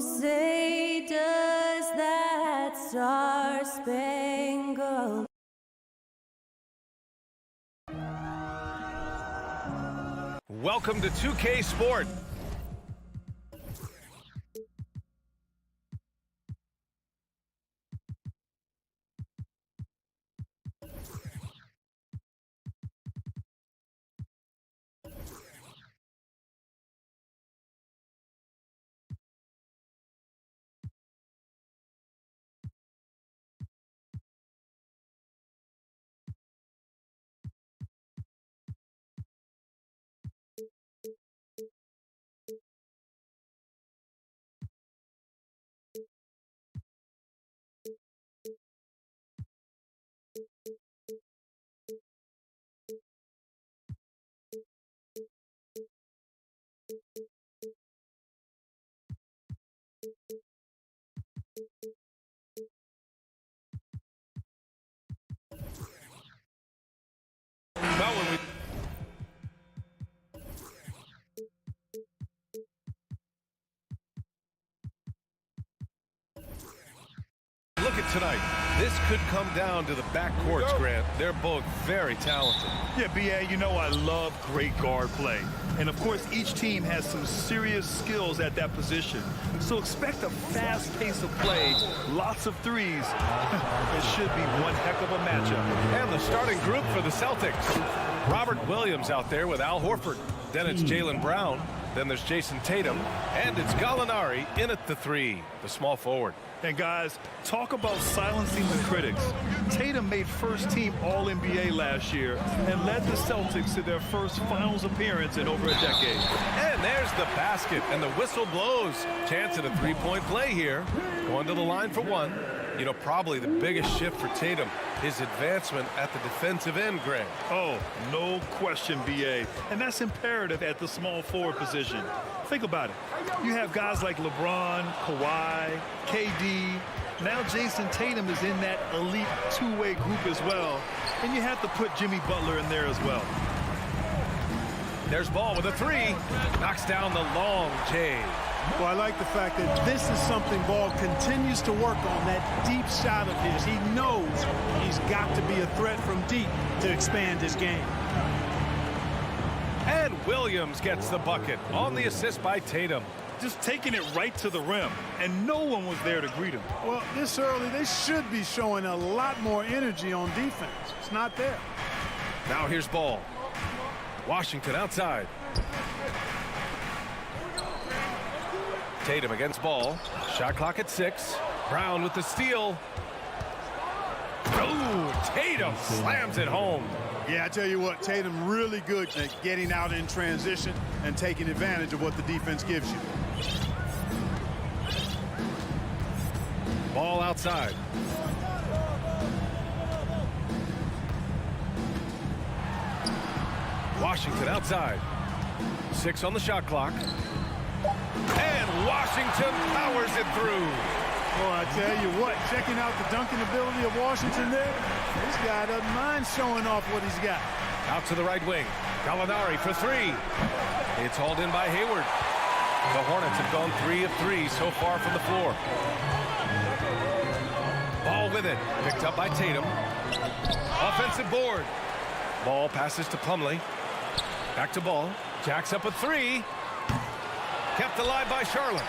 say does that star-spangled Welcome to 2K Sport. Well, when we look at tonight, this could come down to the backcourts, Grant. They're both very talented. Yeah, B.A., you know I love great guard play. And, of course, each team has some serious skills at that position. So expect a fast pace of play, lots of threes. It should be one heck of a matchup. And the starting group for the Celtics. Robert Williams out there with Al Horford. Then it's Jaylen Brown. Then there's Jason Tatum. And it's Gallinari in at the three, the small forward. And, guys, talk about silencing the critics. Tatum made first-team All-NBA last year and led the Celtics to their first finals appearance in over a decade. And there's the basket, and the whistle blows. Chance at a three-point play here. Going to the line for one. You know, probably the biggest shift for Tatum, his advancement at the defensive end, Greg. Oh, no question, B.A. And that's imperative at the small forward position. Think about it. You have guys like LeBron, Kawhi, KD. Now Jason Tatum is in that elite two-way group as well. And you have to put Jimmy Butler in there as well. There's Ball with a three. Knocks down the long J. Well, I like the fact that this is something Ball continues to work on, that deep shot of his. He knows he's got to be a threat from deep to expand his game. And Williams gets the bucket on the assist by Tatum. Just taking it right to the rim, and no one was there to greet him. Well, this early, they should be showing a lot more energy on defense. It's not there. Now here's Ball. Washington outside. Tatum against Ball. Shot clock at 6. Brown with the steal. Oh, Tatum slams it home. Yeah, I tell you what, Tatum really good at getting out in transition and taking advantage of what the defense gives you. Ball outside. Washington outside. 6 on the shot clock. And Washington powers it through. Well, I tell you what, checking out the dunking ability of Washington there, this guy doesn't mind showing off what he's got. Out to the right wing. Gallinari for 3. It's hauled in by Hayward. The Hornets have gone 3 of 3 so far from the floor. Ball with it. Picked up by Tatum. Offensive board. Ball passes to Plumlee. Back to Ball. Jacks up a 3. Kept alive by Charlotte.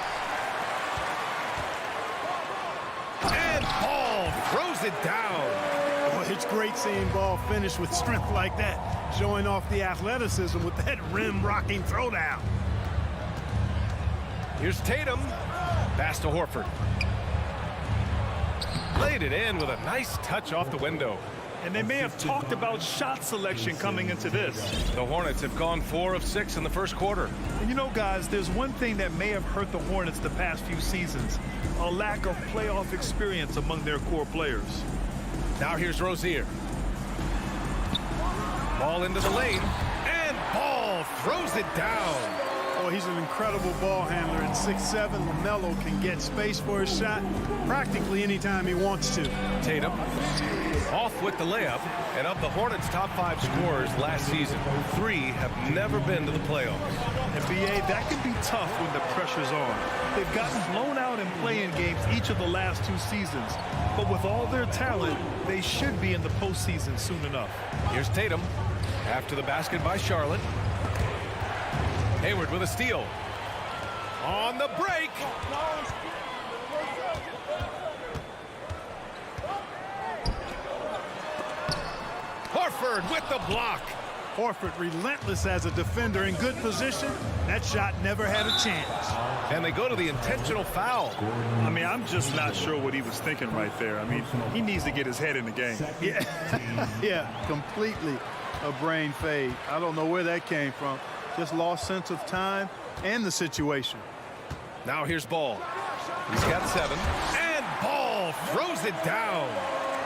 And Ball throws it down. Well, it's great seeing Ball finish with strength like that, showing off the athleticism with that rim-rocking throwdown. Here's Tatum. Pass to Horford. Laid it in with a nice touch off the window. And they may have talked about shot selection coming into this. The Hornets have gone 4 of 6 in the first quarter. And you know, guys, there's one thing that may have hurt the Hornets the past few seasons: a lack of playoff experience among their core players. Now here's Rozier. Ball into the lane, and Ball throws it down. Oh, Well, he's an incredible ball handler. At 6'7", LaMelo can get space for his shot practically anytime he wants to. Tatum off with the layup. And of the Hornets' top 5 scorers last season, 3 have never been to the playoffs. And BA, that can be tough when the pressure's on. They've gotten blown out in play-in games each of the last 2 seasons. But with all their talent, they should be in the postseason soon enough. Here's Tatum. After the basket by Charlotte. Hayward with a steal. On the break. Horford with the block. Horford relentless as a defender in good position. That shot never had a chance. And they go to the intentional foul. I mean, I'm just not sure what he was thinking right there. I mean, he needs to get his head in the game. Yeah, completely a brain fade. I don't know where that came from. Just lost sense of time and the situation. Now here's Ball. He's got 7. And Ball throws it down.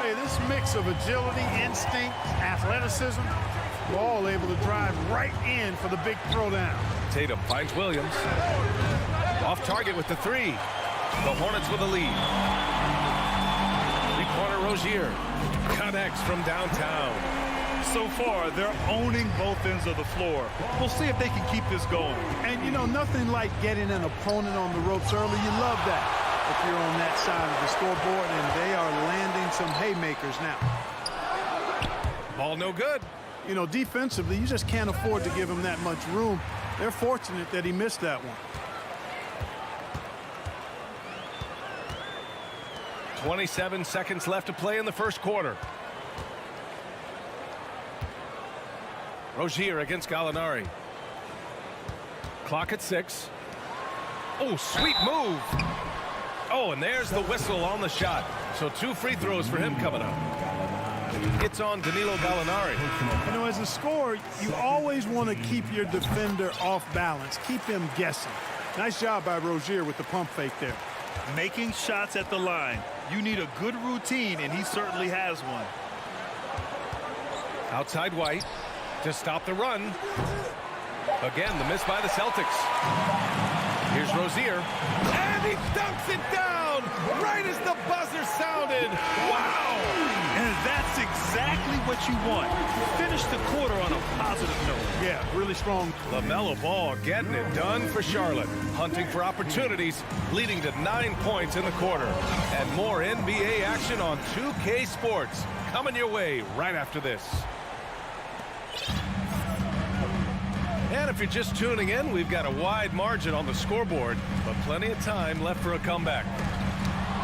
Hey, this mix of agility, instinct, athleticism, Ball able to drive right in for the big throwdown. Tatum finds Williams. Off target with the 3. The Hornets with a lead. 3-pointer Rozier connects from downtown. So far, they're owning both ends of the floor. We'll see if they can keep this going. And, you know, nothing like getting an opponent on the ropes early. You love that if you're on that side of the scoreboard, and they are landing some haymakers now. Ball no good. You know, defensively, you just can't afford to give him that much room. They're fortunate that he missed that one. 27 seconds left to play in the first quarter. Rozier against Gallinari. Clock at 6. Oh, sweet move. Oh, and there's the whistle on the shot. So 2 free throws for him coming up. It's on Danilo Gallinari. You know, as a scorer, you always want to keep your defender off balance. Keep him guessing. Nice job by Rozier with the pump fake there. Making shots at the line. You need a good routine, and he certainly has one. Outside White to stop the run. Again, the miss by the Celtics. Here's Rozier. And he dunks it down right as the buzzer sounded. Wow! And that's exactly what you want. Finish the quarter on a positive note. Yeah, really strong. LaMelo Ball getting it done for Charlotte. Hunting for opportunities, leading to 9 points in the quarter. And more NBA action on 2K Sports. Coming your way right after this. And if you're just tuning in, we've got a wide margin on the scoreboard, but plenty of time left for a comeback.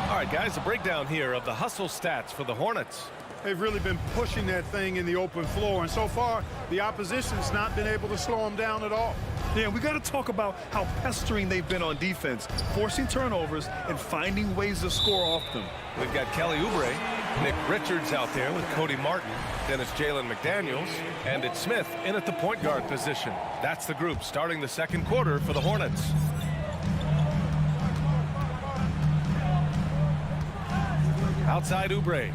All right, guys, a breakdown here of the hustle stats for the Hornets. They've really been pushing that thing in the open floor, and so far, the opposition's not been able to slow them down at all. Yeah, we got to talk about how pestering they've been on defense, forcing turnovers and finding ways to score off them. We've got Kelly Oubre, Nick Richards out there with Cody Martin, then it's Jalen McDaniels, and it's Smith in at the point guard position. That's the group starting the second quarter for the Hornets. Outside Oubre.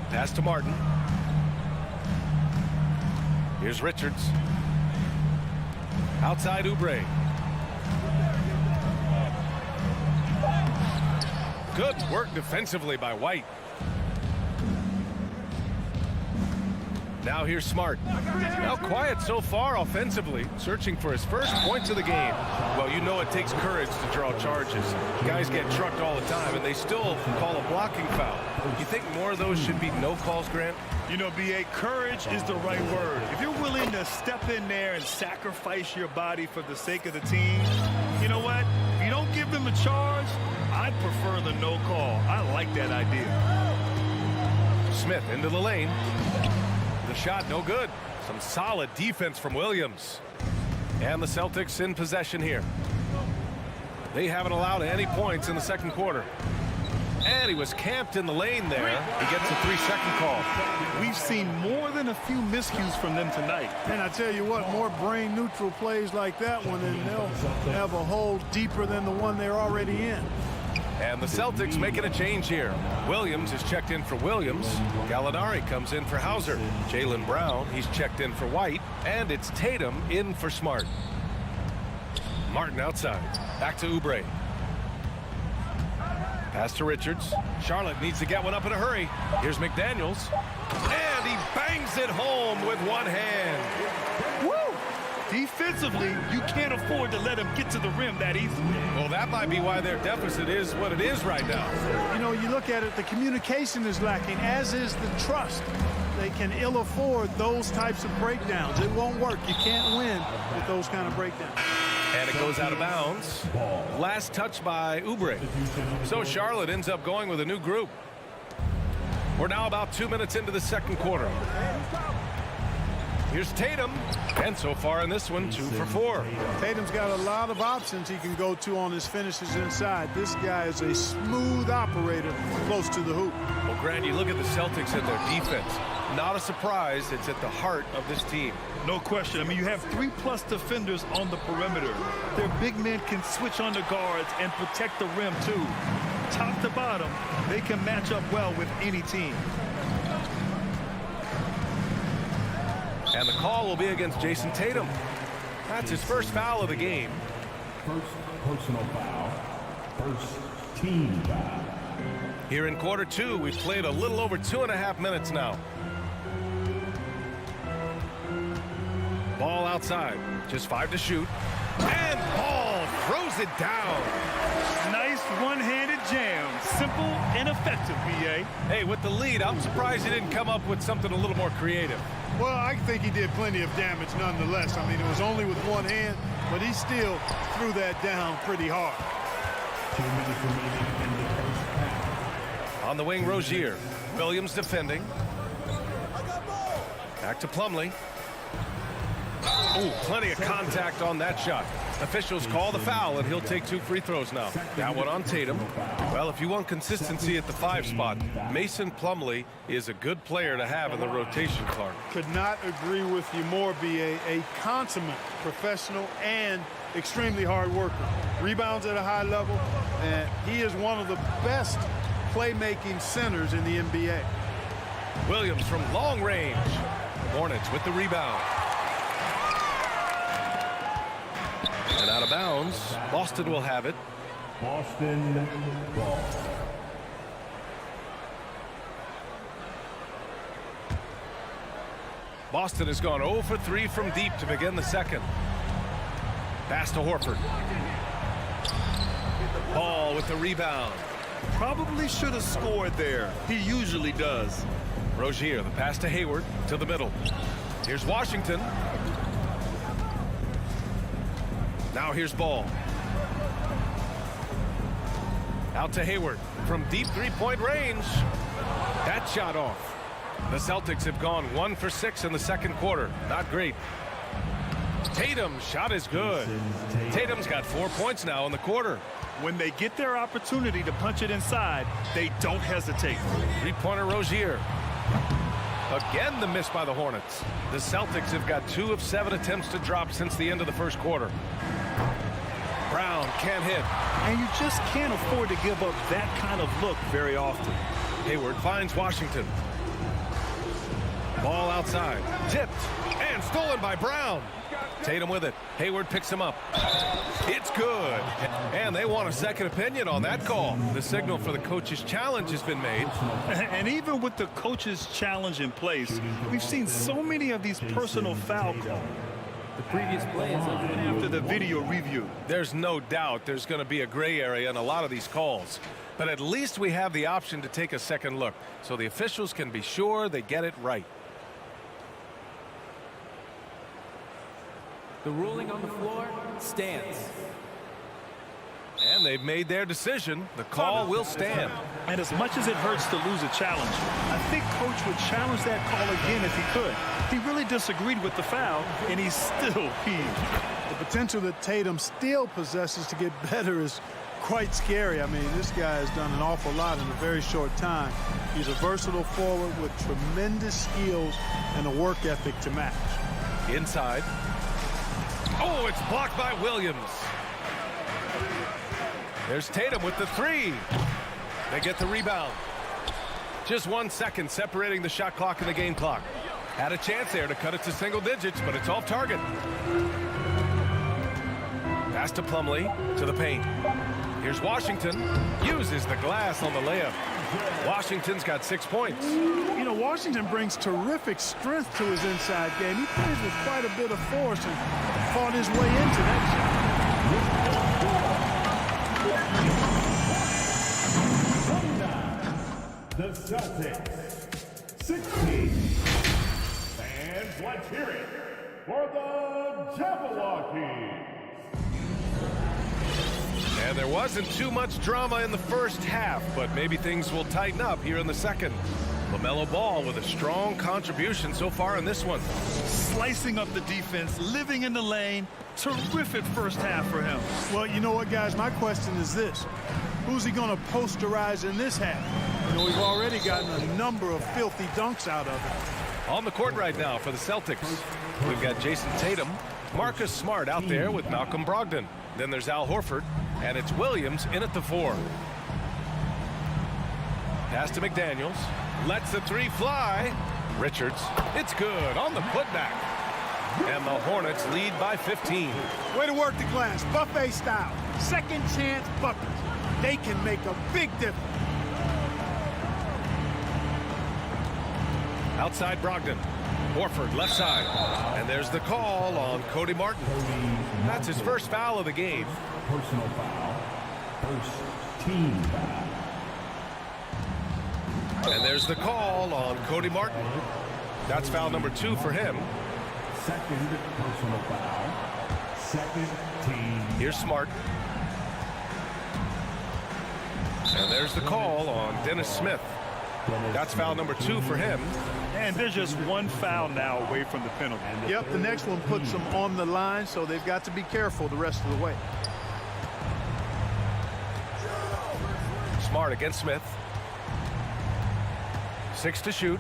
Pass to Martin. Here's Richards. Outside Oubre. Good work defensively by White. Now here's Smart. Now quiet so far offensively, searching for his first points of the game. Well, you know it takes courage to draw charges. Guys get trucked all the time, and they still call a blocking foul. You think more of those should be no calls, Grant? You know, B.A., courage is the right word. If you're willing to step in there and sacrifice your body for the sake of the team, you know what? If you don't give them a charge, I'd prefer the no call. I like that idea. Smith into the lane. The shot no good. Some solid defense from Williams. And the Celtics in possession here. They haven't allowed any points in the second quarter. And he was camped in the lane there. He gets a 3-second call. We've seen more than a few miscues from them tonight. And I tell you what, more brain neutral plays like that one, and they'll have a hole deeper than the one they're already in. And the Celtics making a change here. Williams is checked in for Williams. Gallinari comes in for Hauser. Jaylen Brown, he's checked in for White. And it's Tatum in for Smart. Martin outside. Back to Oubre. Pass to Richards. Charlotte needs to get one up in a hurry. Here's McDaniels. And he bangs it home with one hand. Woo! Defensively, you can't afford to let him get to the rim that easily. Well, that might be why their deficit is what it is right now. You know, you look at it, the communication is lacking, as is the trust. They can ill afford those types of breakdowns. It won't work. You can't win with those kind of breakdowns. And it goes out of bounds. Last touch by Oubre. So Charlotte ends up going with a new group. We're now about 2 minutes into the second quarter. Here's Tatum. And so far in this one, 2 for 4. Tatum's got a lot of options he can go to on his finishes inside. This guy is a smooth operator close to the hoop. Well, Grant, you look at the Celtics and their defense. Not a surprise. It's at the heart of this team. No question. I mean, you have 3+ defenders on the perimeter. Their big men can switch on the guards and protect the rim, too. Top to bottom, they can match up well with any team. And the call will be against Jason Tatum. That's his first foul of the game. First personal foul. First team foul. Here in quarter 2, we've played a little over 2.5 minutes now. Ball outside. Just 5 to shoot. And Ball throws it down. Nice one-handed jam. Simple and effective, B.A. Hey, with the lead, I'm surprised he didn't come up with something a little more creative. Well, I think he did plenty of damage nonetheless. I mean, it was only with one hand, but he still threw that down pretty hard. 2 minutes remaining in the first half. On the wing, Rozier. Williams defending. Back to Plumlee. Ooh, plenty of contact on that shot. Officials call the foul, and he'll take 2 free throws now. That one on Tatum. Well, if you want consistency at the 5 spot, Mason Plumlee is a good player to have in the rotation, Clark. Could not agree with you more, B.A. A consummate professional and extremely hard worker. Rebounds at a high level, and he is one of the best playmaking centers in the NBA. Williams from long range. Hornets with the rebound. And out of bounds. Boston will have it. Boston ball. Boston has gone 0 for 3 from deep to begin the second. Pass to Horford. Ball with the rebound. Probably should have scored there. He usually does. Rozier, the pass to Hayward, to the middle. Here's Washington. Now here's Ball. Out to Hayward from deep 3-point range. That shot off. The Celtics have gone 1 for 6 in the second quarter. Not great. Tatum, shot is good. Tatum's got 4 points now in the quarter. When they get their opportunity to punch it inside, they don't hesitate. 3-pointer Rozier. Again, the miss by the Hornets. The Celtics have got 2 of 7 attempts to drop since the end of the first quarter. Brown can't hit. And you just can't afford to give up that kind of look very often. Hayward finds Washington. Ball outside. Tipped. And stolen by Brown. Tatum with it. Hayward picks him up. It's good. And they want a second opinion on that call. The signal for the coach's challenge has been made. And even with the coach's challenge in place, we've seen so many of these personal foul calls. The previous play is After the video review. There's no doubt there's going to be a gray area in a lot of these calls. But at least we have the option to take a second look, so the officials can be sure they get it right. the ruling on the floor stands. And they've made their decision. The call will stand. And as much as it hurts to lose a challenge, I think Coach would challenge that call again if he could. He really disagreed with the foul, and he's still peeved. The potential that Tatum still possesses to get better is quite scary. I mean, this guy has done an awful lot in a very short time. He's a versatile forward with tremendous skills and a work ethic to match. Inside. Oh, it's blocked by Williams. There's Tatum with the three. They get the rebound. Just 1 second separating the shot clock and the game clock. Had a chance there to cut it to single digits, but it's off target. Pass to Plumlee, to the paint. Here's Washington. Uses the glass on the layup. Washington's got 6 points. You know, Washington brings terrific strength to his inside game. He plays with quite a bit of force and fought his way into that shot. The Celtics, 16. Fans, let's hear it for the Jabberwockies. And there wasn't too much drama in the first half, but maybe things will tighten up here in the second. LaMelo Ball with a strong contribution so far in this one. Slicing up the defense, living in the lane. Terrific first half for him. Well, you know what, guys? My question is this. Who's he going to posterize in this half? You know, we've already gotten a number of filthy dunks out of it. On the court right now for the Celtics, we've got Jason Tatum, Marcus Smart out there with Malcolm Brogdon. Then there's Al Horford, and it's Williams in at the 4. Pass to McDaniels. Lets the three fly. Richards. It's good on the putback. And the Hornets lead by 15. Way to work the glass. Buffet style. Second chance buckets. They can make a big difference. Outside Brogdon. Horford left side. And there's the call on Cody Martin. That's his first foul of the game. Personal foul. First team foul. And there's the call on Cody Martin. That's foul number 2 for him. Second personal foul. Second team. Here's Smart. And there's the call on Dennis Smith. That's foul number 2 for him. And they're just one foul now away from the penalty. Yep, the next one puts them on the line, so they've got to be careful the rest of the way. Smart against Smith. 6 to shoot.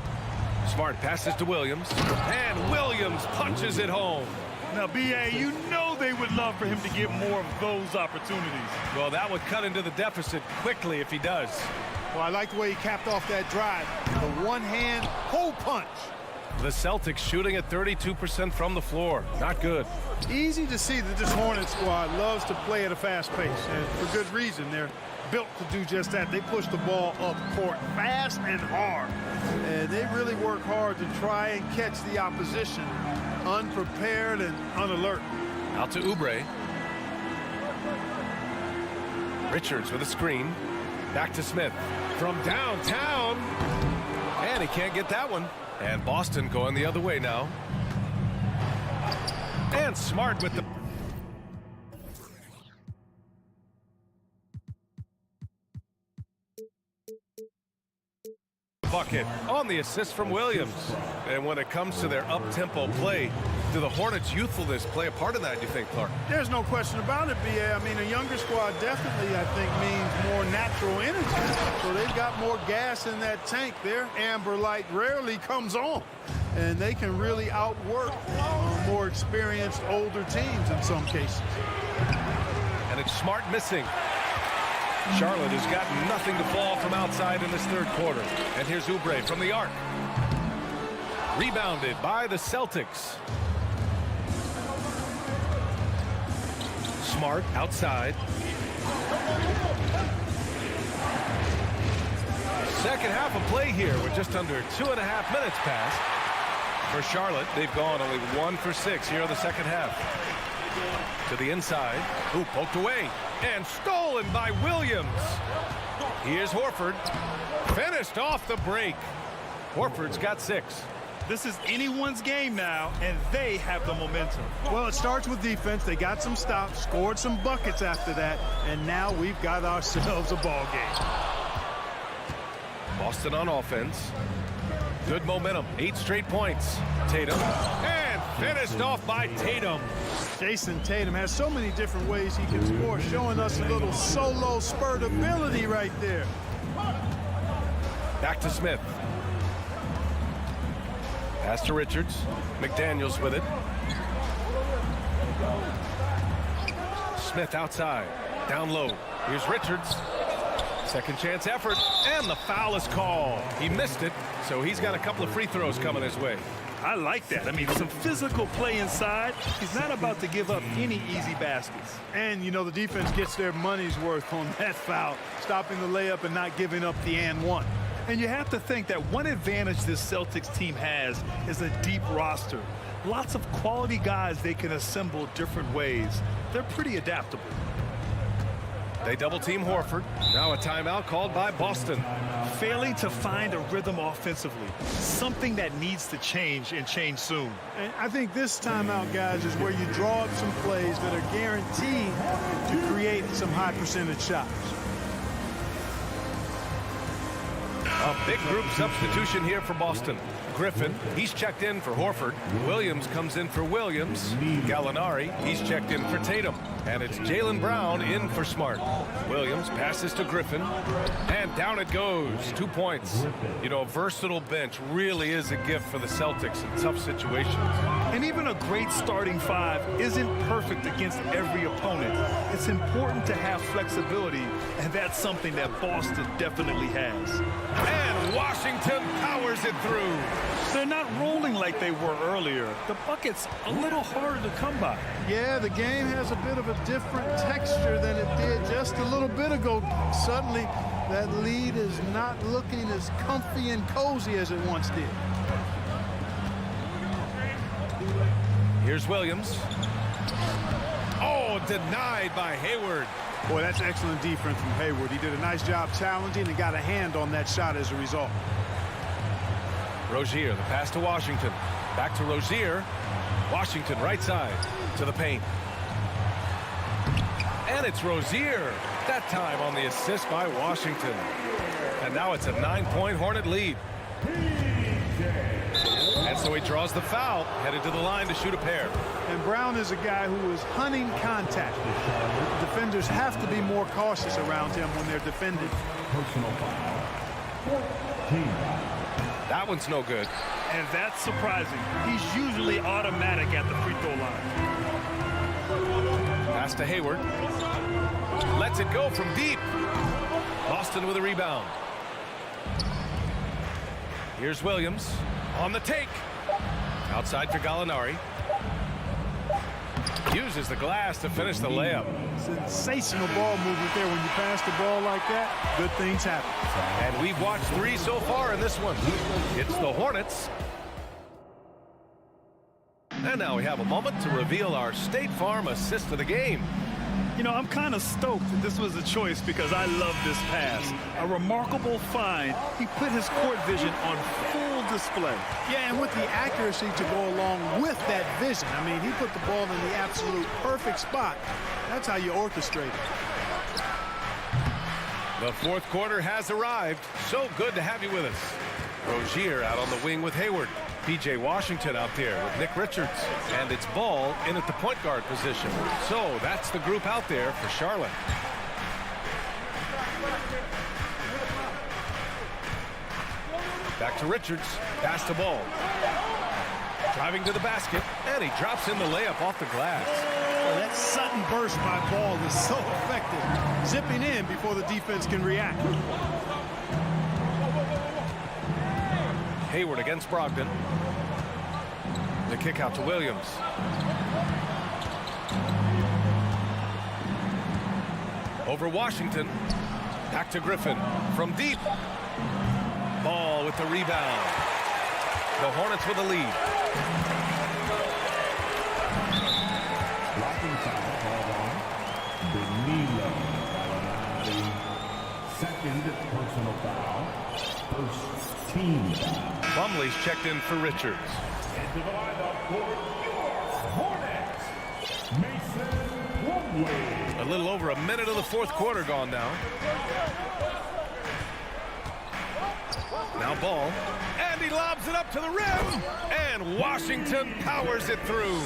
Smart passes to Williams. And Williams punches it home. Now, B.A., you know they would love for him to get more of those opportunities. Well, that would cut into the deficit quickly if he does. Well, I like the way he capped off that drive. The one-hand hole punch. The Celtics shooting at 32% from the floor. Not good. Easy to see that this Hornets squad loves to play at a fast pace, and for good reason. They're built to do just that. They push the ball up court fast and hard, and they really work hard to try and catch the opposition unprepared and unalert. Out to Oubre. Richards with a screen. Back to Smith from downtown, and he can't get that one. And Boston going the other way now. And Smart with the bucket on the assist from Williams. And when it comes to their up-tempo play, do the Hornets' youthfulness play a part of that, you think, Clark? There's no question about it, B.A. I mean, a younger squad definitely, I think, means more natural energy. So they've got more gas in that tank. Their amber light rarely comes on. And they can really outwork more experienced, older teams in some cases. And it's Smart missing. Charlotte has got nothing to fall from outside in this third quarter. And here's Oubre from the arc. Rebounded by the Celtics. Smart outside. Second half of play here with just under 2.5 minutes passed. For Charlotte, they've gone only 1 for 6 here in the second half. To the inside. Ooh, poked away. And stolen by Williams. Here's Horford. Finished off the break. Horford's got 6. This is anyone's game now, and they have the momentum. Well, it starts with defense. They got some stops, scored some buckets after that, and now we've got ourselves a ball game. Boston on offense. Good momentum. 8 straight points. Tatum. And finished off by Tatum. Jason Tatum has so many different ways he can score, showing us a little solo spurt ability right there. Back to Smith. Pass to Richards. McDaniels with it. Smith outside. Down low. Here's Richards. Second chance effort, and the foul is called. He missed it, so he's got a couple of free throws coming his way. I like that. I mean, some physical play inside. He's not about to give up any easy baskets. And, you know, the defense gets their money's worth on that foul, stopping the layup and not giving up the and one. And you have to think that one advantage this Celtics team has is a deep roster. Lots of quality guys they can assemble different ways. They're pretty adaptable. They double-team Horford. Now a timeout called by Boston. Failing to find a rhythm offensively, something that needs to change and change soon. And I think this timeout, guys, is where you draw up some plays that are guaranteed to create some high percentage shots. A big group substitution here for Boston. Griffin, he's checked in for Horford. Williams comes in for Williams. Gallinari, he's checked in for Tatum. And it's Jaylen Brown in for Smart. Williams passes to Griffin. And down it goes. 2 points. You know, a versatile bench really is a gift for the Celtics in tough situations. And even a great starting five isn't perfect against every opponent. It's important to have flexibility, and that's something that Boston definitely has. And Washington powers it through. They're not rolling like they were earlier. The bucket's a little harder to come by. Yeah, the game has a bit of a different texture than it did just a little bit ago. Suddenly, that lead is not looking as comfy and cozy as it once did. Here's Williams. Oh, denied by Hayward. Boy, that's excellent defense from Hayward. He did a nice job challenging and got a hand on that shot as a result. Rozier, the pass to Washington. Back to Rozier. Washington right side to the paint. And it's Rozier. That time on the assist by Washington. And now it's a 9-point Hornet lead. And so he draws the foul, headed to the line to shoot a pair. And Brown is a guy who is hunting contact. Defenders have to be more cautious around him when they're defending. Personal foul. 14. That one's no good. And that's surprising. He's usually automatic at the free throw line. Pass to Hayward. Lets it go from deep. Boston with a rebound. Here's Williams on the take. Outside for Gallinari. Uses the glass to finish the layup. Sensational ball movement there when you pass the ball like that. Good things happen. And we've watched 3 so far in this one. It's the Hornets. And now we have a moment to reveal our State Farm assist of the game. You know, I'm kind of stoked that this was a choice because I love this pass. A remarkable find. He put his court vision on full display. Yeah, and with the accuracy to go along with that vision. I mean, he put the ball in the absolute perfect spot. That's how you orchestrate it. The fourth quarter has arrived. So good to have you with us. Rozier out on the wing with Hayward. P.J. Washington out there with Nick Richards. And it's Ball in at the point guard position. So that's the group out there for Charlotte. Back to Richards. Pass to Ball. Driving to the basket. And he drops in the layup off the glass. Well, that sudden burst by Ball is so effective. Zipping in before the defense can react. Hayward against Brogdon. The kick out to Williams. Over Washington. Back to Griffin. From deep. Ball with the rebound. The Hornets with the lead. Blocking foul called on Danilo. Second personal foul. First team foul. Plumlee's checked in for Richards. Into the lineup for your Hornets, Mason Plumlee. A little over a minute of the fourth quarter gone now. Now Ball. And he lobs it up to the rim. And Washington powers it through.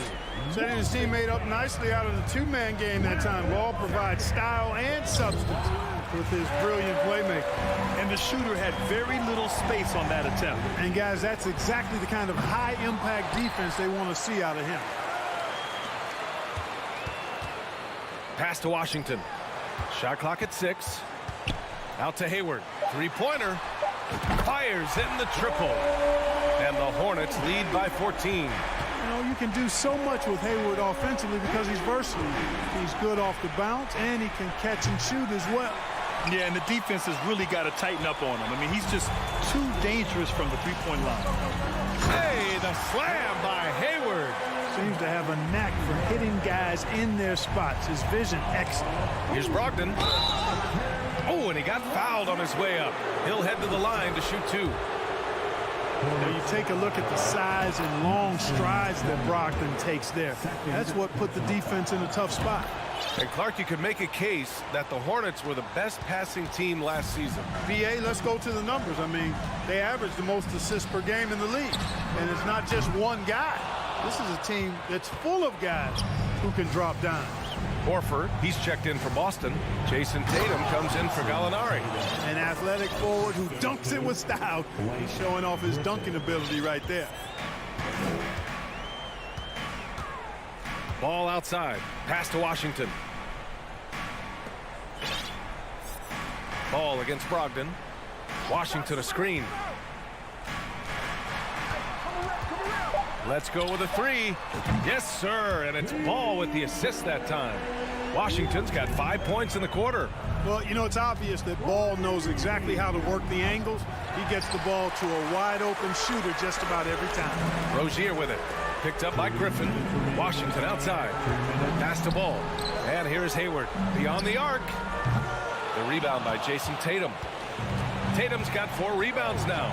Setting his teammate up nicely out of the two-man game that time. Ball provides style and substance with his brilliant playmaking. And the shooter had very little space on that attempt. And guys, that's exactly the kind of high-impact defense they want to see out of him. Pass to Washington. Shot clock at 6. Out to Hayward. Three-pointer. Fires in the triple. And the Hornets lead by 14. You know, you can do so much with Hayward offensively because he's versatile. He's good off the bounce, and he can catch and shoot as well. Yeah, and the defense has really got to tighten up on him. I mean, he's just too dangerous from the three-point line. Hey, the slam by Hayward. Seems to have a knack for hitting guys in their spots. His vision excellent. Here's Brogdon. Oh, and he got fouled on his way up. He'll head to the line to shoot 2. Now you take a look at the size and long strides that Brogdon takes there. That's what put the defense in a tough spot. And Clark, you could make a case that the Hornets were the best passing team last season. BA, let's go to the numbers. I mean, they averaged the most assists per game in the league. And it's not just one guy. This is a team that's full of guys who can drop dimes. Horford, he's checked in for Boston. Jason Tatum comes in for Gallinari. An athletic forward who dunks it with style. He's showing off his dunking ability right there. Ball outside. Pass to Washington. Ball against Brogdon. Washington a screen. Let's go with a 3. Yes, sir. And it's Ball with the assist that time. Washington's got 5 points in the quarter. Well, you know, it's obvious that Ball knows exactly how to work the angles. He gets the ball to a wide-open shooter just about every time. Rozier with it. Picked up by Griffin. Washington outside. Pass to Ball. And here's Hayward. Beyond the arc. The rebound by Jason Tatum. Tatum's got 4 rebounds now.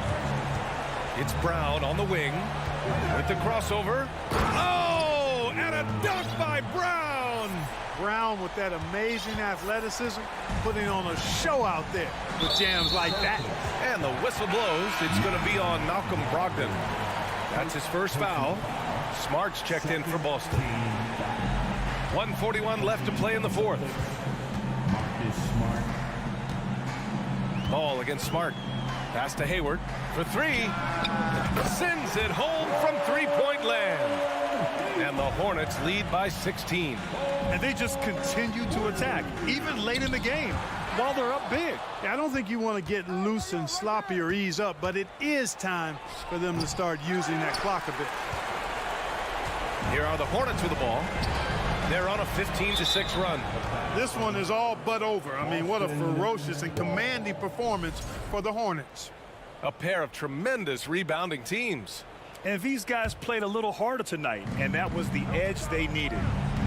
It's Brown on the wing. With the crossover. Oh, and a dunk by Brown. Brown with that amazing athleticism, putting on a show out there with jams like that. And the whistle blows. It's going to be on Malcolm Brogdon. That's his first foul. Smart's checked in for Boston. 1:41 left to play in the 4th. Ball against Smart. Pass to Hayward for 3. Sends it home from three-point land. And the Hornets lead by 16. And they just continue to attack, even late in the game, while they're up big. I don't think you want to get loose and sloppy or ease up, but it is time for them to start using that clock a bit. Here are the Hornets with the ball. They're on a 15-6 run. This one is all but over. I mean, what a ferocious and commanding performance for the Hornets. A pair of tremendous rebounding teams. And these guys played a little harder tonight, and that was the edge they needed.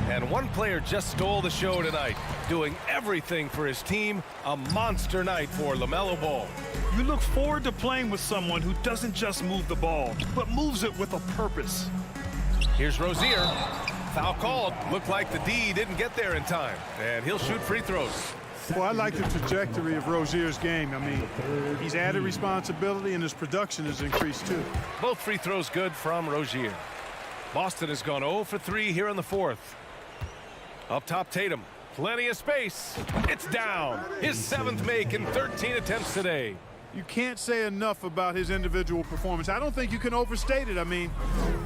And one player just stole the show tonight, doing everything for his team. A monster night for LaMelo Ball. You look forward to playing with someone who doesn't just move the ball, but moves it with a purpose. Here's Rozier. Foul called. Looked like the D didn't get there in time. And he'll shoot free throws. Well, I like the trajectory of Rozier's game. I mean, he's added responsibility and his production has increased too. Both free throws good from Rozier. Boston has gone 0 for 3 here in the 4th. Up top, Tatum. Plenty of space. It's down. His 7th make in 13 attempts today. You can't say enough about his individual performance. I don't think you can overstate it. I mean,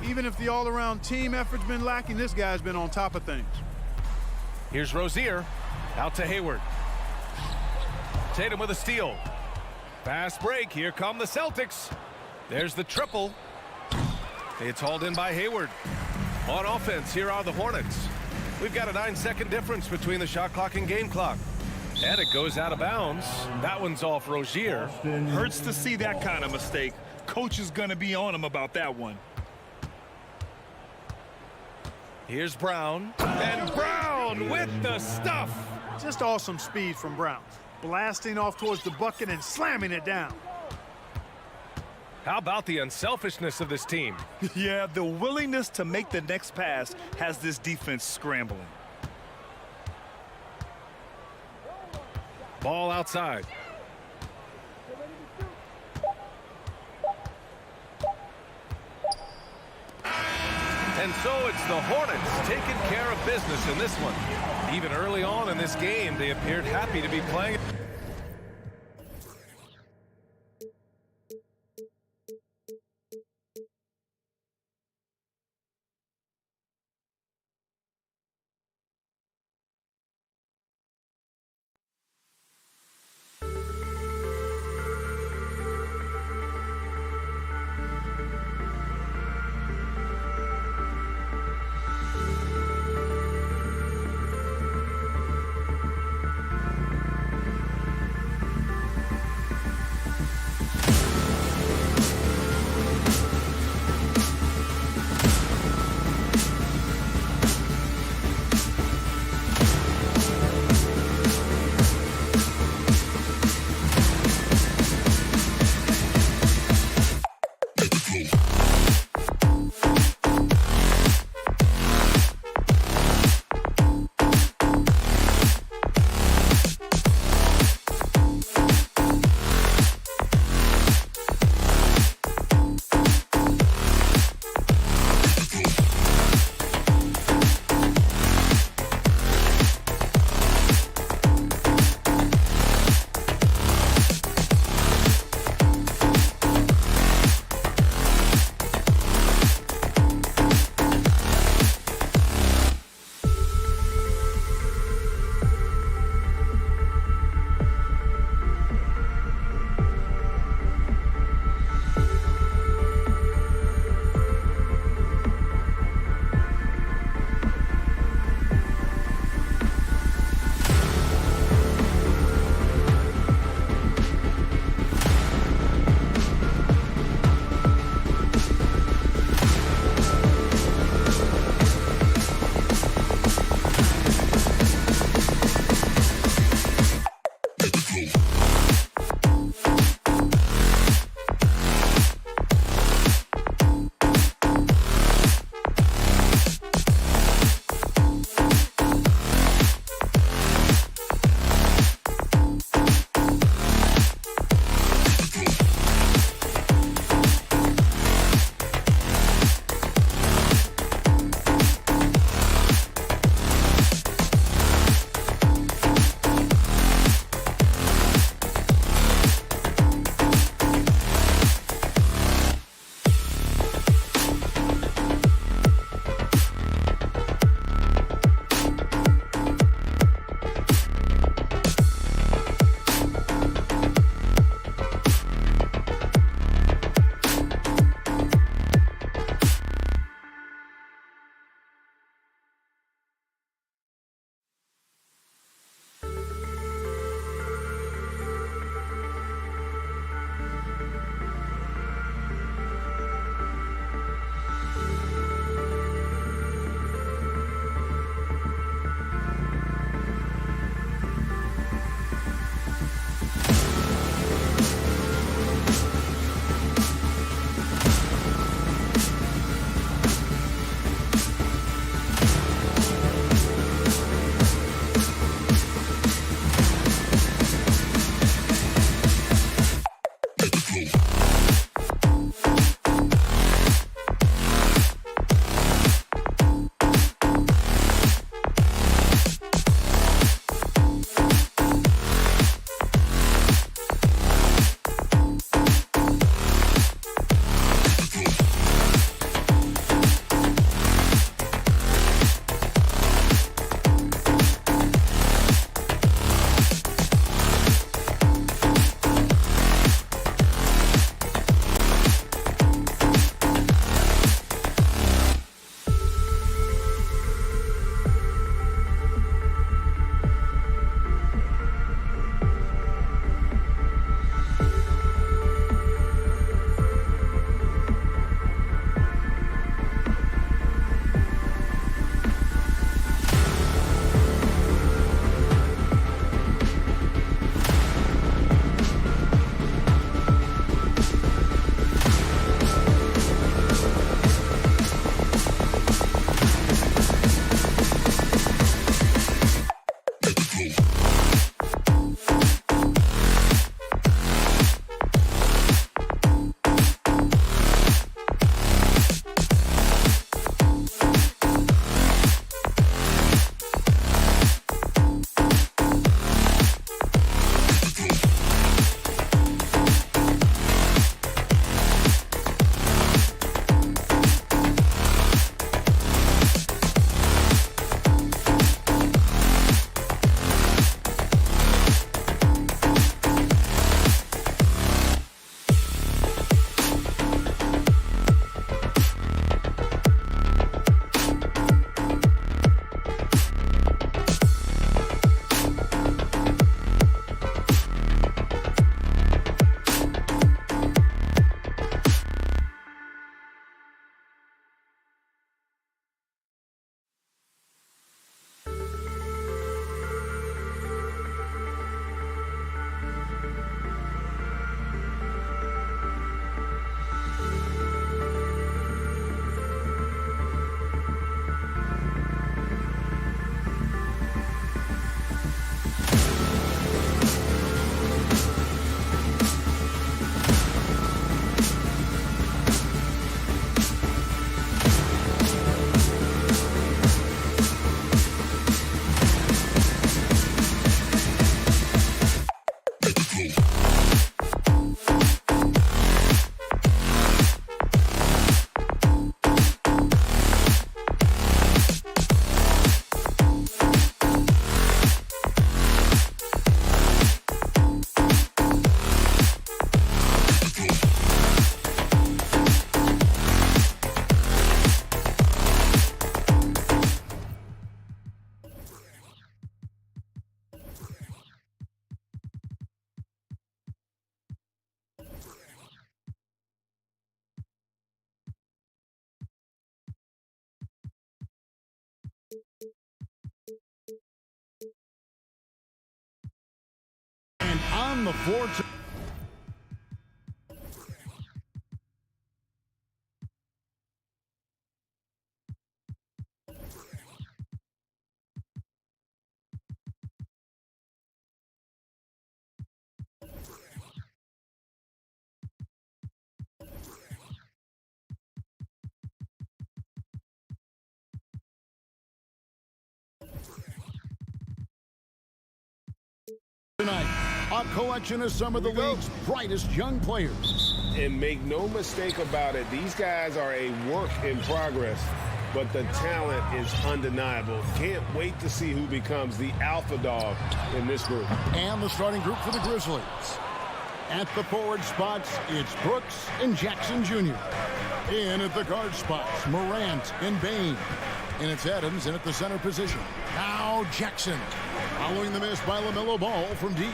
even if the all-around team effort's been lacking, this guy's been on top of things. Here's Rozier. Out to Hayward. Tatum with a steal. Fast break. Here come the Celtics. There's the triple. It's hauled in by Hayward. On offense, here are the Hornets. We've got a 9-second difference between the shot clock and game clock. And it goes out of bounds. That one's off Rozier. Hurts to see that kind of mistake. Coach is going to be on him about that one. Here's Brown. And Brown with the stuff. Just awesome speed from Brown. Blasting off towards the bucket and slamming it down. How about the unselfishness of this team? Yeah, the willingness to make the next pass has this defense scrambling. Ball outside. And so it's the Hornets taking care of business in this one. Even early on in this game, they appeared happy to be playing. And on the floor tonight, a collection of some of the league's brightest young players. And make no mistake about it, these guys are a work in progress, but the talent is undeniable. Can't wait to see who becomes the alpha dog in this group. And the starting group for the Grizzlies. At the forward spots, it's Brooks and Jackson Jr. In at the guard spots, Morant and Bain. And it's Adams in at the center position. Now Jackson, following the miss by LaMelo Ball from deep.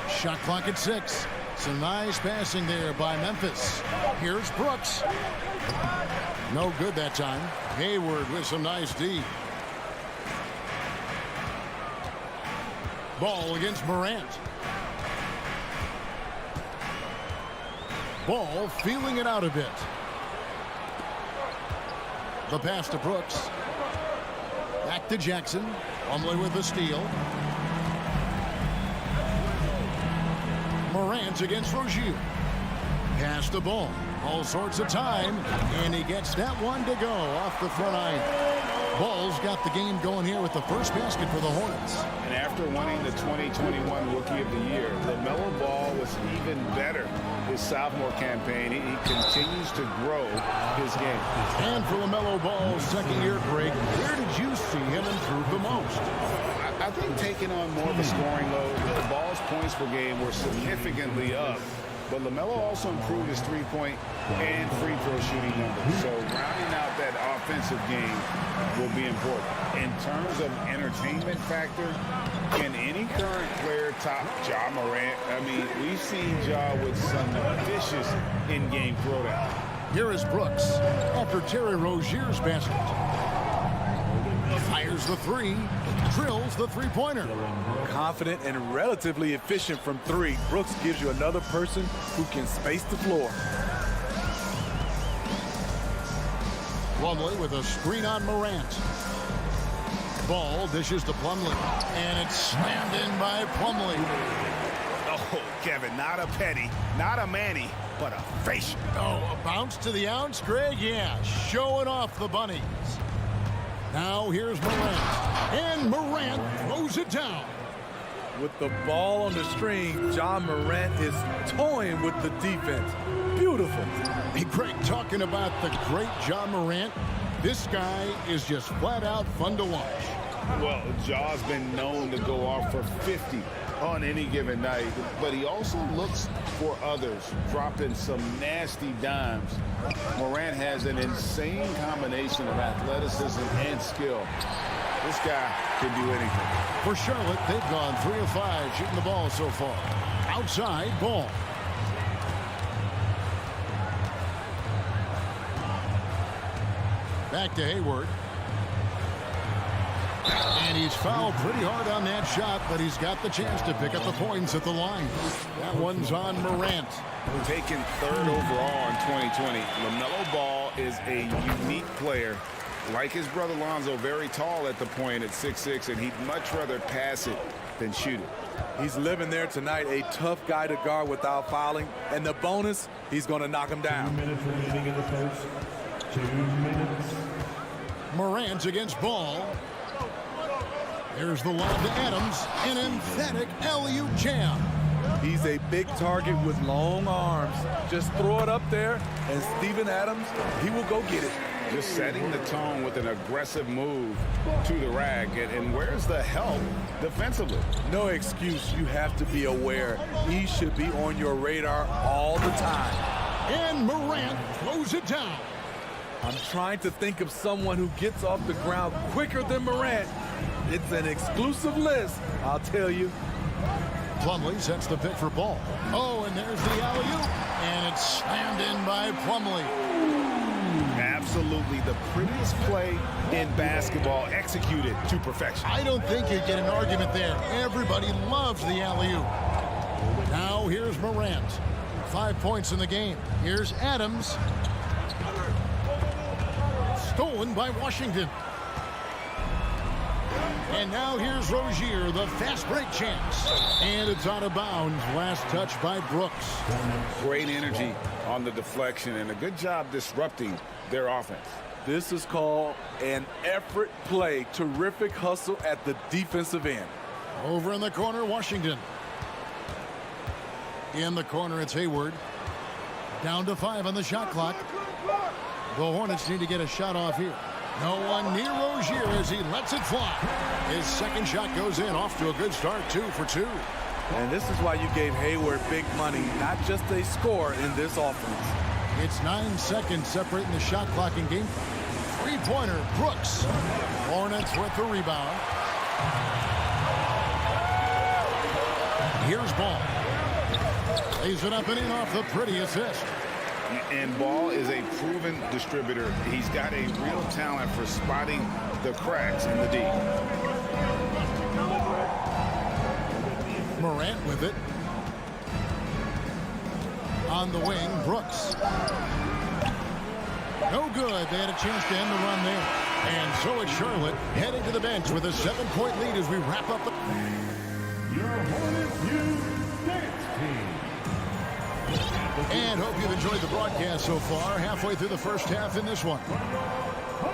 Shot clock at 6. Some nice passing there by Memphis. Here's Brooks. No good that time. Hayward with some nice D. Ball against Morant. Ball feeling it out a bit. The pass to Brooks. Back to Jackson. Plumlee with the steal. Morant against Rozier. Pass the ball. All sorts of time. And he gets that one to go off the front line. Ball's got the game going here with the first basket for the Hornets. And after winning the 2021 Rookie of the Year, LaMelo Ball was even better his sophomore campaign. He continues to grow his game. And for LaMelo Ball's second-year break, where did you see him improve the most? I think taking on more of a scoring load, the Ball's points per game were significantly up. But LaMelo also improved his three-point and free throw shooting numbers. So rounding out that offensive game will be important. In terms of entertainment factor, can any current player top Ja Morant? I mean, we've seen Ja with some vicious in-game throwdown. Here is Brooks after Terry Rozier's basket. Fires the three, drills the three-pointer. Confident and relatively efficient from three. Brooks gives you another person who can space the floor. Plumlee with a screen on Morant. Ball dishes to Plumlee, and it's slammed in by Plumlee. Oh, Kevin, not a Petty, not a Manny, but a facial. Oh, a bounce to the ounce, Greg? Yeah, showing off the bunnies. Now here's Morant, and Morant throws it down. With the ball on the string, Ja Morant is toying with the defense. Beautiful. Hey, Greg, talking about the great Ja Morant, this guy is just flat out fun to watch. Well, Ja's been known to go off for 50 on any given night, but he also looks for others, dropping some nasty dimes. Morant has an insane combination of athleticism and skill. This guy can do anything. For Charlotte, they've gone 3 of 5 shooting the ball so far. Outside Ball. Back to Hayward. And he's fouled pretty hard on that shot, but he's got the chance to pick up the points at the line. That one's on Morant. Taken 3rd overall in 2020, LaMelo Ball is a unique player. Like his brother Lonzo, very tall at the point at 6'6", and he'd much rather pass it than shoot it. He's living there tonight, a tough guy to guard without fouling. And the bonus, he's going to knock him down. 2 minutes remaining in the post. 2 minutes. Morant against Ball. There's the lob to Adams. An emphatic alley-oop jam. He's a big target with long arms. Just throw it up there, and Steven Adams, he will go get it. Just setting the tone with an aggressive move to the rack. And where's the help defensively? No excuse. You have to be aware. He should be on your radar all the time. And Morant throws it down. I'm trying to think of someone who gets off the ground quicker than Morant. It's an exclusive list, I'll tell you. Plumlee sets the pick for Ball. Oh, and there's the alley-oop. And it's slammed in by Plumlee. Absolutely the prettiest play in basketball, executed to perfection. I don't think you get an argument there. Everybody loves the alley-oop. Now here's Morant. 5 points in the game. Here's Adams. Stolen by Washington. And now here's Rozier, the fast break chance. And it's out of bounds. Last touch by Brooks. Great energy on the deflection and a good job disrupting their offense. This is called an effort play. Terrific hustle at the defensive end. Over in the corner, Washington. In the corner, it's Hayward. Down to 5 on the shot clock. The Hornets need to get a shot off here. No one near Rozier as he lets it fly. His second shot goes in, off to a good start, 2 for 2. And this is why you gave Hayward big money, not just a score in this offense. It's 9 seconds separating the shot clock in game. Three-pointer, Brooks. Hornets with the rebound. Here's Ball. Lays it up and in off the pretty assist. And Ball is a proven distributor. He's got a real talent for spotting the cracks in the D. Morant with it. On the wing, Brooks. No good. They had a chance to end the run there. And so it's Charlotte heading to the bench with a 7-point lead as we wrap up the... Your Hornets Youth Dance Team. And hope you've enjoyed the broadcast so far. Halfway through the first half in this one.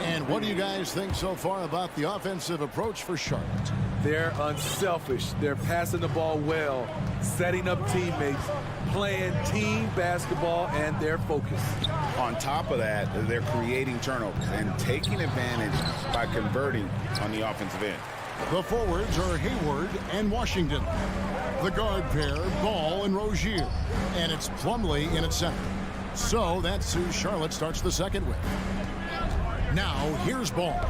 And what do you guys think so far about the offensive approach for Charlotte? They're unselfish. They're passing the ball well, setting up teammates, playing team basketball, and they're focused. On top of that, they're creating turnovers and taking advantage by converting on the offensive end. The forwards are Hayward and Washington. The guard pair, Ball and Rozier. And it's Plumlee in at center. So that's who Charlotte starts the second with. Now here's Ball.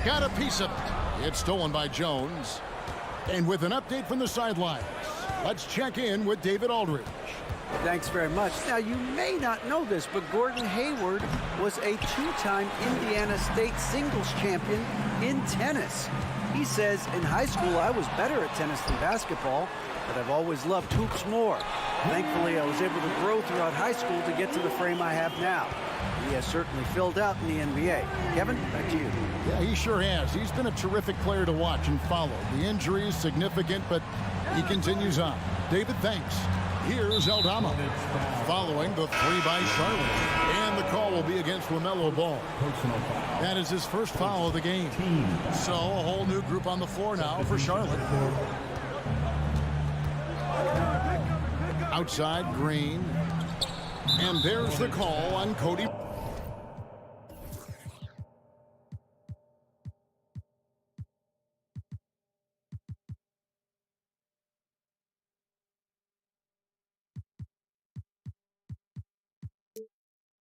Got a piece of it. It's stolen by Jones. And with an update from the sidelines, let's check in with David Aldridge. Thanks very much. Now, you may not know this, but Gordon Hayward was a 2-time Indiana State singles champion in tennis. He says, in high school, I was better at tennis than basketball, but I've always loved hoops more. Thankfully, I was able to grow throughout high school to get to the frame I have now. He has certainly filled out in the NBA. Kevin, back to you. Yeah, he sure has. He's been a terrific player to watch and follow. The injury is significant, but he continues on. David, thanks. Here's Aldama following the 3 by Charlotte. And the call will be against LaMelo Ball. That is his first foul of the game. So a whole new group on the floor now for Charlotte. Outside, Green. And there's the call on Cody.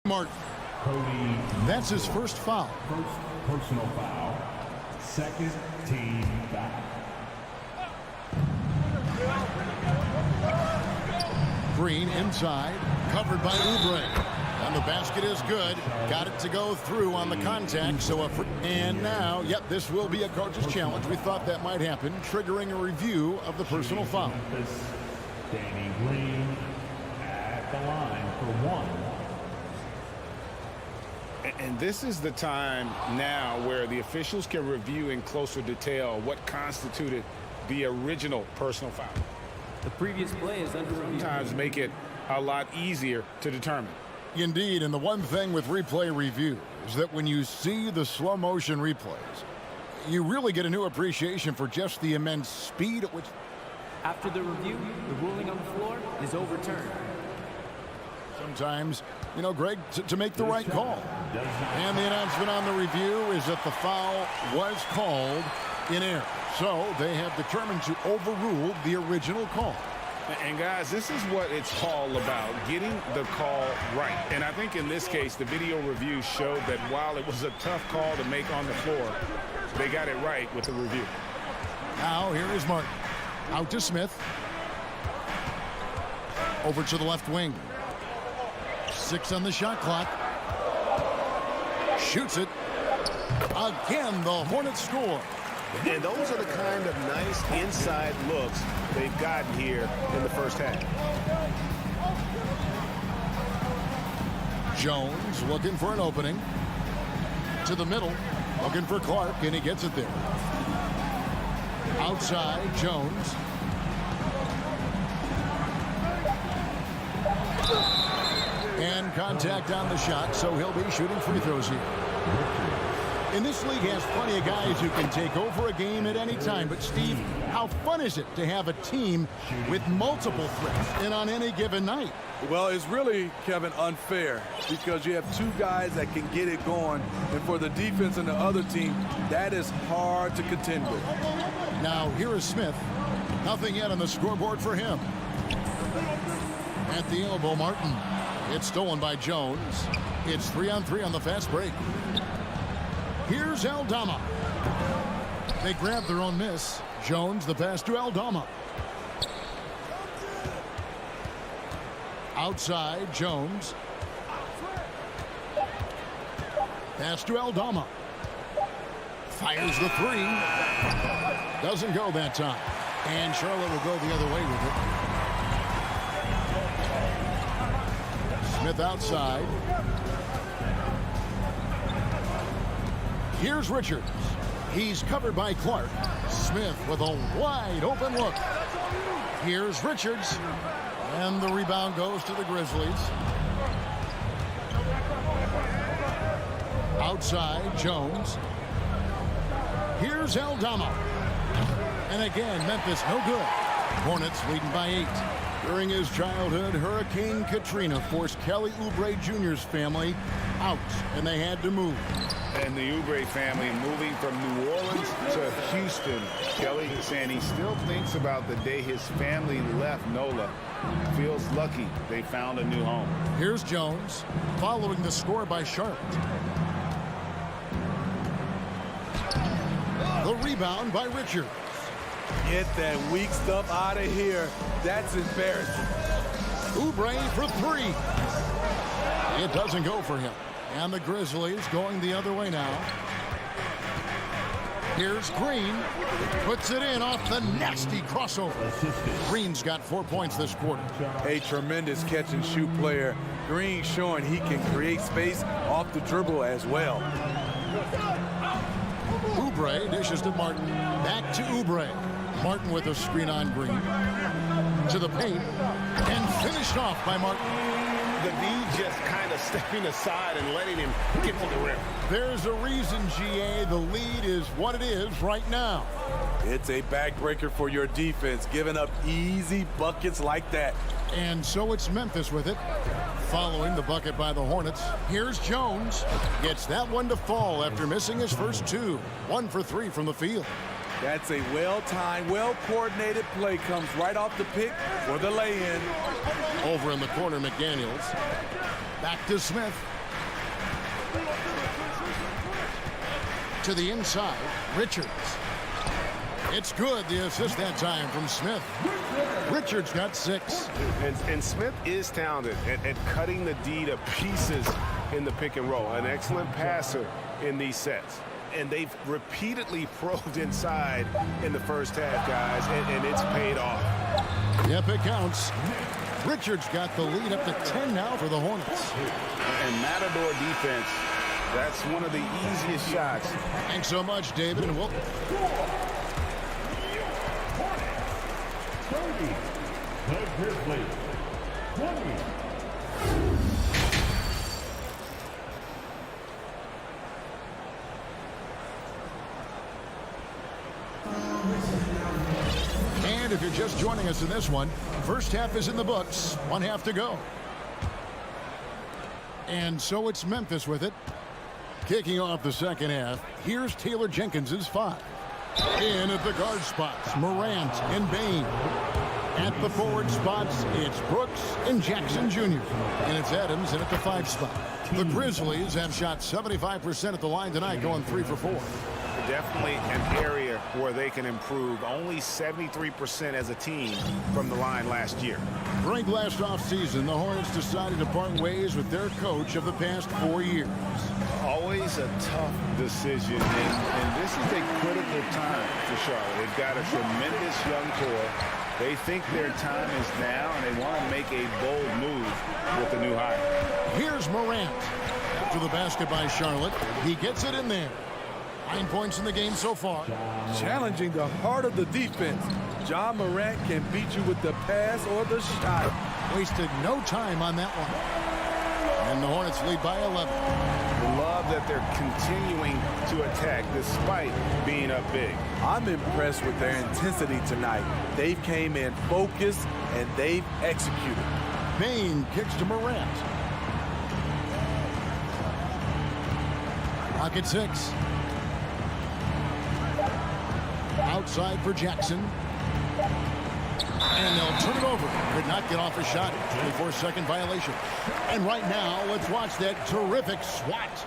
Martin. Cody. That's his first foul. First personal foul. Second team foul. Green inside, covered by Oubre. And the basket is good. Got it to go through on the contact. So and now, yep, this will be a coach's challenge. We thought that might happen, triggering a review of the personal foul. Memphis, Danny Green at the line for 1. And this is the time now where the officials can review in closer detail what constituted the original personal foul. The previous play is under review. Sometimes make it a lot easier to determine. Indeed, and the one thing with replay review is that when you see the slow motion replays, you really get a new appreciation for just the immense speed at which... After the review, the ruling on the floor is overturned. Sometimes, you know, Greg, to make the right call. And the announcement on the review is that the foul was called in error. So they have determined to overrule the original call. And guys, this is what it's all about, getting the call right. And I think in this case, the video review showed that while it was a tough call to make on the floor, they got it right with the review. Now here is Martin. Out to Smith. Over to the left wing. 6 on the shot clock. Shoots it. Again, the Hornets score. And those are the kind of nice inside looks they've gotten here in the first half. Jones looking for an opening. To the middle. Looking for Clark, and he gets it there. Outside, Jones. And contact on the shot, so he'll be shooting free throws here. And this league has plenty of guys who can take over a game at any time. But, Steve, how fun is it to have a team with multiple threats and on any given night? Well, it's really, Kevin, unfair because you have two guys that can get it going. And for the defense and the other team, that is hard to contend with. Now, here is Smith. Nothing yet on the scoreboard for him. At the elbow, Martin. It's stolen by Jones. It's 3-on-3 on the fast break. Here's Aldama. They grab their own miss. Jones, the pass to Aldama. Outside, Jones. Pass to Aldama. Fires the three. Doesn't go that time. And Charlotte will go the other way with it. Smith outside. Here's Richards. He's covered by Clark. Smith with a wide open look. Here's Richards. And the rebound goes to the Grizzlies. Outside, Jones. Here's Aldama. And again, Memphis no good. Hornets leading by 8. During his childhood, Hurricane Katrina forced Kelly Oubre Jr.'s family out, and they had to move. And the Oubre family moving from New Orleans to Houston. Kelly saying he still thinks about the day his family left NOLA. Feels lucky they found a new home. Here's Jones, following the score by Charlotte. The rebound by Richards. Get that weak stuff out of here. That's embarrassing. Oubre for three. It doesn't go for him. And the Grizzlies going the other way now. Here's Green. Puts it in off the nasty crossover. Green's got 4 points this quarter. A tremendous catch and shoot player. Green showing he can create space off the dribble as well. Oubre dishes to Martin. Back to Oubre. Martin with a screen on Green. To the paint. And finished off by Martin. The D just kind of stepping aside and letting him get to the rim. There's a reason, GA, the lead is what it is right now. It's a backbreaker for your defense, giving up easy buckets like that. And so it's Memphis with it. Following the bucket by the Hornets. Here's Jones. Gets that one to fall after missing his first two. 1 for 3 from the field. That's a well-timed, well-coordinated play. Comes right off the pick for the lay-in. Over in the corner, McDaniels. Back to Smith. To the inside, Richards. It's good, the assist that time from Smith. Richards got 6. And Smith is talented at cutting the D to pieces in the pick and roll. An excellent passer in these sets. And they've repeatedly probed inside in the first half, guys, and it's paid off. Yep, it counts. Richards got the lead up to 10 now for the Hornets. And Matador defense, that's one of the easiest shots. Thanks so much, David, and we'll... The Grizzlies, 20. And if you're just joining us in this one, first half is in the books. 1 half to go. And so it's Memphis with it. Kicking off the second half, here's Taylor Jenkins's 5. In at the guard spots, Morant and Bain. At the forward spots, it's Brooks and Jackson Jr. And it's Adams in at the 5 spot. The Grizzlies have shot 75% at the line tonight, going 3 for 4. Definitely an area where they can improve. Only 73% as a team from the line last year. Right last offseason, the Hornets decided to part ways with their coach of the past 4 years. Always a tough decision, and this is a critical time for Charlotte. They've got a tremendous young core. They think their time is now, and they want to make a bold move with the new hire. Here's Morant. After the basket by Charlotte, he gets it in there. 9 points in the game so far. Challenging the heart of the defense. Ja Morant can beat you with the pass or the shot. Wasted no time on that one. And the Hornets lead by 11. Love that they're continuing to attack despite being up big. I'm impressed with their intensity tonight. They came in focused and they've executed. Bane kicks to Morant. Pocket 6. Outside for Jackson. And they'll turn it over. Could not get off a shot. 24-second violation. And right now, let's watch that terrific swat.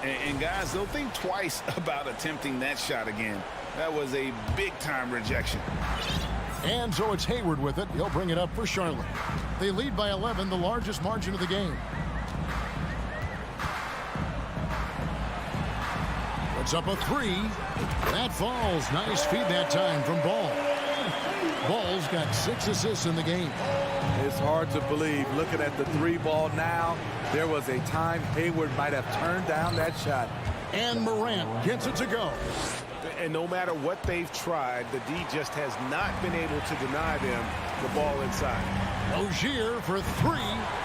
And guys, they'll think twice about attempting that shot again. That was a big-time rejection. And so it's Hayward with it. He'll bring it up for Charlotte. They lead by 11, the largest margin of the game. Puts up a 3. That falls. Nice feed that time from Ball. Ball's got 6 assists in the game. It's hard to believe. Looking at the 3 ball now, there was a time Hayward might have turned down that shot. And Morant gets it to go. And no matter what they've tried, the D just has not been able to deny them the ball inside. Rozier for 3.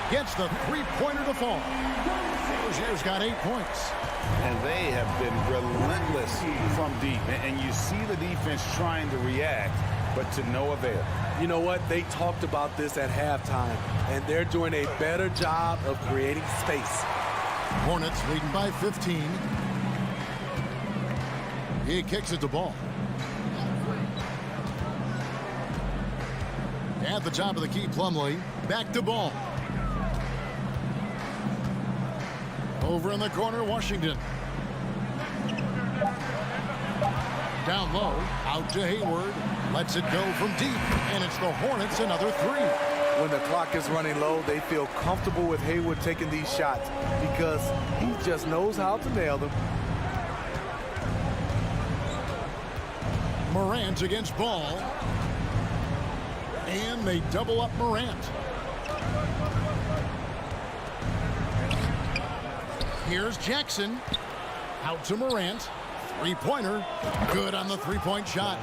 Gets the three-pointer to fall. Rozier's got 8 points. And they have been relentless from deep. And you see the defense trying to react, but to no avail. You know what? They talked about this at halftime, and they're doing a better job of creating space. Hornets leading by 15. He kicks it to Ball. At the top of the key, Plumlee. Back to Ball. Over in the corner, Washington. Down low, out to Hayward. Lets it go from deep, and it's the Hornets another 3. When the clock is running low, they feel comfortable with Hayward taking these shots because he just knows how to nail them. Morant against Ball. And they double up Morant. Here's Jackson. Out to Morant. Three-pointer. Good on the three-point shot.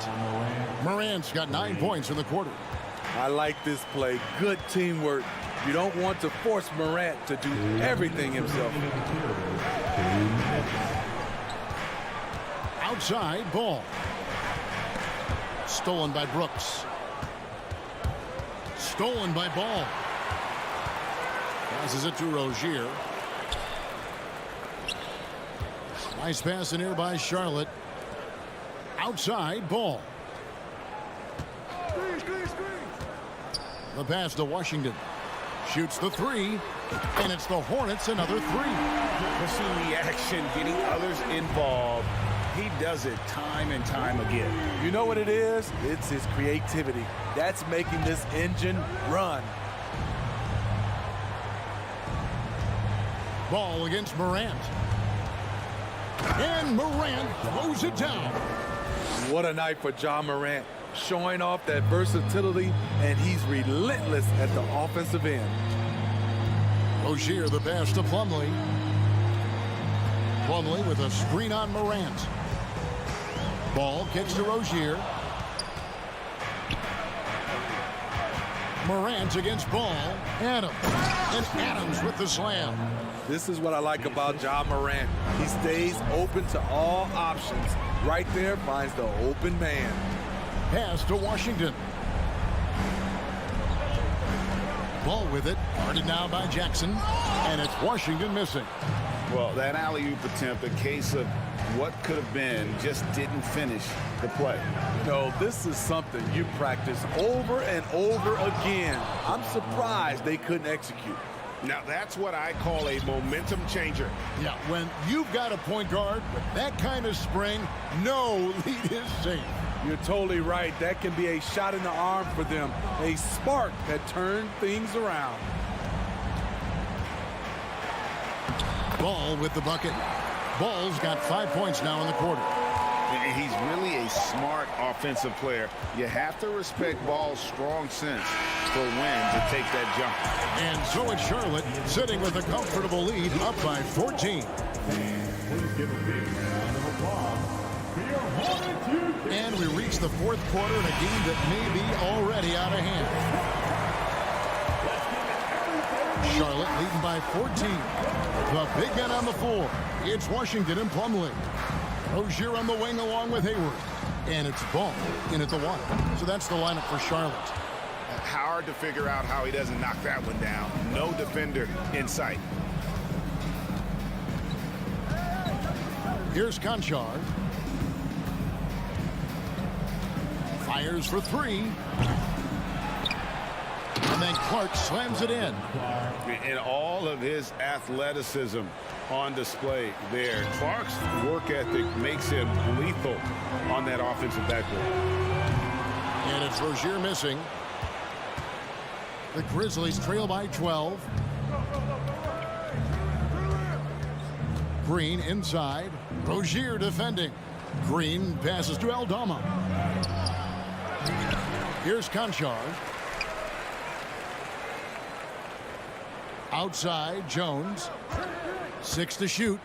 Morant's got 9 points in the quarter. I like this play. Good teamwork. You don't want to force Morant to do everything himself. Outside, Ball. Stolen by Brooks. Stolen by Ball. Passes it to Rozier. Nice pass in here by Charlotte. Outside, Ball. The pass to Washington. Shoots the 3. And it's the Hornets another 3. Pushing the action, getting others involved. He does it time and time again. You know what it is? It's his creativity. That's making this engine run. Ball against Morant. And Morant throws it down. What a night for Ja Morant. Showing off that versatility, and he's relentless at the offensive end. Rozier the pass to Plumlee. Plumlee with a screen on Morant. Ball kicks to Rozier. Morant against Ball. Adams. And Adams with the slam. This is what I like about Ja Morant. He stays open to all options. Right there finds the open man. Pass to Washington. Ball with it. Guarded now by Jackson. And it's Washington missing. Well, that alley-oop attempt, a case of what could have been, just didn't finish the play. No, this is something you practice over and over again. I'm surprised they couldn't execute. Now, that's what I call a momentum changer. Yeah, when you've got a point guard with that kind of spring, no lead is safe. You're totally right. That can be a shot in the arm for them, a spark that turned things around. Ball with the bucket. Ball's got 5 points now in the quarter. He's really a smart offensive player. You have to respect Ball's strong sense for when to take that jump. And so it's Charlotte sitting with a comfortable lead up by 14. And we reach the fourth quarter in a game that may be already out of hand. Charlotte leading by 14. The big man on the floor. It's Washington and Plumlee. Rozier on the wing along with Hayward. And it's Ball in at the one. So that's the lineup for Charlotte. Hard to figure out how he doesn't knock that one down. No defender in sight. Here's Conchar. Fires for three. And then Clark slams it in. And all of his athleticism on display there. Clark's work ethic makes him lethal on that offensive backboard. And it's Rozier missing. The Grizzlies trail by 12. Green inside. Rozier defending. Green passes to Aldama. Here's Conchar. Outside, Jones. 6 to shoot.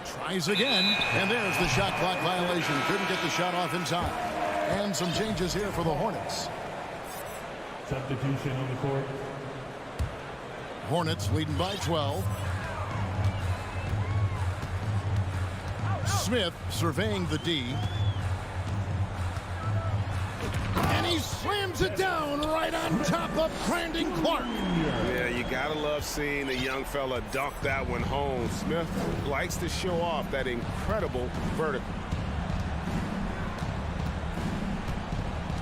Tries again. And there's the shot clock violation. Couldn't get the shot off in time. And some changes here for the Hornets. Substitution on the court. Hornets leading by 12. Smith surveying the D. And he slams it down right on top of Brandon Clark. Yeah, you gotta love seeing the young fella dunk that one home. Smith likes to show off that incredible vertical.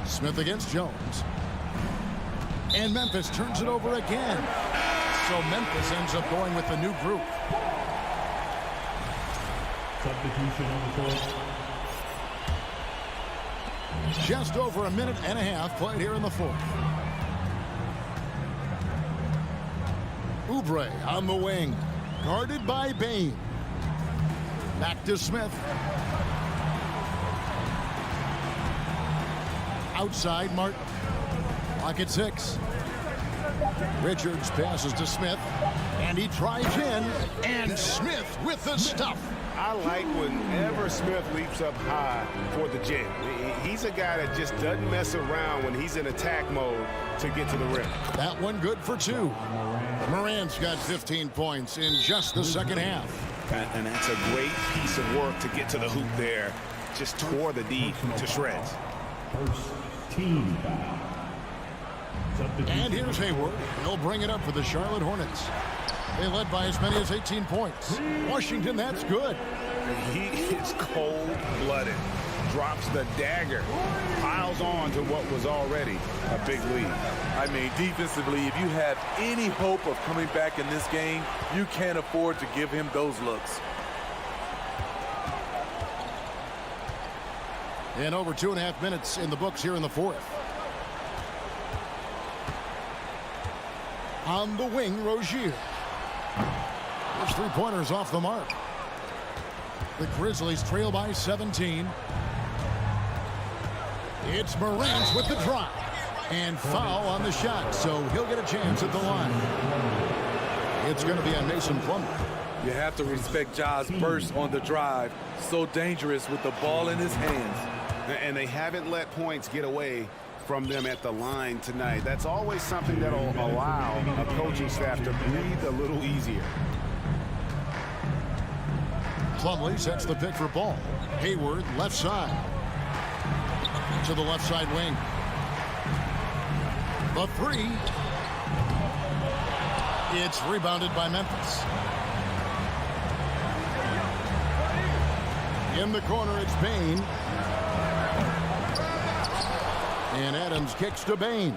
Smith against Jones. And Memphis turns it over again. So Memphis ends up going with the new group. Substitution on the court. Just over a minute and a half played here in the fourth. Oubre on the wing. Guarded by Bain. Back to Smith. Outside Martin. Clock at 6. Richards passes to Smith. And he drives in. And Smith with the stuff. I like whenever Smith leaps up high for the jam. He's a guy that just doesn't mess around when he's in attack mode to get to the rim. That one good for 2. Morant's got 15 points in just the second half. And that's a great piece of work to get to the hoop there. Just tore the D to shreds. First team foul. And here's Hayward. He'll bring it up for the Charlotte Hornets. They led by as many as 18 points. Washington, that's good. He is cold-blooded. Drops the dagger. Piles on to what was already a big lead. I mean, defensively, if you have any hope of coming back in this game, you can't afford to give him those looks. And over 2.5 minutes in the books here in the fourth. On the wing, Rozier. His three-pointers off the mark. The Grizzlies trail by 17. It's Morant with the drop. And foul on the shot, so he'll get a chance at the line. It's going to be on Mason Plumlee. You have to respect Ja's burst on the drive. So dangerous with the ball in his hands. And they haven't let points get away from them at the line tonight. That's always something that'll allow a coaching staff to breathe a little easier. Plumlee sets the pick for Ball. Hayward, left side. To the left side wing. The three. It's rebounded by Memphis. In the corner, it's Bain. And Adams kicks to Bain.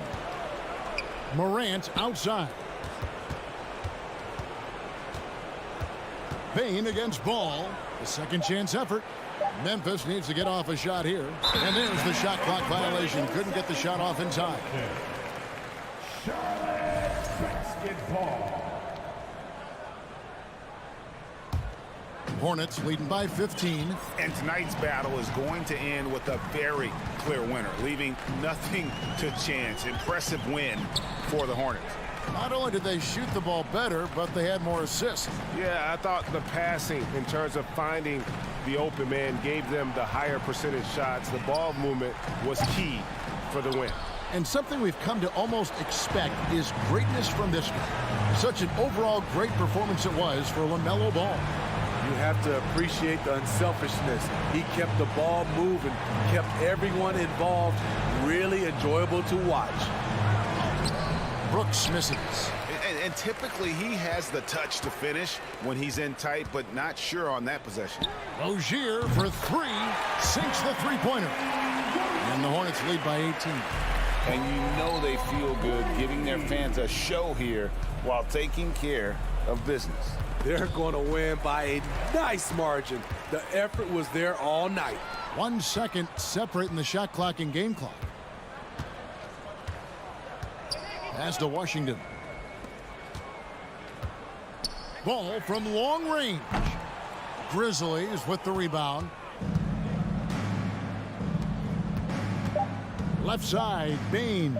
Morant outside. Bain against Ball. A second chance effort. Memphis needs to get off a shot here. And there's the shot clock violation. Couldn't get the shot off in time. Charlotte basketball. Hornets leading by 15. And tonight's battle is going to end with a very clear winner, leaving nothing to chance. Impressive win for the Hornets. Not only did they shoot the ball better, but they had more assists. Yeah, I thought the passing in terms of finding the open man gave them the higher percentage shots. The ball movement was key for the win. And something we've come to almost expect is greatness from this one. Such an overall great performance it was for LaMelo Ball. You have to appreciate the unselfishness. He kept the ball moving, kept everyone involved, really enjoyable to watch. Brooks misses. And typically he has the touch to finish when he's in tight, but not sure on that possession. Rozier for three, sinks the three-pointer. And the Hornets lead by 18. And you know they feel good giving their fans a show here while taking care of business. They're going to win by a nice margin. The effort was there all night. 1 second separating the shot clock and game clock. Pass to Washington. Ball from long range. Grizzlies with the rebound. Left side, Bain.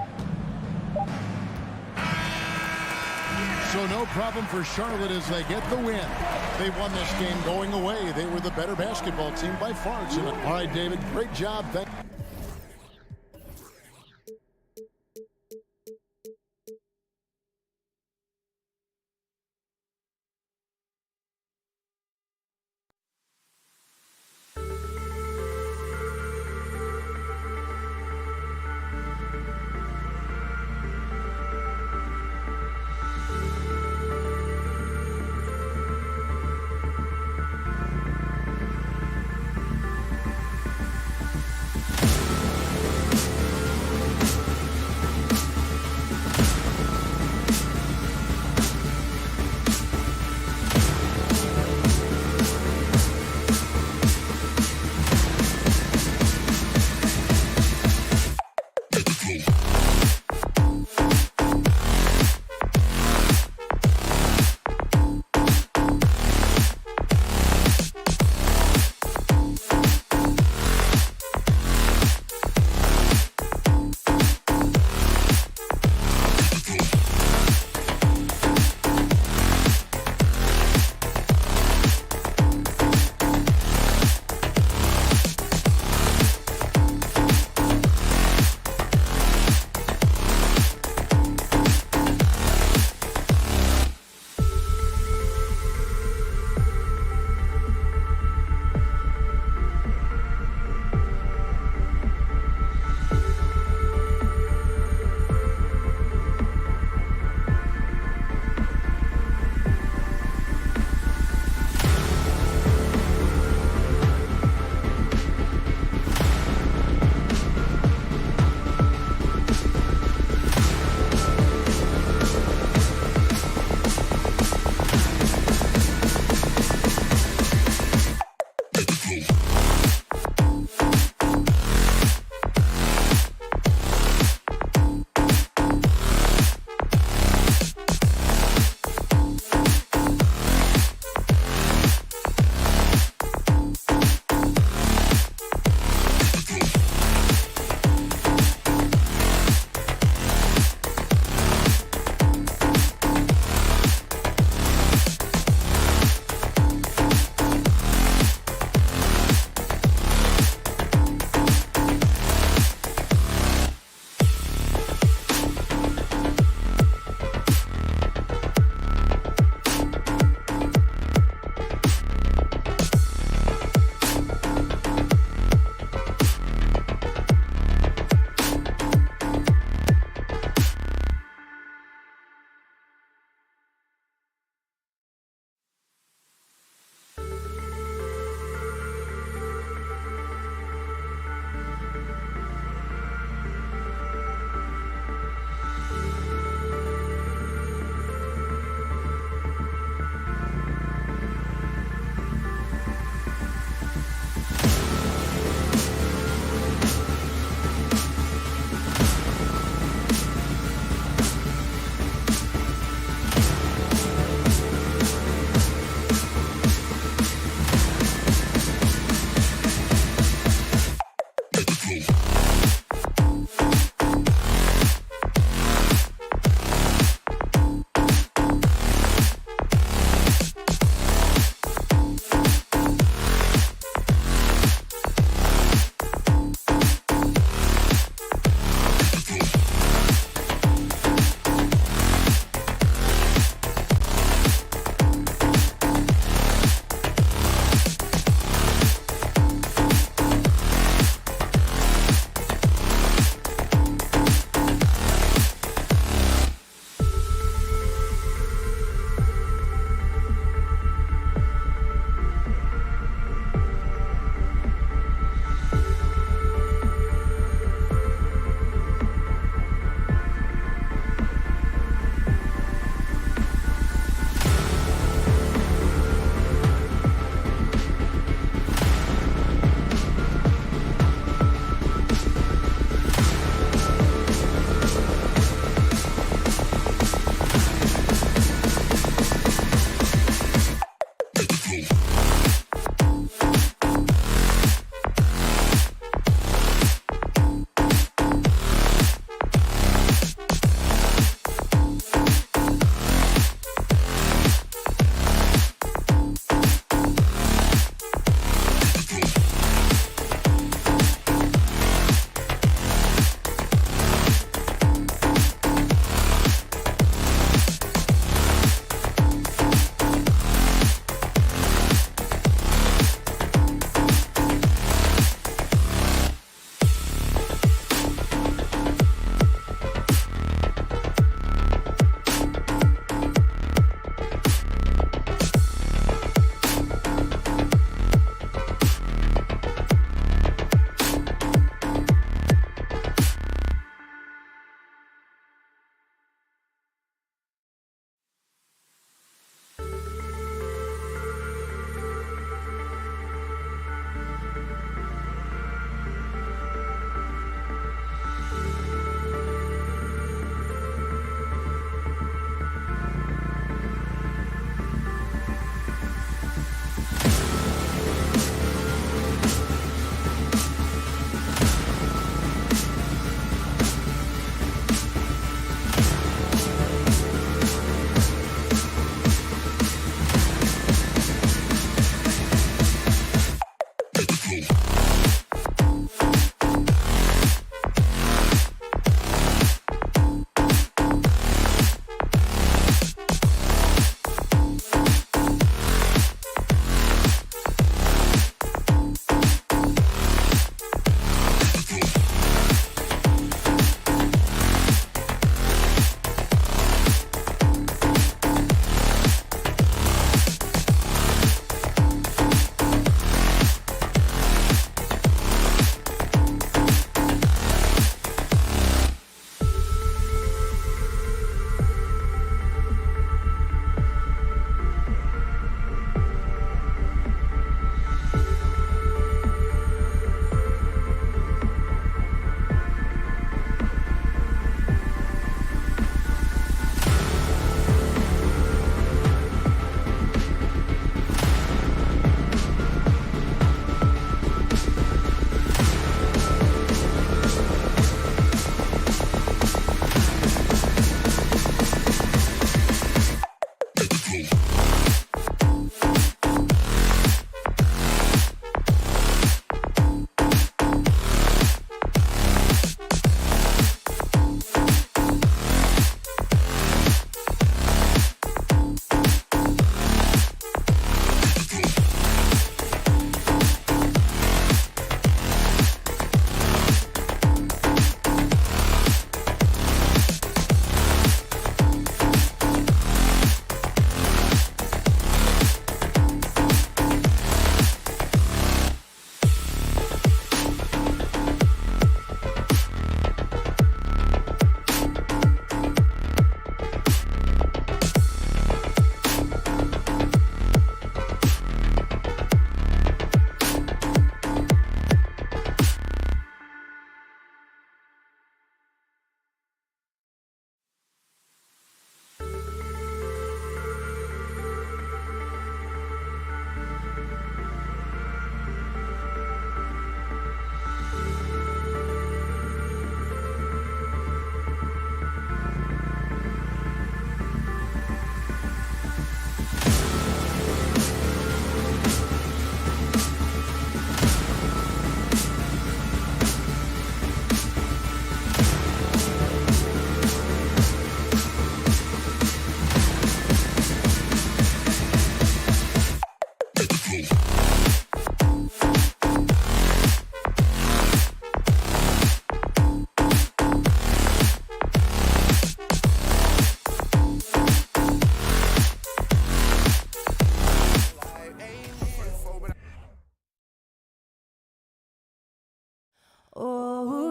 So no problem for Charlotte as they get the win. They won this game going away. They were the better basketball team by far tonight. All right, David, great job.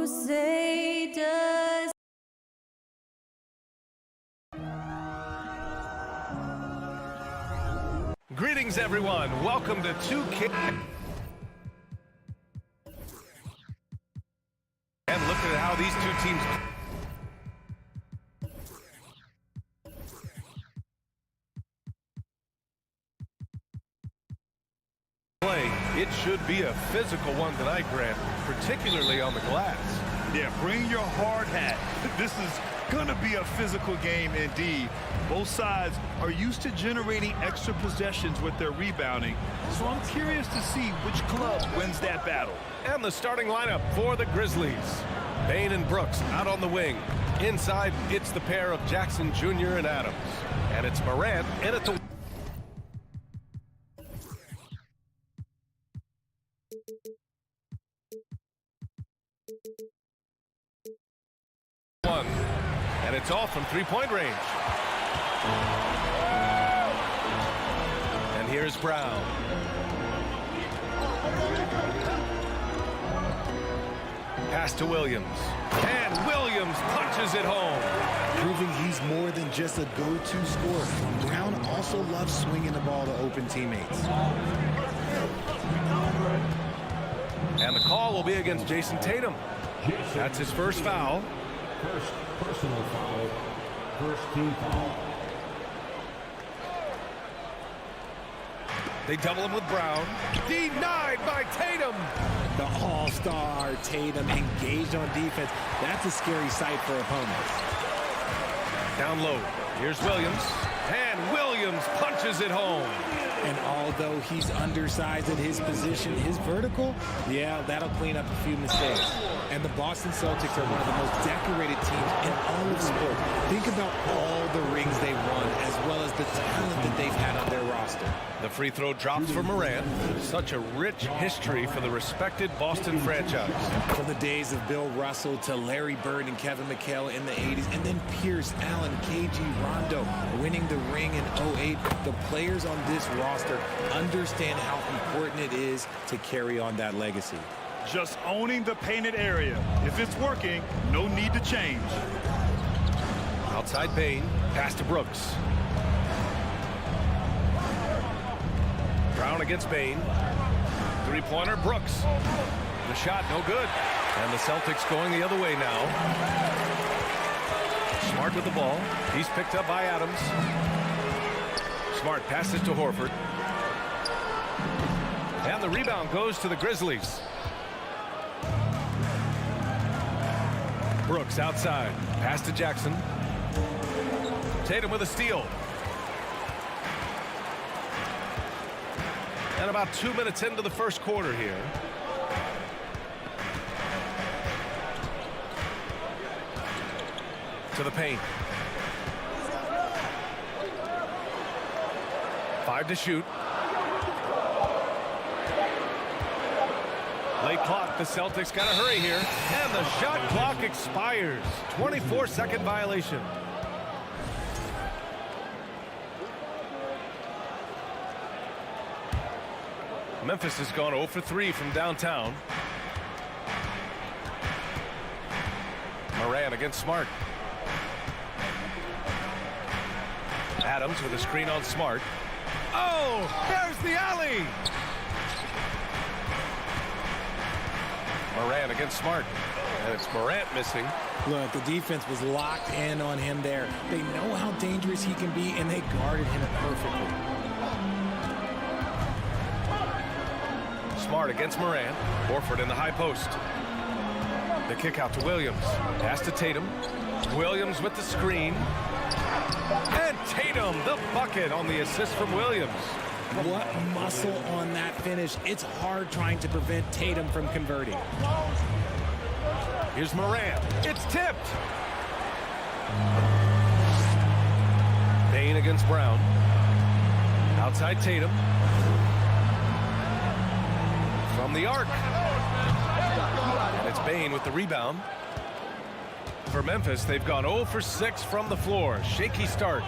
say does. Greetings, everyone. Welcome to 2K. And look at how these two teams play. It should be a physical one tonight, Grant, particularly on the glass. Yeah, bring your hard hat. This is going to be a physical game indeed. Both sides are used to generating extra possessions with their rebounding, so I'm curious to see which club wins that battle. And the starting lineup for the Grizzlies. Bane and Brooks out on the wing. Inside, it's the pair of Jackson Jr. and Adams. And it's Morant in at the one. And it's all from three-point range. And here's Brown. Pass to Williams. And Williams punches it home. Proving he's more than just a go-to scorer. Brown also loves swinging the ball to open teammates. And the call will be against Jason Tatum. That's his first foul. First personal foul. First team foul. They double him with Brown. Denied by Tatum. The all-star Tatum engaged on defense. That's a scary sight for opponents. Down low. Here's Williams. And Williams punches it home. And although he's undersized at his position, his vertical, yeah, that'll clean up a few mistakes. And the Boston Celtics are one of the most decorated teams in all of sport. Think about all the rings they've won, as well as the talent that they've had on their roster. The free throw drops for Morant. Such a rich history for the respected Boston franchise. From the days of Bill Russell to Larry Bird and Kevin McHale in the 80s, and then Pierce, Allen, KG, Rondo winning the ring in 08. The players on this roster understand how important it is to carry on that legacy. Just owning the painted area. If it's working, no need to change. Outside Bane. Pass to Brooks. Brown against Bane. Three-pointer, Brooks. The shot, no good. And the Celtics going the other way now. Smart with the ball. He's picked up by Adams. Smart passes to Horford. And the rebound goes to the Grizzlies. Brooks outside. Pass to Jackson. Tatum with a steal. And about 2 minutes into the first quarter here. To the paint. 5 to shoot. Late clock. The Celtics got to hurry here. And the shot clock expires. 24-second violation. Memphis has gone 0 for 3 from downtown. Morant against Smart. Adams with a screen on Smart. Oh, there's the alley. Morant against Smart. And it's Morant missing. Look, the defense was locked in on him there. They know how dangerous he can be, and they guarded him perfectly. Smart against Morant. Horford in the high post. The kick out to Williams. Pass to Tatum. Williams with the screen. And Tatum, the bucket on the assist from Williams. What muscle on that finish. It's hard trying to prevent Tatum from converting. Here's Morant. It's tipped. Bane against Brown. Outside Tatum. From the arc. And it's Bane with the rebound. For Memphis, they've gone 0 for 6 from the floor. Shaky start.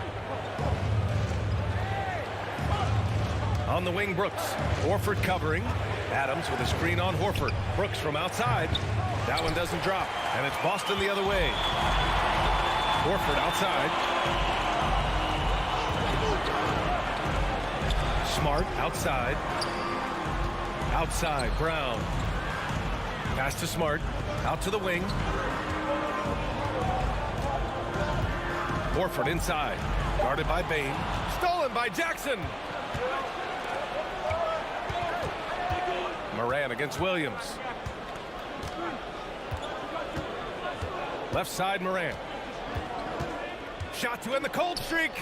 On the wing, Brooks. Horford covering. Adams with a screen on Horford. Brooks from outside. That one doesn't drop. And it's Boston the other way. Horford outside. Smart outside. Outside, Brown. Pass to Smart. Out to the wing. Horford inside. Guarded by Bane. Stolen by Jackson. Moran against Williams. Left side, Moran. Shot to end the cold streak.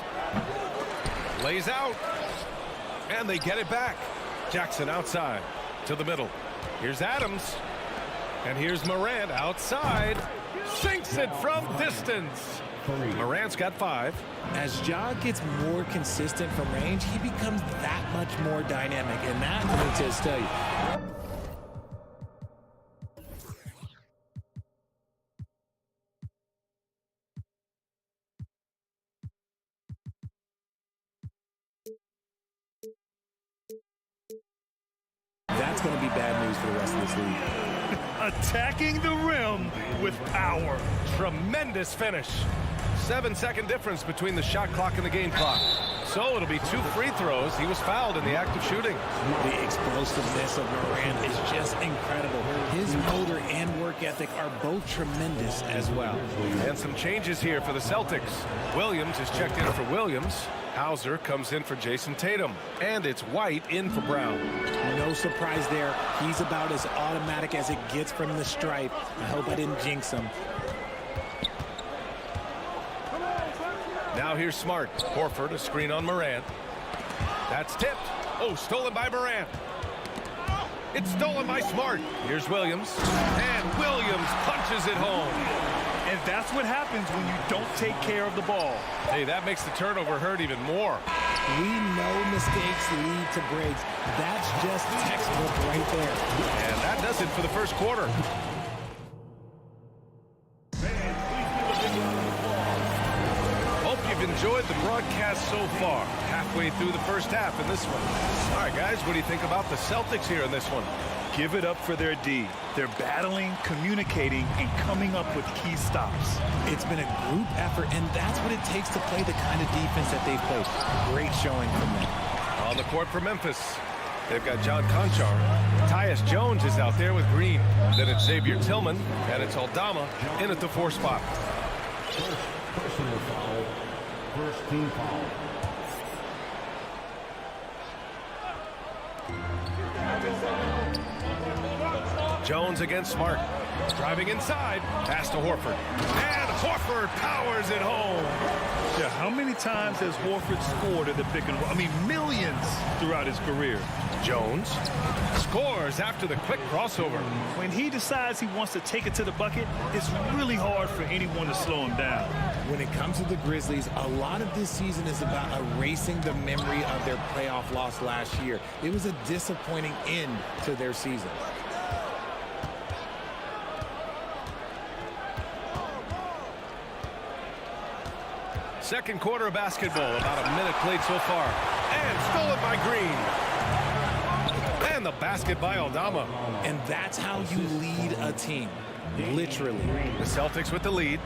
Lays out. And they get it back. Jackson outside to the middle. Here's Adams. And here's Moran outside. Sinks it from distance. Morant's got 5. As Ja gets more consistent from range, he becomes that much more dynamic. And that, let me just tell you, that's going to be bad news for the rest of this league. Attacking the rim with power. Tremendous finish. 7-second difference between the shot clock and the game clock. So it'll be 2 free throws. He was fouled in the act of shooting. The explosiveness of Moran is just incredible. His motor and work ethic are both tremendous as well. And some changes here for the Celtics. Williams is checked in for Williams. Hauser comes in for Jason Tatum. And it's White in for Brown. No surprise there. He's about as automatic as it gets from the stripe. I hope I didn't jinx him. Now here's Smart. Horford, a screen on Morant. That's tipped. Oh, stolen by Morant. It's stolen by Smart. Here's Williams. And Williams punches it home. And that's what happens when you don't take care of the ball. Hey, that makes the turnover hurt even more. We know mistakes lead to breaks. That's just textbook right there. And that does it for the first quarter. Enjoyed the broadcast so far. Halfway through the first half in this one. All right, guys, what do you think about the Celtics here in this one? Give it up for their D. They're battling, communicating, and coming up with key stops. It's been a group effort, and that's what it takes to play the kind of defense that they've played. Great showing from them. On the court for Memphis, they've got John Conchar. Tyus Jones is out there with Green. Then it's Xavier Tillman, and it's Aldama in at the 4 spot. Personal foul. First team foul. Jones against Smart. Driving inside. Pass to Horford. And Horford powers it home. Yeah, how many times has Horford scored at the pick and roll? I mean, millions throughout his career. Jones scores after the quick crossover. When he decides he wants to take it to the bucket, it's really hard for anyone to slow him down. When it comes to the Grizzlies, a lot of this season is about erasing the memory of their playoff loss last year. It was a disappointing end to their season. Second quarter of basketball, about a minute played so far. And stolen by Green. And the basket by Aldama. And that's how you lead a team, literally. The Celtics with the lead,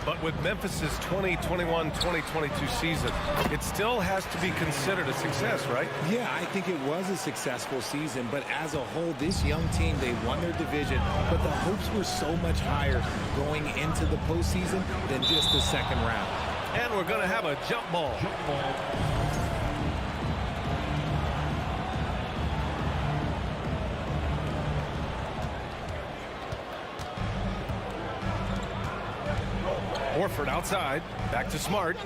but with Memphis's 2021-2022 season, it still has to be considered a success, right? Yeah, I think it was a successful season, but as a whole, this young team, they won their division, but the hopes were so much higher going into the postseason than just the second round. And we're going to have a jump ball. Horford outside. Back to Smart.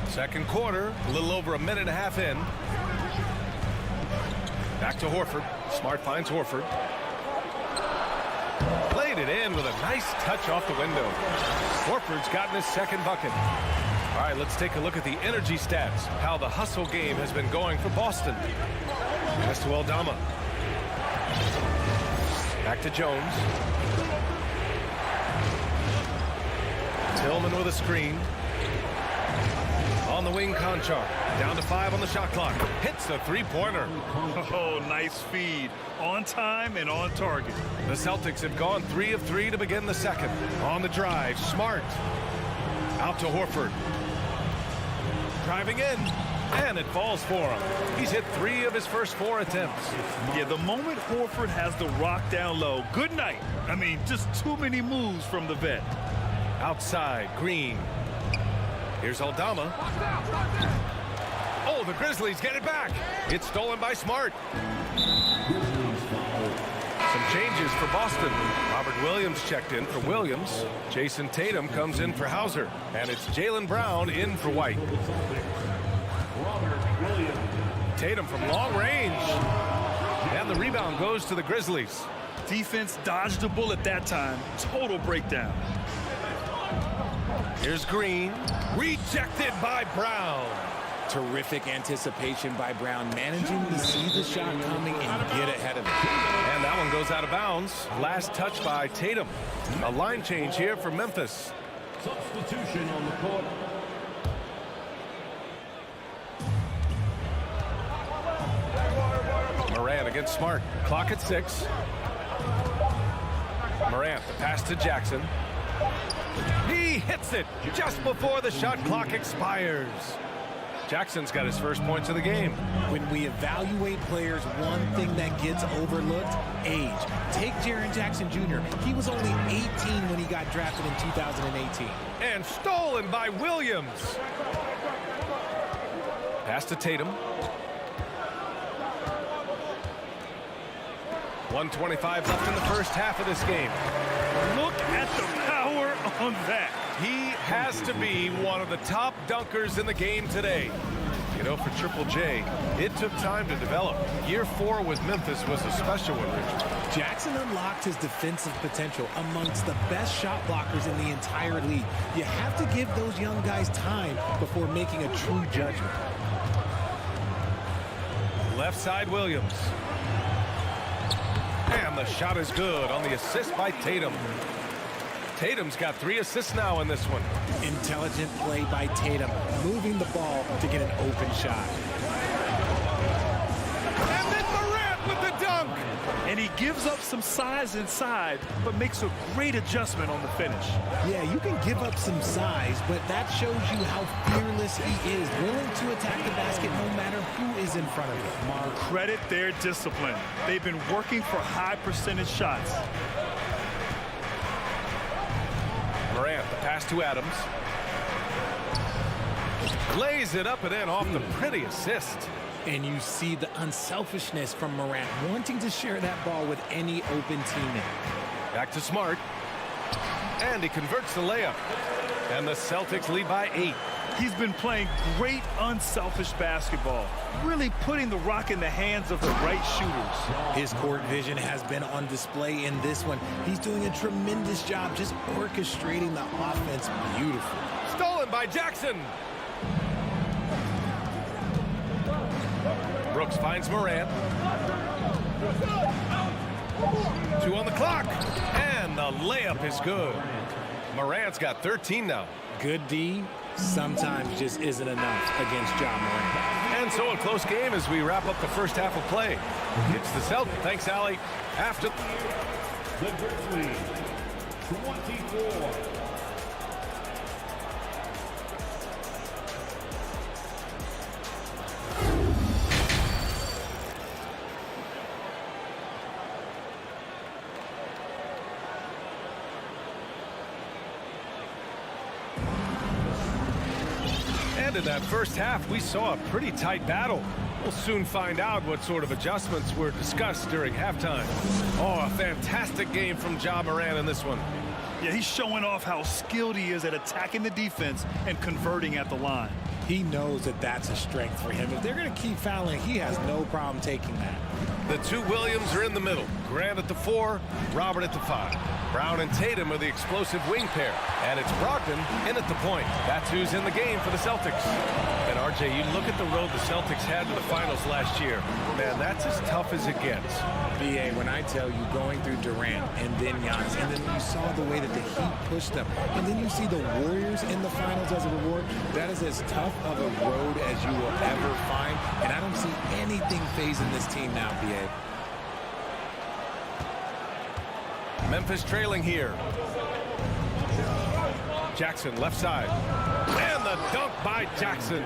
Second quarter, a little over a minute and a half in. Back to Horford. Smart finds Horford. Played it in with a nice touch off the window. Horford's gotten his second bucket. All right, let's take a look at the energy stats. How the hustle game has been going for Boston. Pass to Aldama. Back to Jones. Tillman with a screen. On the wing, Conchar. Down to 5 on the shot clock. Hits a three-pointer. Oh, nice feed. On time and on target. The Celtics have gone 3 of 3 to begin the second. On the drive, Smart. Out to Horford. Driving in. And it falls for him. He's hit 3 of his first 4 attempts. Yeah, the moment Horford has the rock down low, good night. I mean, just too many moves from the vet. Outside, Green. Here's Aldama. Oh, the Grizzlies get it back. It's stolen by Smart. Some changes for Boston. Robert Williams checked in for Williams. Jason Tatum comes in for Hauser. And it's Jaylen Brown in for White. Tatum from long range. And the rebound goes to the Grizzlies. Defense dodged a bullet that time. Total breakdown. Here's Green. Rejected by Brown. Terrific anticipation by Brown, managing to see the shot coming and get ahead of it. And that one goes out of bounds. Last touch by Tatum. A line change here for Memphis. Substitution on the court. Morant against Smart. Clock at 6. Morant, the pass to Jackson. He hits it just before the shot clock expires. Jackson's got his first points of the game. When we evaluate players, one thing that gets overlooked, age. Take Jaren Jackson Jr. He was only 18 when he got drafted in 2018. And stolen by Williams. Pass to Tatum. 1:25 left in the first half of this game. Look at the power on that. He has to be one of the top dunkers in the game today. You know, for Triple J, it took time to develop. Year 4 with Memphis was a special one, Richard. Jackson unlocked his defensive potential amongst the best shot blockers in the entire league. You have to give those young guys time before making a true judgment. Left side, Williams. And the shot is good on the assist by Tatum. Tatum's got 3 assists now in this one. Intelligent play by Tatum, moving the ball to get an open shot. And then Morant with the dunk. And he gives up some size inside, but makes a great adjustment on the finish. Yeah, you can give up some size, but that shows you how fearless he is, willing to attack the basket no matter who is in front of him. Credit their discipline. They've been working for high percentage shots. Morant, the pass to Adams. Lays it up and in off the pretty assist. And you see the unselfishness from Morant, wanting to share that ball with any open teammate. Back to Smart. And he converts the layup. And the Celtics lead by 8. He's been playing great unselfish basketball, really putting the rock in the hands of the right shooters. His court vision has been on display in this one. He's doing a tremendous job just orchestrating the offense beautifully. Stolen by Jackson. Brooks finds Morant. 2 on the clock. And the layup is good. Morant's got 13 now. Good D sometimes just isn't enough against Ja Morant. And so a close game as we wrap up the first half of play. It's the Celtics. Thanks, Allie. After The Grizzlies, 24. And in that first half, we saw a pretty tight battle. We'll soon find out what sort of adjustments were discussed during halftime. Oh, a fantastic game from Ja Morant in this one. Yeah, he's showing off how skilled he is at attacking the defense and converting at the line. He knows that that's a strength for him. If they're going to keep fouling, he has no problem taking that. The 2 Williams are in the middle. Grant at the 4, Robert at the 5. Brown and Tatum are the explosive wing pair. And it's Brogdon in at the point. That's who's in the game for the Celtics. And RJ, you look at the road the Celtics had to the finals last year. Man, that's as tough as it gets. BA, when I tell you going through Durant and then Giannis, and then you saw the way that the Heat pushed them, and then you see the Warriors in the finals as a reward, that is as tough of a road as you will ever find, and I don't see anything phasing this team now, BA. Memphis trailing here. Jackson left side. And the dunk by Jackson.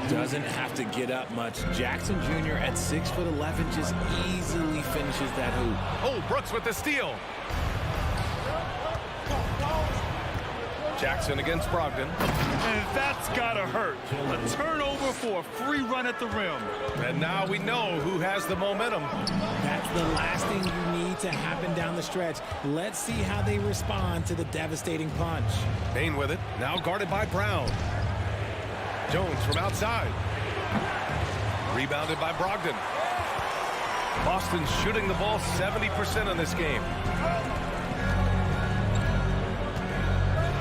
Doesn't have to get up much. Jackson Jr. at 6'11" just easily finishes that hoop. Oh, Brooks with the steal. Jackson against Brogdon. And that's gotta hurt. A turnover for a free run at the rim. And now we know who has the momentum. That's the last thing you need to happen down the stretch. Let's see how they respond to the devastating punch. Bain with it, now guarded by Brown. Jones from outside. Rebounded by Brogdon. Boston's shooting the ball 70% in this game.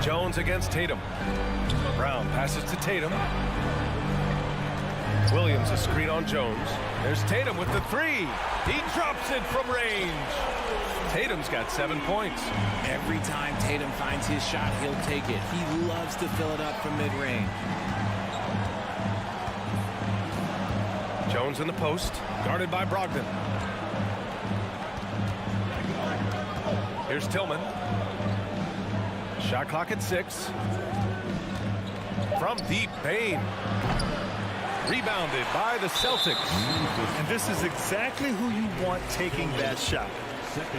Jones against Tatum. Brown passes to Tatum. Williams a screen on Jones. There's Tatum with the three. He drops it from range. Tatum's got 7 points. Every time Tatum finds his shot, he'll take it. He loves to fill it up from mid-range. Jones in the post, guarded by Brogdon. Here's Tillman. Shot clock at 6. From deep, Bain. Rebounded by the Celtics. And this is exactly who you want taking that shot.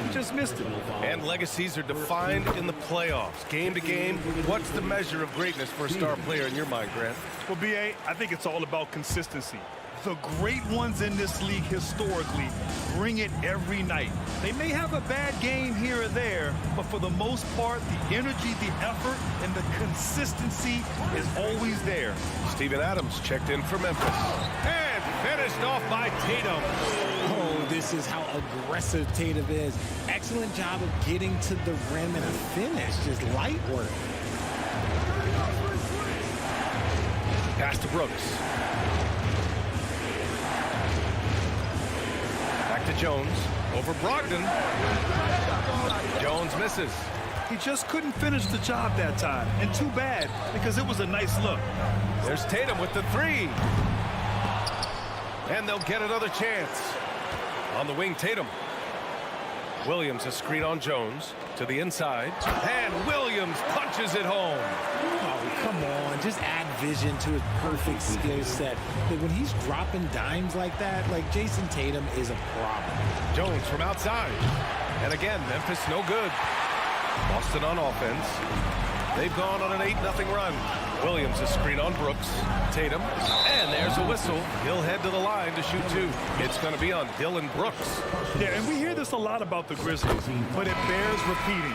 He just missed it. And legacies are defined in the playoffs. Game to game, what's the measure of greatness for a star player in your mind, Grant? Well, B.A., I think it's all about consistency. The great ones in this league historically bring it every night. They may have a bad game here or there, but for the most part, the energy, the effort, and the consistency is always there. Steven Adams checked in for Memphis. And finished off by Tatum. Oh, this is how aggressive Tatum is. Excellent job of getting to the rim and a finish. Just light work. Pass to Brooks. Back to Jones. Over Brogdon. Jones misses. He just couldn't finish the job that time. And too bad, because it was a nice look. There's Tatum with the three. And they'll get another chance. On the wing, Tatum. Williams a screen on Jones. To the inside. And Williams punches it home. Oh, come on. Just add vision to his perfect skill set. But when he's dropping dimes like that, like Jason Tatum is a problem. Jones from outside. And again, Memphis no good. Boston on offense. They've gone on an 8-0 run. Williams a screen on Brooks. Tatum. And there's a whistle. He'll head to the line to shoot 2. It's going to be on Dillon Brooks. Yeah, and we hear this a lot about the Grizzlies, but it bears repeating.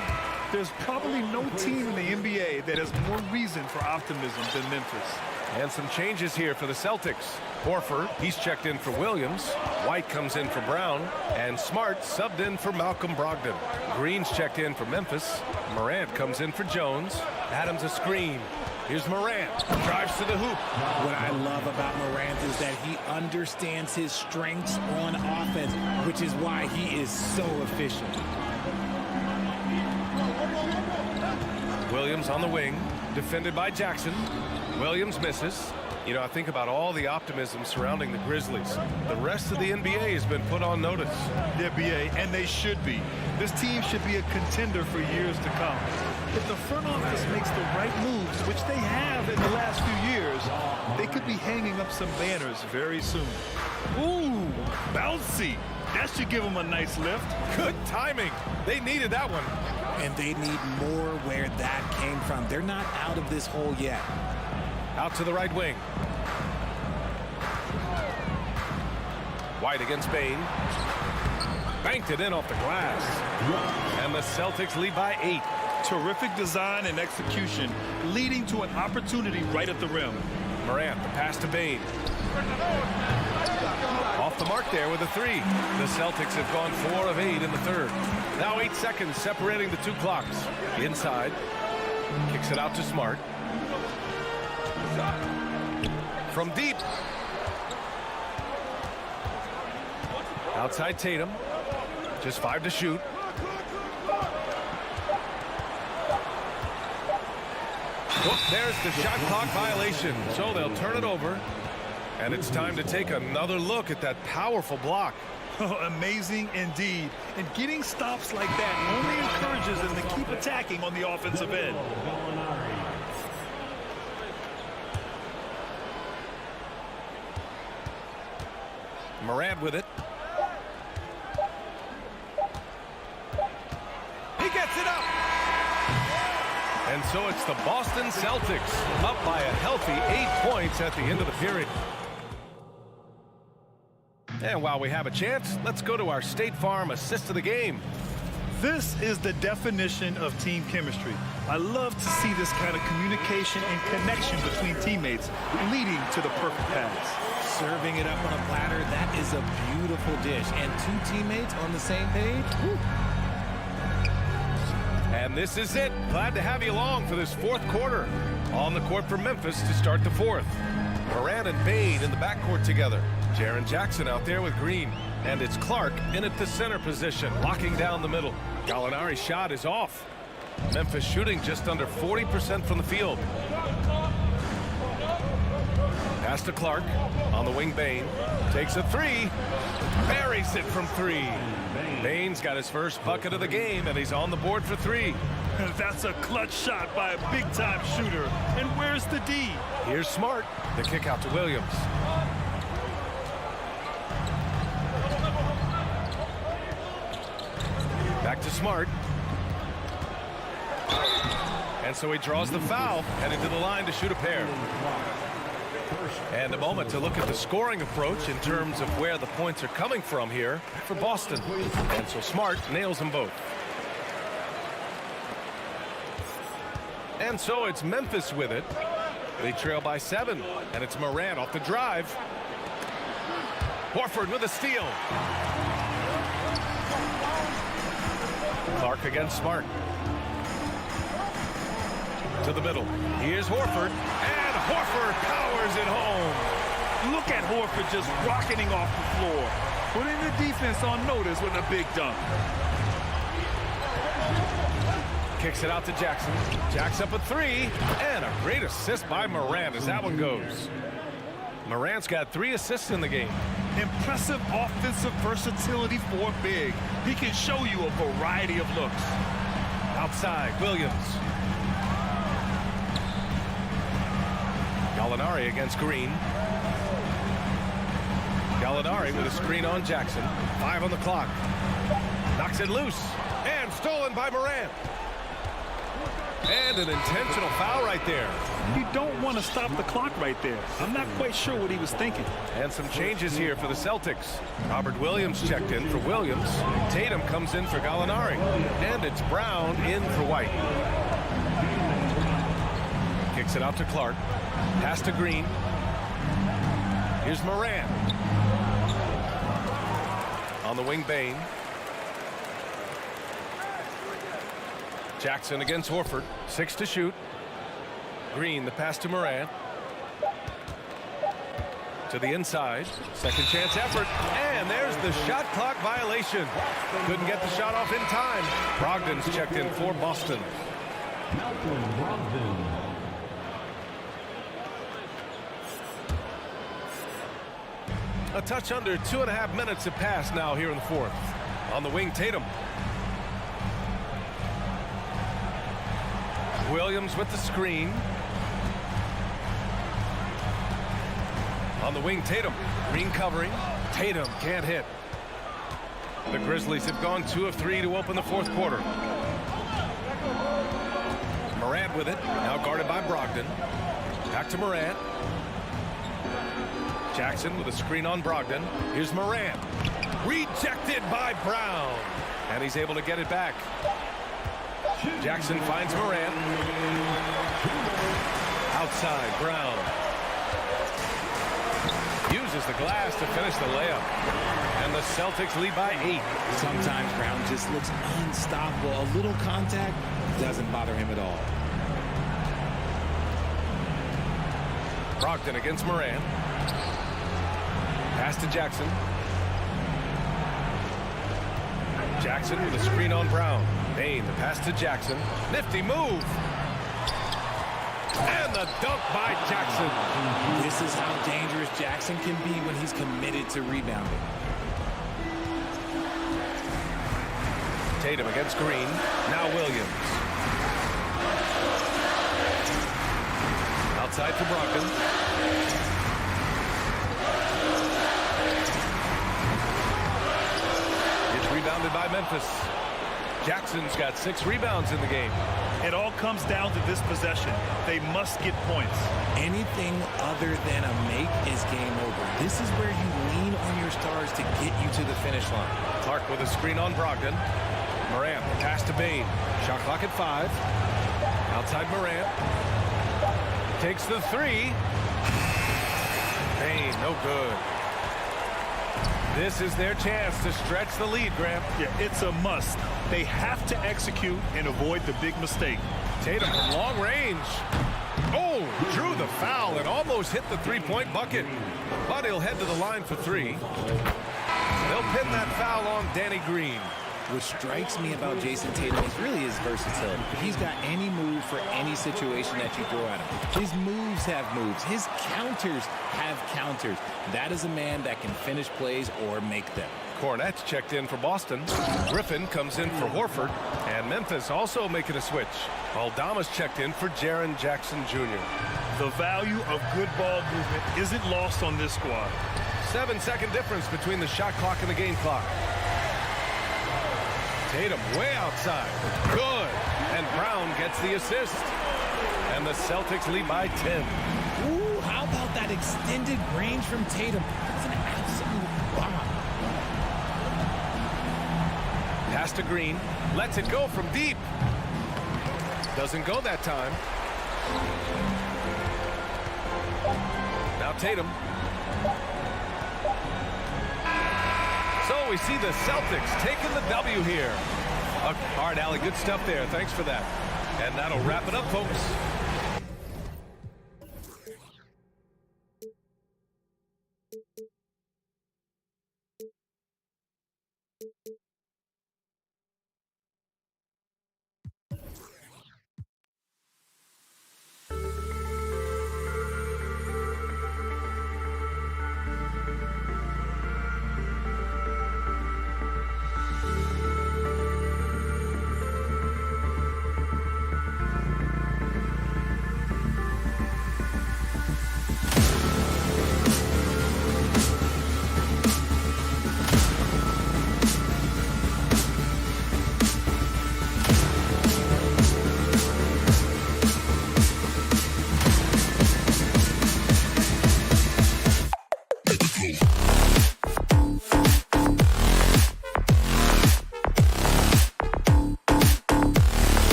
There's probably no team in the NBA that has more reason for optimism than Memphis. And some changes here for the Celtics. Horford, he's checked in for Williams. White comes in for Brown. And Smart subbed in for Malcolm Brogdon. Green's checked in for Memphis. Morant comes in for Jones. Adams a screen. Here's Morant. Drives to the hoop. What I love about Morant is that he understands his strengths on offense, which is why he is so efficient. Williams on the wing. Defended by Jackson. Williams misses. You know, I think about all the optimism surrounding the Grizzlies. The rest of the NBA has been put on notice. Yeah, BA, and they should be. This team should be a contender for years to come. If the front office makes the right moves, which they have in the last few years, they could be hanging up some banners very soon. Ooh, bouncy. That should give them a nice lift. Good timing. They needed that one. And they need more where that came from. They're not out of this hole yet. Out to the right wing. White against Bain. Banked it in off the glass. And the Celtics lead by 8. Terrific design and execution, leading to an opportunity right at the rim. Morant, the pass to Bain. Off the mark there with a 3. The Celtics have gone 4 of 8 in the third. Now 8 seconds separating the 2 clocks. Inside. Kicks it out to Smart. From deep. Outside Tatum. Just 5 to shoot. Whoop, there's the shot clock violation. So they'll turn it over. And it's time to take another look at that powerful block. Amazing indeed. And getting stops like that only encourages them to keep attacking on the offensive end. Morant with it. He gets it up. And so it's the Boston Celtics up by a healthy 8 points at the end of the period. And while we have a chance, let's go to our State Farm assist of the game. This is the definition of team chemistry. I love to see this kind of communication and connection between teammates leading to the perfect pass. Serving it up on a platter, that is a beautiful dish. And two teammates on the same page. Woo. And this is it. Glad to have you along for this fourth quarter. On the court for Memphis to start the fourth. Morant and Bane in the backcourt together. Jaren Jackson out there with Green. And it's Clark in at the center position, locking down the middle. Gallinari's shot is off. Memphis shooting just under 40% from the field. Pass to Clark. On the wing, Bane. Takes a three. Buries it from three. Bane's got his first bucket of the game, and he's on the board for three. That's a clutch shot by a big-time shooter. And where's the D? Here's Smart. The kick out to Williams. Back to Smart. And so he draws the foul, headed to the line to shoot a pair. And a moment to look at the scoring approach in terms of where the points are coming from here for Boston. And so Smart nails them both. And so it's Memphis with it. They trail by 7, and it's Morant off the drive. Horford with a steal. Clark against Smart. To the middle. Here's Horford. And Horford powers it home. Look at Horford just rocketing off the floor. Putting the defense on notice with a big dunk. Kicks it out to Jackson. Jacks up a three. And a great assist by Morant as that one goes. Morant's got 3 assists in the game. Impressive offensive versatility for a big. He can show you a variety of looks. Outside, Williams. Gallinari against Green. Gallinari with a screen on Jackson. 5 on the clock. Knocks it loose. And stolen by Morant. And an intentional foul right there. You don't want to stop the clock right there. I'm not quite sure what he was thinking. And some changes here for the Celtics. Robert Williams checked in for Williams. Tatum comes in for Gallinari. And it's Brown in for White. Kicks it out to Clark. Pass to Green. Here's Morant. On the wing, Bane. Jackson against Horford. 6 to shoot. Green, the pass to Morant. To the inside. Second chance effort. And there's the shot clock violation. Couldn't get the shot off in time. Brogdon's checked in for Boston. A touch under 2.5 minutes have passed now here in the fourth. On the wing, Tatum. Williams with the screen. On the wing, Tatum. Green covering. Tatum can't hit. The Grizzlies have gone 2 of 3 to open the fourth quarter. Morant with it. Now guarded by Brogdon. Back to Morant. Jackson with a screen on Brogdon. Here's Morant. Rejected by Brown. And he's able to get it back. Jackson finds Morant. Outside, Brown. Uses the glass to finish the layup. And the Celtics lead by 8. Sometimes Brown just looks unstoppable. A little contact doesn't bother him at all. Brogdon against Morant. Pass to Jackson. Jackson with a screen on Brown. Bane, the pass to Jackson. Nifty move. And the dunk by Jackson. This is how dangerous Jackson can be when he's committed to rebounding. Tatum against Green. Now Williams. Outside for Brogdon. It's rebounded by Memphis. Jackson's got 6 rebounds in the game. It all comes down to this possession. They must get points. Anything other than a make is game over. This is where you lean on your stars to get you to the finish line. Clark with a screen on Brogdon. Morant, pass to Bane. Shot clock at 5. Outside Morant. Takes the 3. Bane, no good. This is their chance to stretch the lead, Graham. Yeah, it's a must. They have to execute and avoid the big mistake. Tatum from long range. Oh, drew the foul and almost hit the three-point bucket. But he'll head to the line for 3. They'll pin that foul on Danny Green. What strikes me about Jason Tatum is really his versatility. He's got any move for any situation that you throw at him. His moves have moves. His counters have counters. That is a man that can finish plays or make them. Hornets checked in for Boston. Griffin comes in for Horford. And Memphis also making a switch. Aldama's checked in for Jaren Jackson Jr. The value of good ball movement isn't lost on this squad. 7-second difference between the shot clock and the game clock. Tatum way outside. Good. And Brown gets the assist. And the Celtics lead by 10. Ooh, how about that extended range from Tatum? That's an absolute bomb. Pass to Green. Lets it go from deep. Doesn't go that time. Now Tatum. So we see the Celtics taking the W here. All right, Allie, good stuff there. Thanks for that. And that'll wrap it up, folks.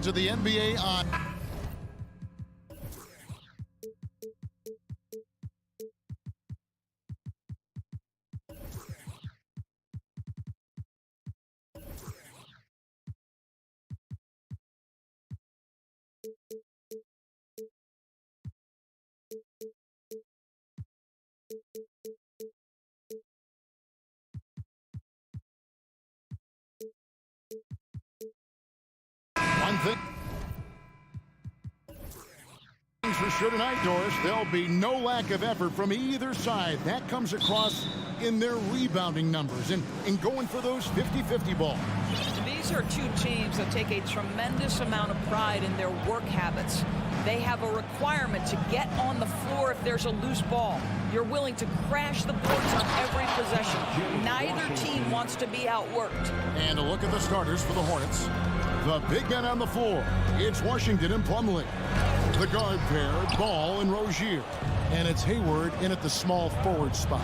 To the NBA on. One thing for sure tonight, Doris, there'll be no lack of effort from either side. That comes across in their rebounding numbers and going for those 50-50 balls. These are two teams that take a tremendous amount of pride in their work habits. They have a requirement to get on the floor if there's a loose ball. You're willing to crash the boards on every possession. Neither team wants to be outworked. And a look at the starters for the Hornets. The big men on the floor. It's Washington and Plumlee. The guard pair, Ball and Rozier. And it's Hayward in at the small forward spot.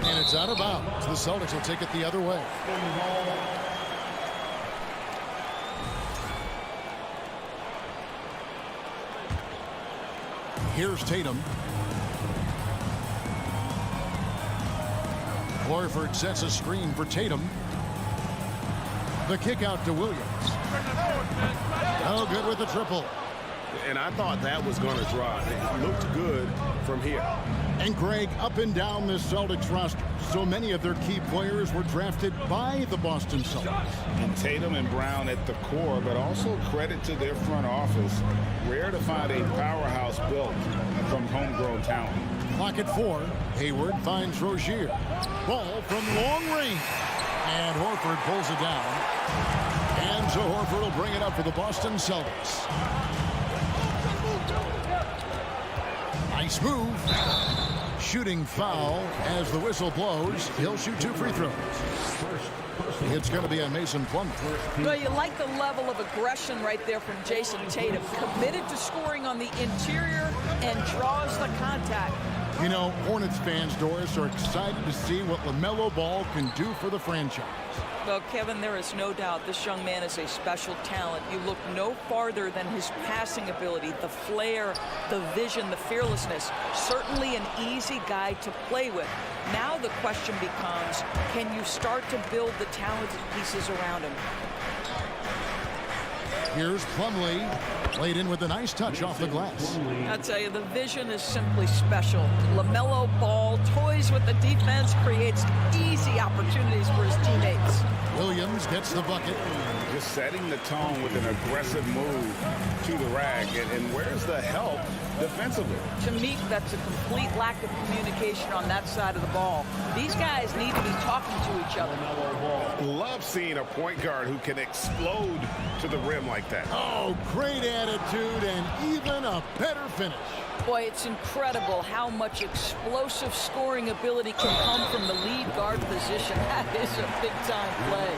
And it's out of bounds. The Celtics will take it the other way. Here's Tatum. Horford sets a screen for Tatum. The kick out to Williams. Oh, good with the triple. And I thought that was going to drive. It looked good from here. And Greg, up and down this Celtics roster, so many of their key players were drafted by the Boston Celtics. And Tatum and Brown at the core, but also credit to their front office. Rare to find a powerhouse built from homegrown talent. Clock at 4. Hayward finds Rozier. Ball from long range. And Horford pulls it down. And so Horford will bring it up for the Boston Celtics. Nice move. Shooting foul as the whistle blows. He'll shoot 2 free throws. It's going to be on Mason Plumlee. Well, you like the level of aggression right there from Jason Tatum. Committed to scoring on the interior and draws the contact. You know, Hornets fans, Doris, are excited to see what LaMelo Ball can do for the franchise. Well, Kevin, there is no doubt this young man is a special talent. You look no farther than his passing ability, the flair, the vision, the fearlessness. Certainly an easy guy to play with. Now the question becomes, can you start to build the talented pieces around him? Here's Plumlee, laid in with a nice touch off the glass. I'll tell you, the vision is simply special. LaMelo Ball toys with the defense, creates easy opportunities for his teammates. Williams gets the bucket. Just setting the tone with an aggressive move to the rack. And where's the help defensively? To me, that's a complete lack of communication on that side of the ball. These guys need to be talking to each other. Love seeing a point guard who can explode to the rim like that. Oh, great attitude and even a better finish. Boy, it's incredible how much explosive scoring ability can come from the lead guard position. That is a big-time play.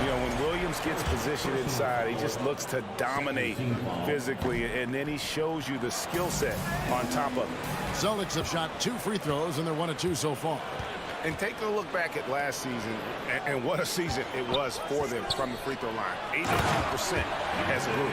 You know, when Williams gets positioned inside, he just looks to dominate physically, and then he shows you the skill set on top of it. Celtics have shot 2 free throws, and they're 1 of 2 so far. And take a look back at last season, and what a season it was for them from the free throw line. 82% as a group.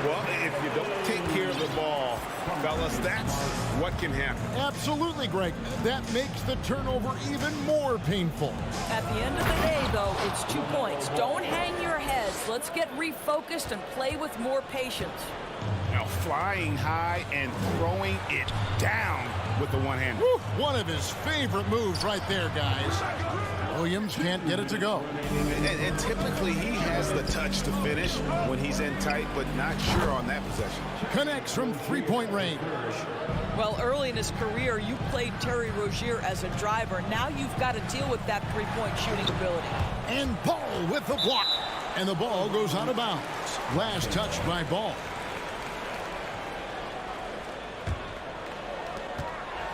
Well, if you don't take care of the ball, fellas, that's what can happen. Absolutely, Greg. That makes the turnover even more painful. At the end of the day, though, it's 2 points. Don't hang your heads. Let's get refocused and play with more patience. Now flying high and throwing it down with the one-hand. One of his favorite moves right there, guys. Williams can't get it to go. And typically he has the touch to finish when he's in tight, but not sure on that possession. Connects from three-point range. Well, early in his career, you played Terry Rozier as a driver. Now you've got to deal with that three-point shooting ability. And Ball with the block. And the ball goes out of bounds. Last touch by Ball.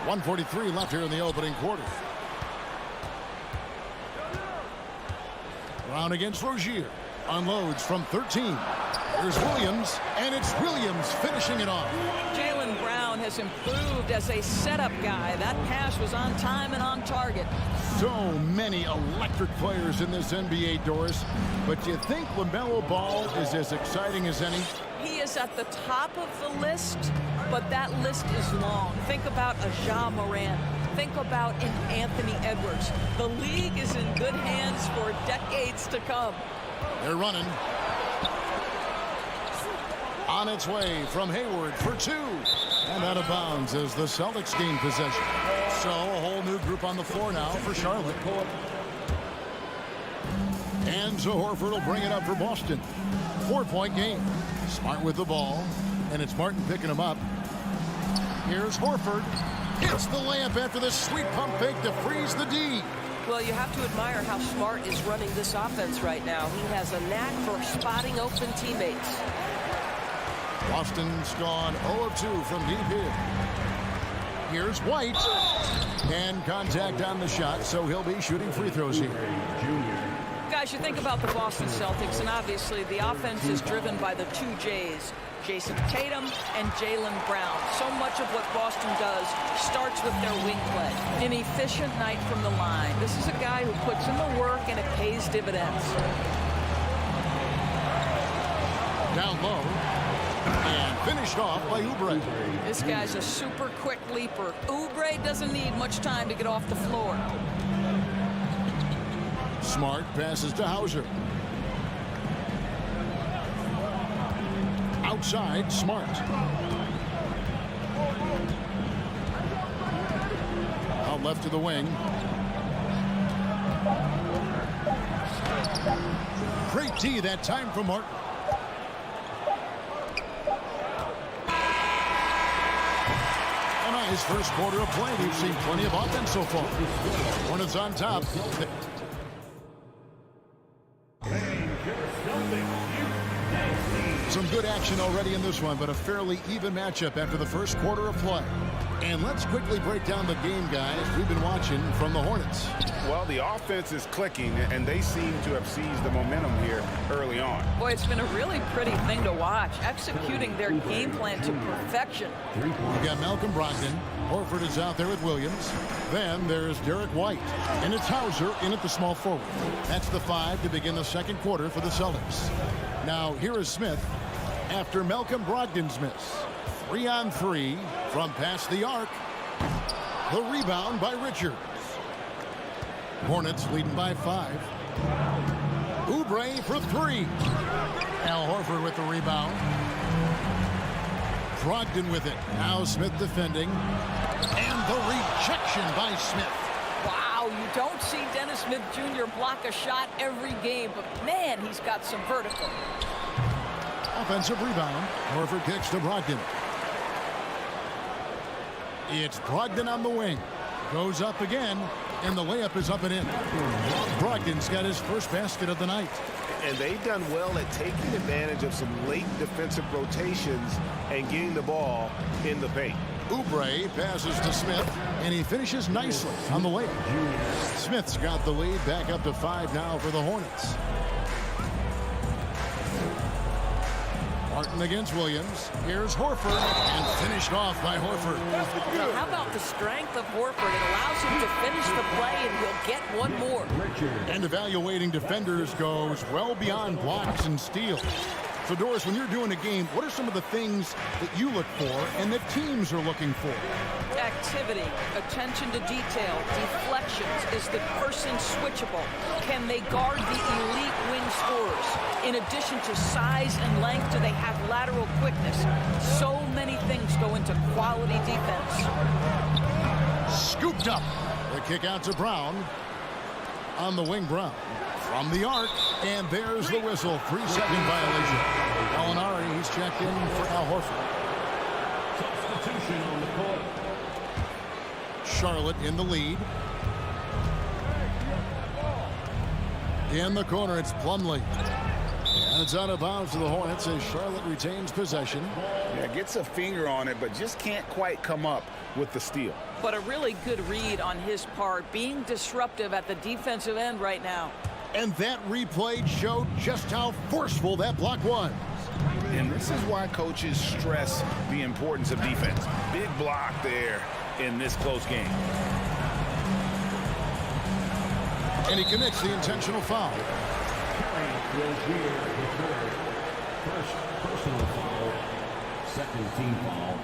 1:43 left here in the opening quarter. Brown against Rozier. Unloads from 13. Here's Williams, and it's Williams finishing it off. Jaylen Brown has improved as a setup guy. That pass was on time and on target. So many electric players in this NBA, Doris. But do you think LaMelo Ball is as exciting as any? He is at the top of the list, but that list is long. Think about a Ja Morant. Think about an Anthony Edwards. The league is in good hands for decades to come. They're running. On its way from Hayward for 2. And out of bounds as the Celtics gain possession. So a whole new group on the floor now for Charlotte. And so Horford will bring it up for Boston. 4-point game. Smart with the ball. And it's Martin picking him up. Here's Horford. Hits the layup after the sweet pump fake to freeze the D. Well, you have to admire how Smart is running this offense right now. He has a knack for spotting open teammates. Boston's gone 0 of 2 from deep here. Here's White. And contact on the shot, so he'll be shooting free throws here. Guys, you think about the Boston Celtics, and obviously the offense is driven by the 2 J's, Jason Tatum and Jaylen Brown. So much of what Boston does starts with their wing play. An efficient night from the line. This is a guy who puts in the work, and it pays dividends. Down low. And finished off by Oubre. This guy's a super quick leaper. Oubre doesn't need much time to get off the floor. Smart passes to Hauser. Outside, Smart. Out left to the wing. Great D that time from Martin. A nice first quarter of play. We've seen plenty of offense so far. Hornets on top. Some good action already in this one, but a fairly even matchup after the first quarter of play. And let's quickly break down the game, guys, we've been watching from the Hornets. Well, the offense is clicking, and they seem to have seized the momentum here early on. Boy, it's been a really pretty thing to watch, executing their game plan to perfection. We've got Malcolm Brogdon. Horford is out there with Williams. Then there's Derek White. And it's Hauser in at the small forward. That's the 5 to begin the second quarter for the Celtics. Now, here is Smith after Malcolm Brogdon's miss. 3-on-3 from past the arc. The rebound by Richards. Hornets leading by 5. Oubre for 3. Al Horford with the rebound. Brogdon with it. Now Smith defending. And the rejection by Smith. Wow, you don't see Dennis Smith Jr. block a shot every game, but man, he's got some vertical. Offensive rebound. Horford kicks to Brogdon. It's Brogdon on the wing. Goes up again, and the layup is up and in. Brogdon's got his first basket of the night. And they've done well at taking advantage of some late defensive rotations and getting the ball in the paint. Oubre passes to Smith, and he finishes nicely on the layup. Smith's got the lead, back up to 5 now for the Hornets. Martin against Williams. Here's Horford, and finished off by Horford. How about the strength of Horford? It allows him to finish the play, and he'll get one more. And evaluating defenders goes well beyond blocks and steals. So, Doris, when you're doing a game, what are some of the things that you look for and that teams are looking for? Activity, attention to detail, deflections. Is the person switchable? Can they guard the elite wing scorers? In addition to size and length, do they have lateral quickness? So many things go into quality defense. Scooped up. The kick out to Brown. On the wing, Brown. From the arc, and there's the whistle. 3-second violation. Gallinari, he's checked in for Al Horford. Substitution on the court. Charlotte in the lead. In the corner, it's Plumlee. And it's out of bounds to the Hornets as Charlotte retains possession. Yeah, gets a finger on it, but just can't quite come up with the steal. But a really good read on his part, being disruptive at the defensive end right now. And that replay showed just how forceful that block was. And this is why coaches stress the importance of defense. Big block there in this close game. And he commits the intentional foul. First personal foul, second team foul.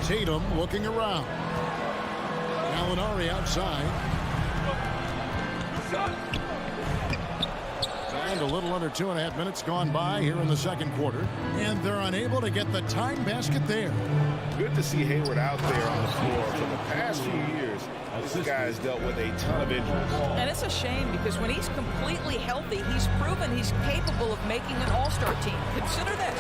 Tatum looking around. Gallinari outside. And a little under 2.5 minutes gone by here in the second quarter. And they're unable to get the time basket there. Good to see Hayward out there on the floor. For the past few years, this guy's dealt with a ton of injuries. And it's a shame because when he's completely healthy, he's proven he's capable of making an all-star team. Consider this.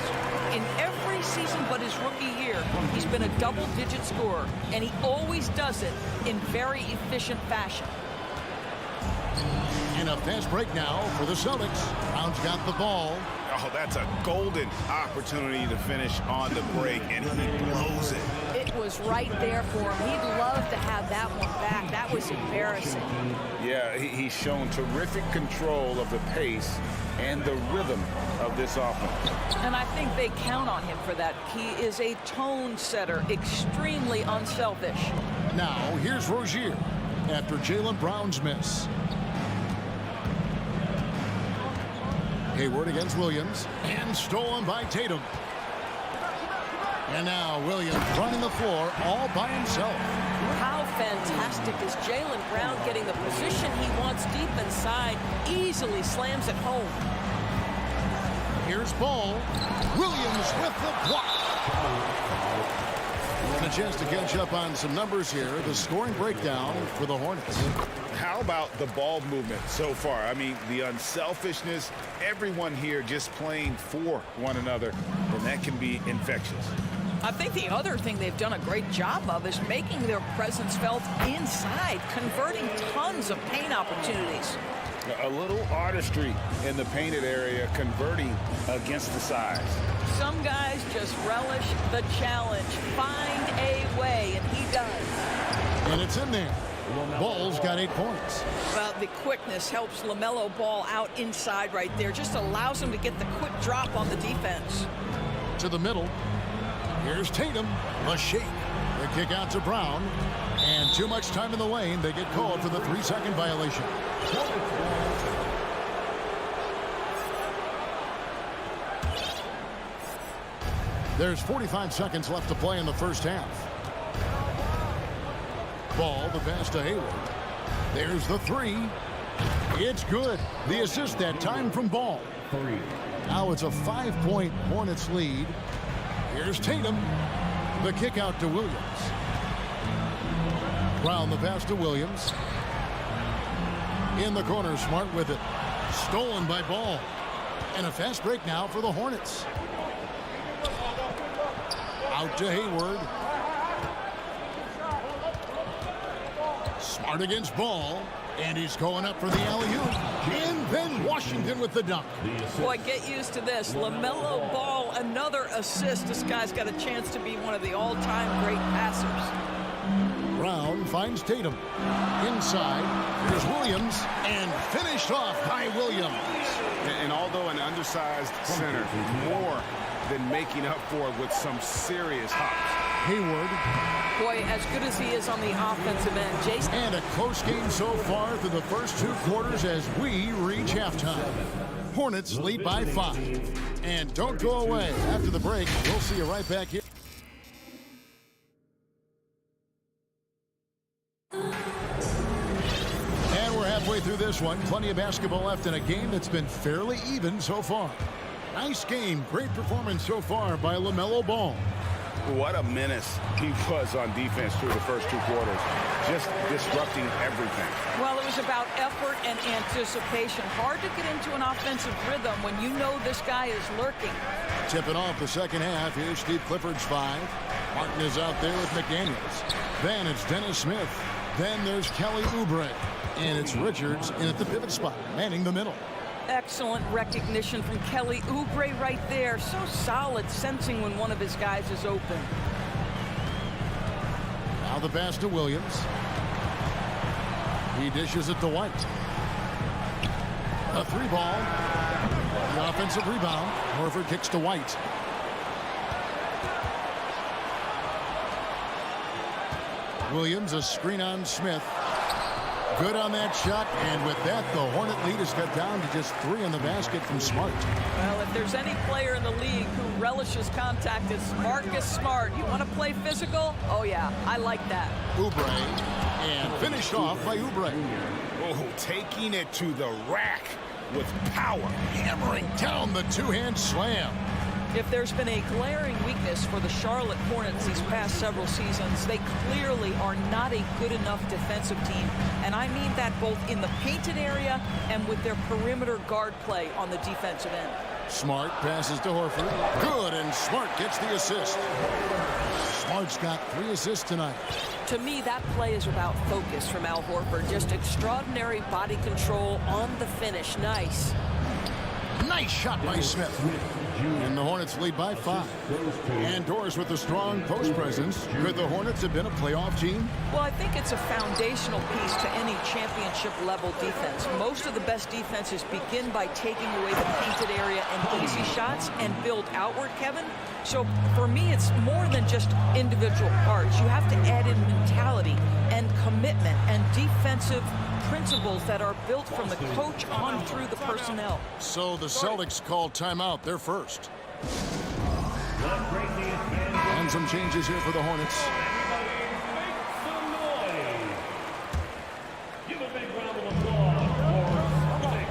In every season but his rookie year, he's been a double-digit scorer, and he always does it in very efficient fashion. And a fast break now for the Celtics. Brown's got the ball. Oh, that's a golden opportunity to finish on the break, and he blows it. It was right there for him. He'd love to have that one back. That was embarrassing. Yeah, he's shown terrific control of the pace and the rhythm of this offense. And I think they count on him for that. He is a tone setter, extremely unselfish. Now, here's Rozier after Jaylen Brown's miss. Hayward against Williams, and stolen by Tatum. And now Williams running the floor all by himself. How fantastic is Jaylen Brown getting the position he wants deep inside, easily slams it home. Here's Ball. Williams with the block. And a chance to catch up on some numbers here. The scoring breakdown for the Hornets. How about the ball movement so far? I mean, the unselfishness, everyone here just playing for one another, and that can be infectious. I think the other thing they've done a great job of is making their presence felt inside, converting tons of paint opportunities. A little artistry in the painted area, converting against the size. Some guys just relish the challenge, find a way, and he does. And it's in there. Ball's got 8 points. Well, the quickness helps LaMelo Ball out inside right there. Just allows him to get the quick drop on the defense. To the middle. Here's Tatum. A shake. The kick out to Brown. And too much time in the lane. They get called for the 3-second violation. There's 45 seconds left to play in the first half. Ball, the pass to Hayward. There's the 3. It's good. The assist that time from Ball. 3. Now it's a 5-point Hornets lead. Here's Tatum. The kick out to Williams. Brown, the pass to Williams. In the corner, Smart with it. Stolen by Ball. And a fast break now for the Hornets. Out to Hayward. Smart against Ball. And he's going up for the alley-oop. And then Washington with the dunk. Boy, get used to this. LaMelo Ball, another assist. This guy's got a chance to be one of the all-time great passers. Brown finds Tatum. Inside, here's Williams, and finished off by Williams. And although an undersized center, more than making up for it with some serious hops. Hayward. Boy, as good as he is on the offensive end, Jason. And a close game so far through the first 2 quarters as we reach halftime. Hornets lead by 5. And don't go away. After the break, we'll see you right back here. And we're halfway through this one. Plenty of basketball left in a game that's been fairly even so far. Nice game. Great performance so far by LaMelo Ball. What a menace he was on defense through the first 2 quarters. Just disrupting everything. Well, it was about effort and anticipation. Hard to get into an offensive rhythm when you know this guy is lurking. Tipping off the second half. Here's Steve Clifford's 5. Martin is out there with McDaniels. Then it's Dennis Smith. Then there's Kelly Oubre. And it's Richards in at the pivot spot, manning the middle. Excellent recognition from Kelly Oubre right there. So solid, sensing when one of his guys is open. Now the pass to Williams. He dishes it to White. A 3-ball. The offensive rebound. Horford kicks to White. Williams, a screen on Smith. Good on that shot, and with that, the Hornet lead is cut down to just 3 in the basket from Smart. Well, if there's any player in the league who relishes contact, it's Marcus Smart. You want to play physical? Oh, yeah, I like that. Oubre, and finished off by Oubre. Oh, taking it to the rack with power. Hammering down the 2-hand slam. If there's been a glaring weakness for the Charlotte Hornets these past several seasons, they clearly are not a good enough defensive team. And I mean that both in the painted area and with their perimeter guard play on the defensive end. Smart passes to Horford. Good, and Smart gets the assist. Smart's got 3 assists tonight. To me, that play is about focus from Al Horford. Just extraordinary body control on the finish. Nice. Nice shot by Smith. And the Hornets lead by 5. And Doris with a strong post presence. Could the Hornets have been a playoff team? Well, I think it's a foundational piece to any championship level defense. Most of the best defenses begin by taking away the painted area and easy shots and build outward, Kevin. So for me, it's more than just individual parts. You have to add in mentality and commitment and defensive principles that are built from the coach on through the personnel. So the Celtics called timeout. They're first. And some changes here for the Hornets.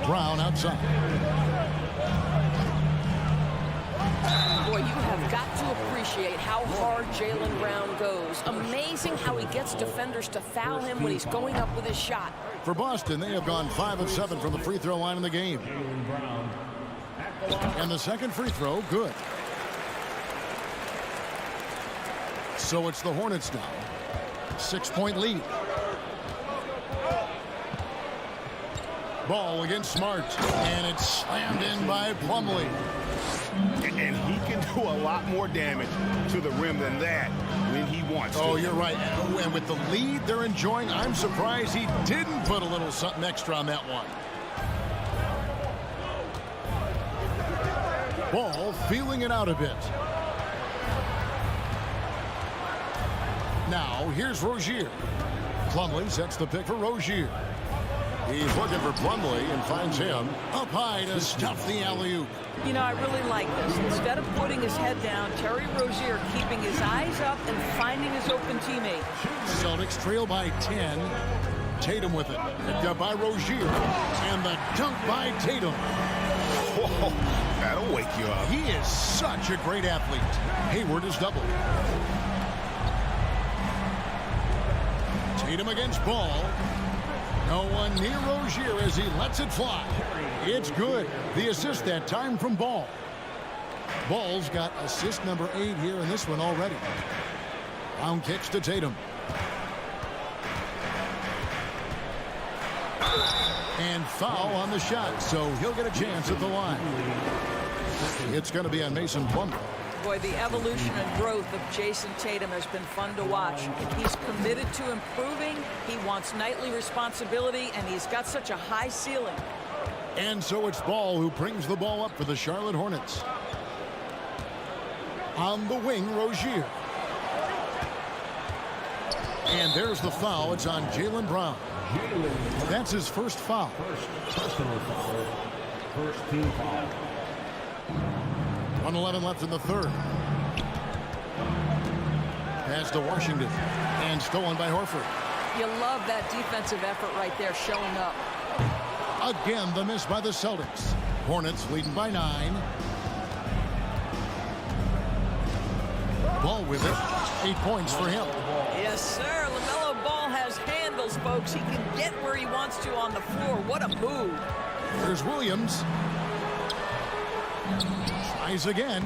Brown outside. Boy, you have got to appreciate how hard Jaylen Brown goes. Amazing how he gets defenders to foul him when he's going up with his shot. For Boston, they have gone 5 of 7 from the free throw line in the game. And the second free throw, good. So it's the Hornets now. 6-point lead. Ball against Smart, and it's slammed in by Plumlee. And he can do a lot more damage to the rim than that when he wants to. Oh, you're right. And with the lead they're enjoying, I'm surprised he didn't put a little something extra on that one. Ball feeling it out a bit. Now, here's Rozier. Plumlee sets the pick for Rozier. He's looking for Plumlee and finds him up high to stuff the alley-oop. You know, I really like this. Instead of putting his head down, Terry Rozier keeping his eyes up and finding his open teammate. Celtics trail by 10. Tatum with it. Picked up by Rozier. And the dunk by Tatum. Whoa, that'll wake you up. He is such a great athlete. Hayward is doubled. Tatum against Ball. No one near Rozier as he lets it fly. It's good. The assist that time from Ball. Ball's got assist number 8 here in this one already. Brown kicks to Tatum. And foul on the shot, so he'll get a chance at the line. It's going to be on Mason Plumlee. Boy, the evolution and growth of Jason Tatum has been fun to watch. He's committed to improving. He wants nightly responsibility, and he's got such a high ceiling. And so it's Ball who brings the ball up for the Charlotte Hornets. On the wing, Rozier. And there's the foul. It's on Jaylen Brown. That's his first foul. Personal foul. First team foul. 1:11 left in the third. Pass to Washington. And stolen by Horford. You love that defensive effort right there showing up. Again, the miss by the Celtics. Hornets leading by 9. Ball with it. 8 points for him. Yes, sir. LaMelo Ball has handles, folks. He can get where he wants to on the floor. What a move. There's Williams. Tries again.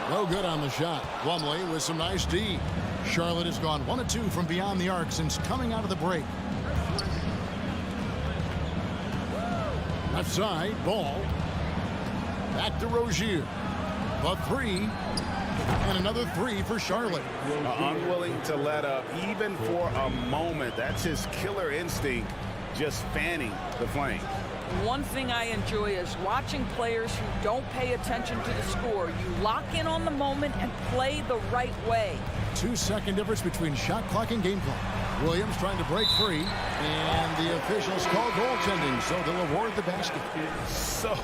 No good on the shot. Plumlee with some nice D. Charlotte has gone 1 of 2 from beyond the arc since coming out of the break. Left side, Ball. Back to Rozier. The 3. And another 3 for Charlotte. Unwilling to let up even for a moment. That's his killer instinct, just fanning the flame. One thing I enjoy is watching players who don't pay attention to the score. You lock in on the moment and play the right way. 2-second difference between shot clock and game clock. Williams trying to break free, and the officials call goaltending, so they'll award the basket. So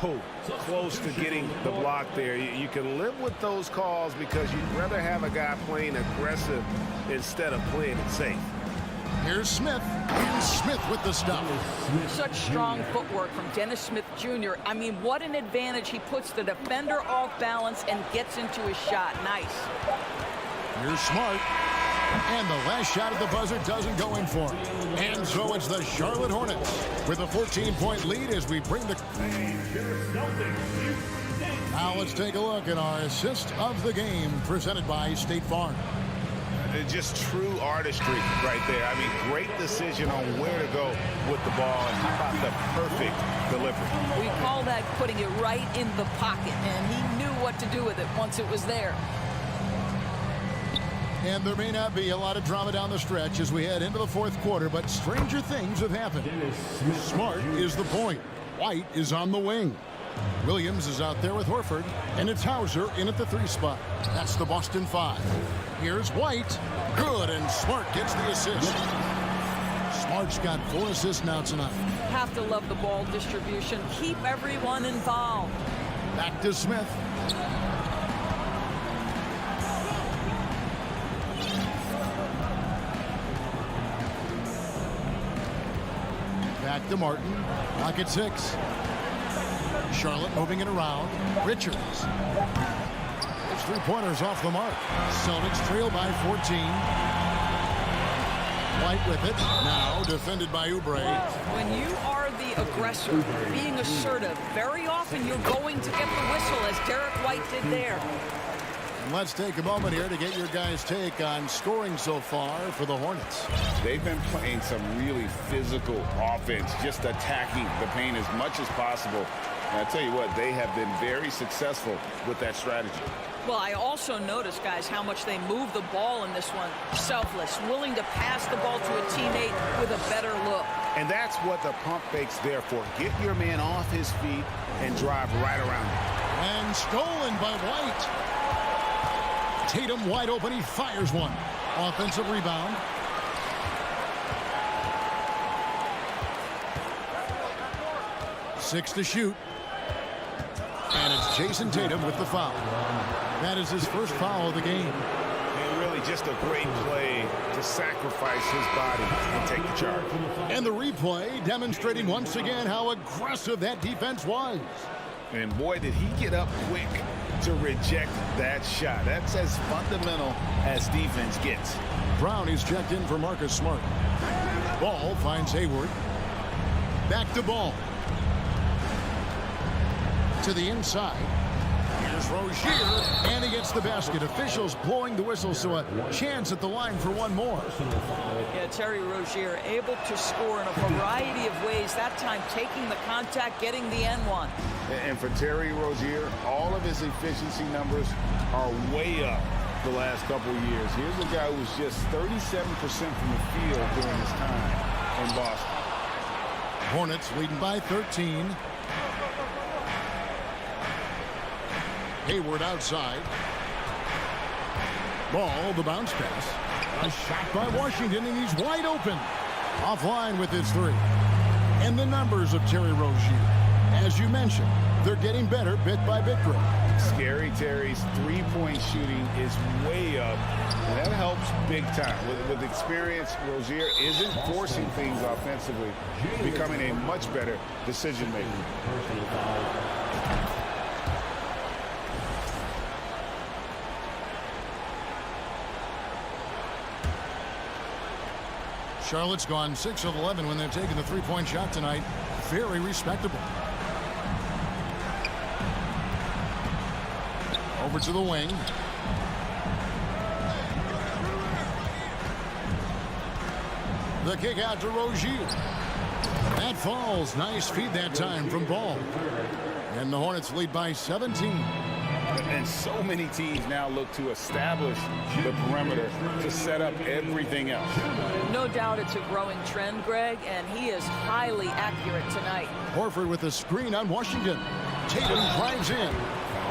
close to getting the block there. You can live with those calls because you'd rather have a guy playing aggressive instead of playing it safe. Here's Smith, and Smith with the stop. Such strong footwork from Dennis Smith Jr. I mean, what an advantage. He puts the defender off balance and gets into his shot. Nice. Here's Smart. And the last shot at the buzzer doesn't go in for him. And so it's the Charlotte Hornets with a 14-point lead as we bring the... Now let's take a look at our assist of the game presented by State Farm. Just true artistry right there. I mean, great decision on where to go with the ball, and how about the perfect delivery. We call that putting it right in the pocket, and he knew what to do with it once it was there. And there may not be a lot of drama down the stretch as we head into the fourth quarter, but stranger things have happened. Smart is the point. White is on the wing. Williams is out there with Horford, and it's Hauser in at the 3 spot. That's the Boston 5. Here's White. Good, and Smart gets the assist. Smart's got 4 assists now tonight. Have to love the ball distribution. Keep everyone involved. Back to Smith. Back to Martin. Lock at 6. Charlotte moving it around. Richards. It's 3-pointers off the mark. Celtics trail by 14. White with it. Now defended by Oubre. When you are the aggressor, being assertive, very often you're going to get the whistle, as Derek White did there. And let's take a moment here to get your guys' take on scoring so far for the Hornets. They've been playing some really physical offense, just attacking the paint as much as possible. And I tell you what, they have been very successful with that strategy. Well, I also noticed, guys, how much they move the ball in this one. Selfless, willing to pass the ball to a teammate with a better look. And that's what the pump fake's there for. Get your man off his feet and drive right around him. And stolen by White. Tatum wide open. He fires one. Offensive rebound. Six to shoot. And it's Jason Tatum with the foul. That is his first foul of the game. And really just a great play to sacrifice his body and take the charge. And the replay demonstrating once again how aggressive that defense was. And boy, did he get up quick to reject that shot. That's as fundamental as defense gets. Brown is checked in for Marcus Smart. Ball finds Hayward. Back to Ball. To the inside. Here's Rozier, and he gets the basket. Officials blowing the whistle, so a chance at the line for one more. Yeah, Terry Rozier able to score in a variety of ways. That time taking the contact, getting the N1. And for Terry Rozier, all of his efficiency numbers are way up the last couple of years. Here's a guy who was just 37% from the field during his time in Boston. Hornets leading by 13. Hayward outside. Ball, the bounce pass. A shot by Washington, and he's wide open. Offline with his three. And the numbers of Terry Rozier. As you mentioned, they're getting better bit by bit, Greg. Scary Terry's three-point shooting is way up, and that helps big time. With experience, Rozier isn't forcing things offensively, becoming a much better decision maker. Charlotte's gone 6 of 11 when they've taken the three-point shot tonight. Very respectable. Over to the wing. The kick out to Rozier. That falls. Nice feed that time from Ball. And the Hornets lead by 17. And so many teams now look to establish the perimeter to set up everything else. No doubt it's a growing trend, Greg, and he is highly accurate tonight. Horford with a screen on Washington. Tatum drives in.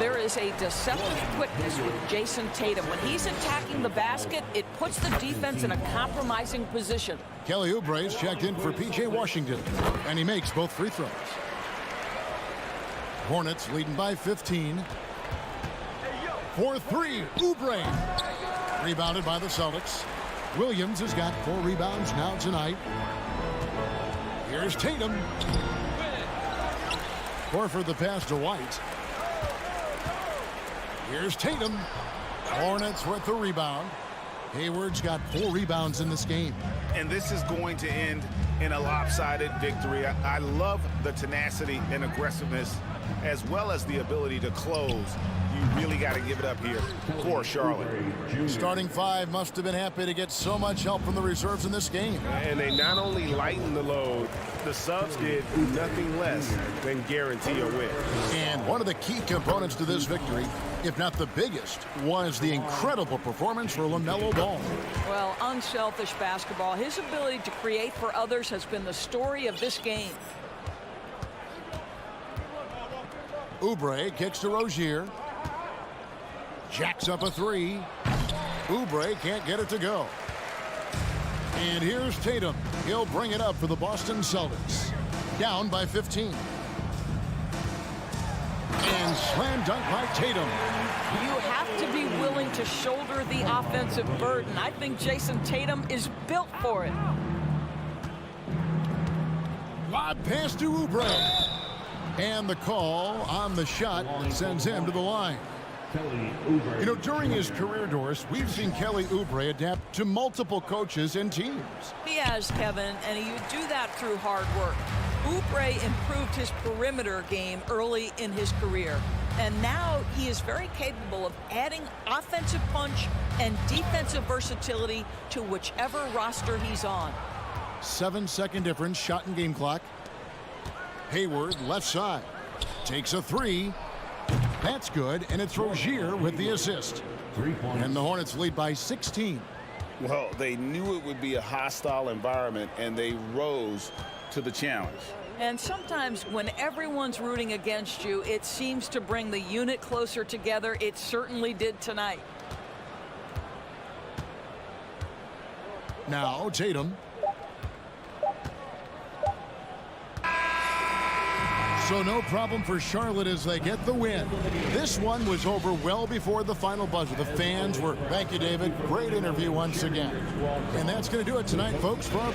There is a deceptive quickness with Jason Tatum. When he's attacking the basket, it puts the defense in a compromising position. Kelly Oubre's checked in for P.J. Washington, and he makes both free throws. Hornets leading by 15. 4-3, Oubre. Rebounded by the Celtics. Williams has got 4 rebounds now tonight. Here's Tatum. Horford the pass to White. Here's Tatum. Hornets with the rebound. Hayward's got 4 rebounds in this game. And this is going to end in a lopsided victory. I love the tenacity and aggressiveness as well as the ability to close. You really got to give it up here for Charlotte. Starting 5 must have been happy to get so much help from the reserves in this game. And they not only lightened the load, the subs did nothing less than guarantee a win. And one of the key components to this victory, if not the biggest, was the incredible performance for LaMelo Ball. Well, unselfish basketball. His ability to create for others has been the story of this game. Oubre kicks to Rozier. Jacks up a 3. Oubre can't get it to go. And here's Tatum. He'll bring it up for the Boston Celtics. Down by 15. And slam dunk by Tatum. You have to be willing to shoulder the offensive burden. I think Jason Tatum is built for it. Lob pass to Oubre. And the call on the shot that sends him to the line. You know, during his career, Doris, we've seen Kelly Oubre adapt to multiple coaches and teams. He has, Kevin, and he would do that through hard work. Oubre improved his perimeter game early in his career, and now he is very capable of adding offensive punch and defensive versatility to whichever roster he's on. 7-second difference, shot and game clock. Hayward, left side, takes a 3. That's good, and it's Rozier with the assist. 3 points. And the Hornets lead by 16. Well, they knew it would be a hostile environment, and they rose to the challenge. And sometimes when everyone's rooting against you, it seems to bring the unit closer together. It certainly did tonight. Now Tatum. So no problem for Charlotte as they get the win. This one was over well before the final buzzer. The fans were, thank you, David. Great interview once again. And that's going to do it tonight, folks, for our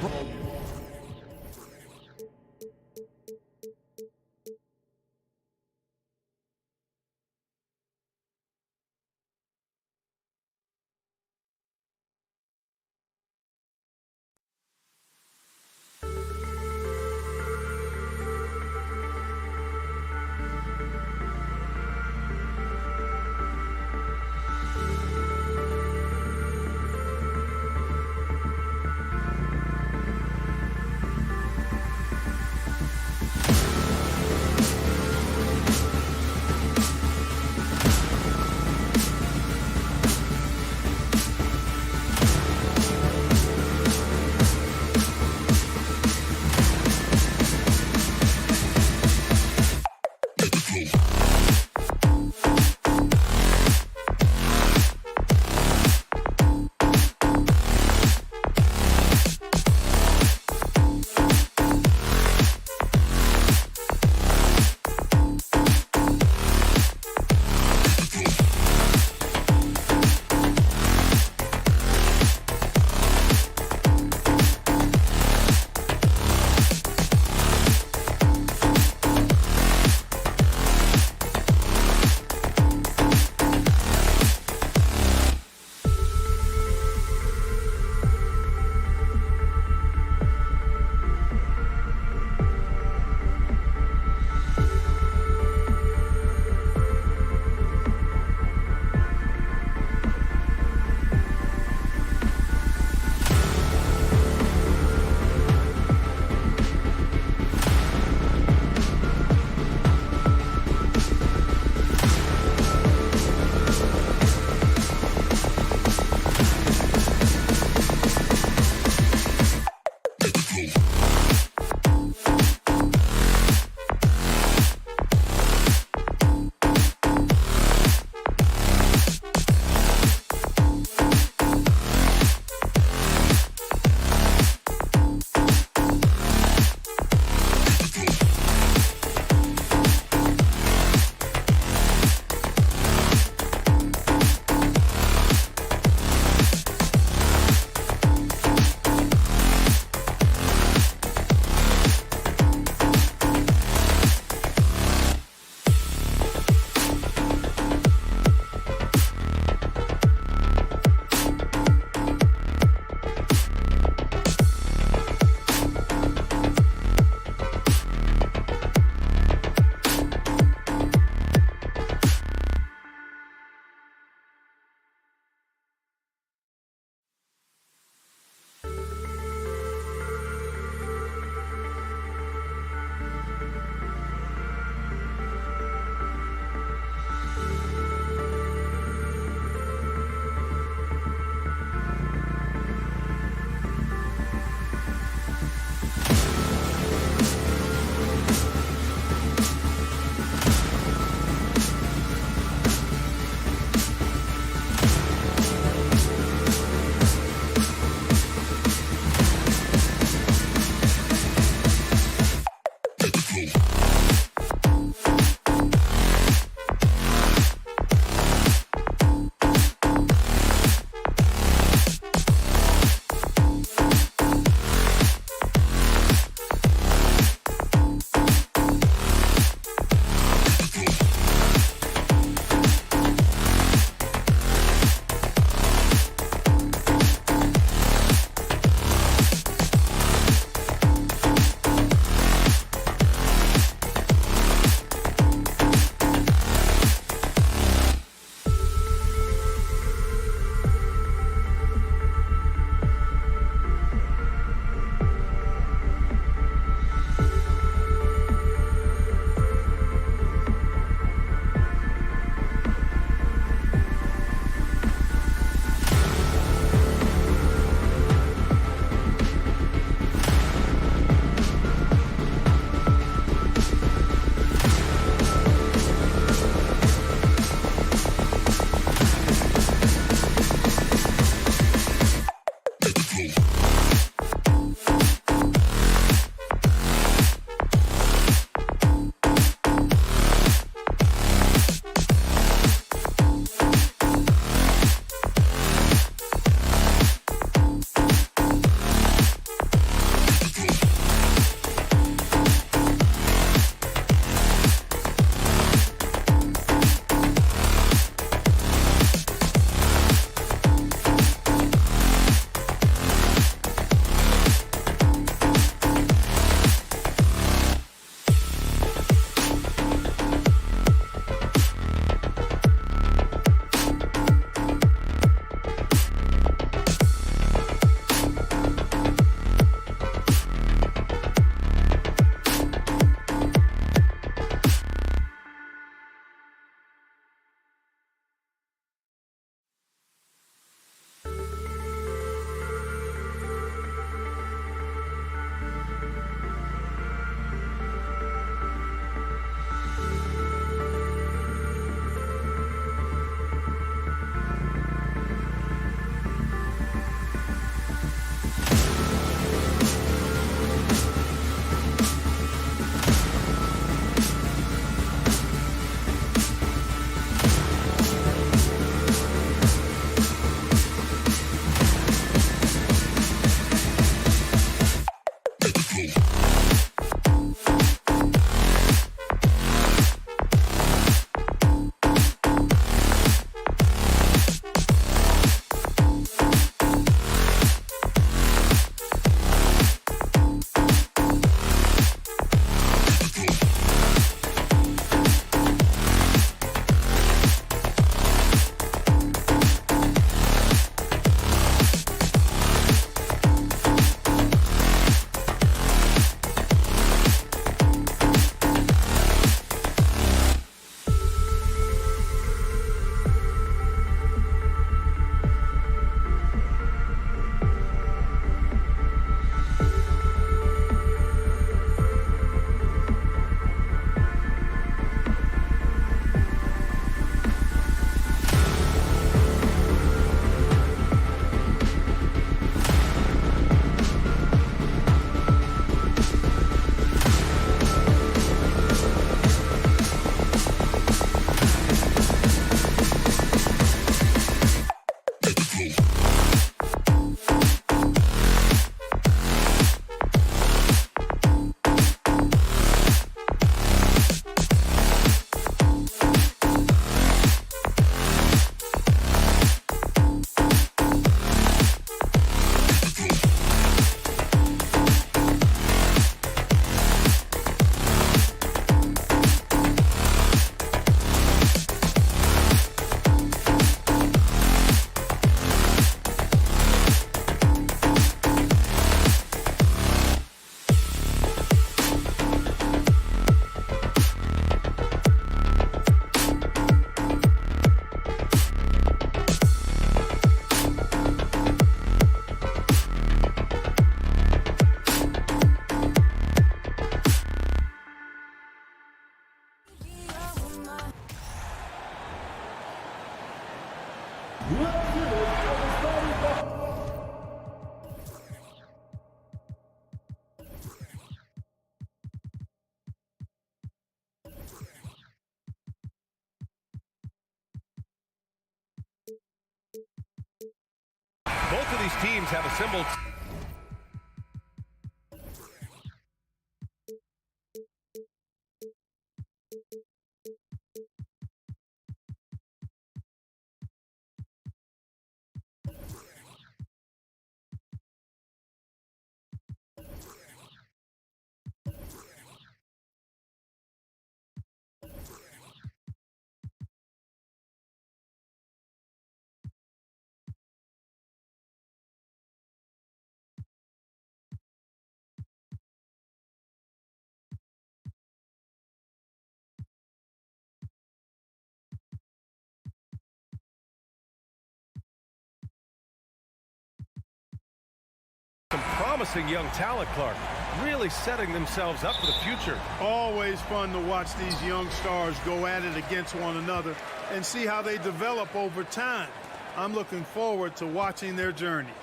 Both of these teams have assembled. Some promising young talent, Clark, really setting themselves up for the future. Always fun to watch these young stars go at it against one another and see how they develop over time. I'm looking forward to watching their journeys.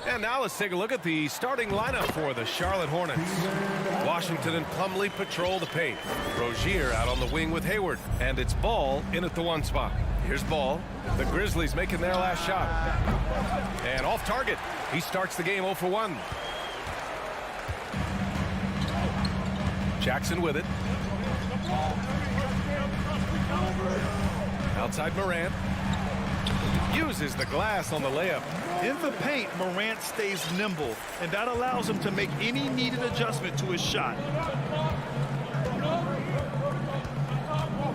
And now let's take a look at the starting lineup for the Charlotte Hornets. Washington and Plumlee patrol the paint. Rozier out on the wing with Hayward. And it's Ball in at the 1 spot. Here's Ball. The Grizzlies making their last shot. And off target. He starts the game 0 for 1. Jackson with it. Outside Morant. Uses the glass on the layup. In the paint, Morant stays nimble, and that allows him to make any needed adjustment to his shot.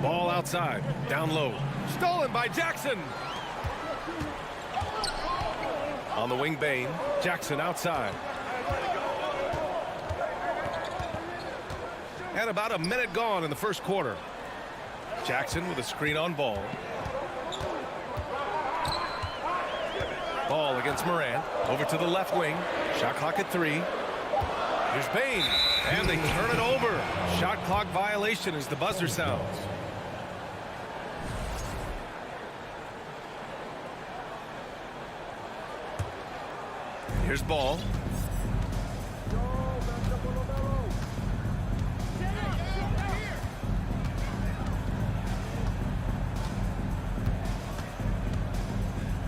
Ball outside. Down low. Stolen by Jackson. On the wing, Bain. Jackson outside. And about a minute gone in the first quarter. Jackson with a screen on Ball. Ball against Morant. Over to the left wing. Shot clock at 3. Here's Bain. And they turn it over. Shot clock violation as the buzzer sounds. Here's Ball.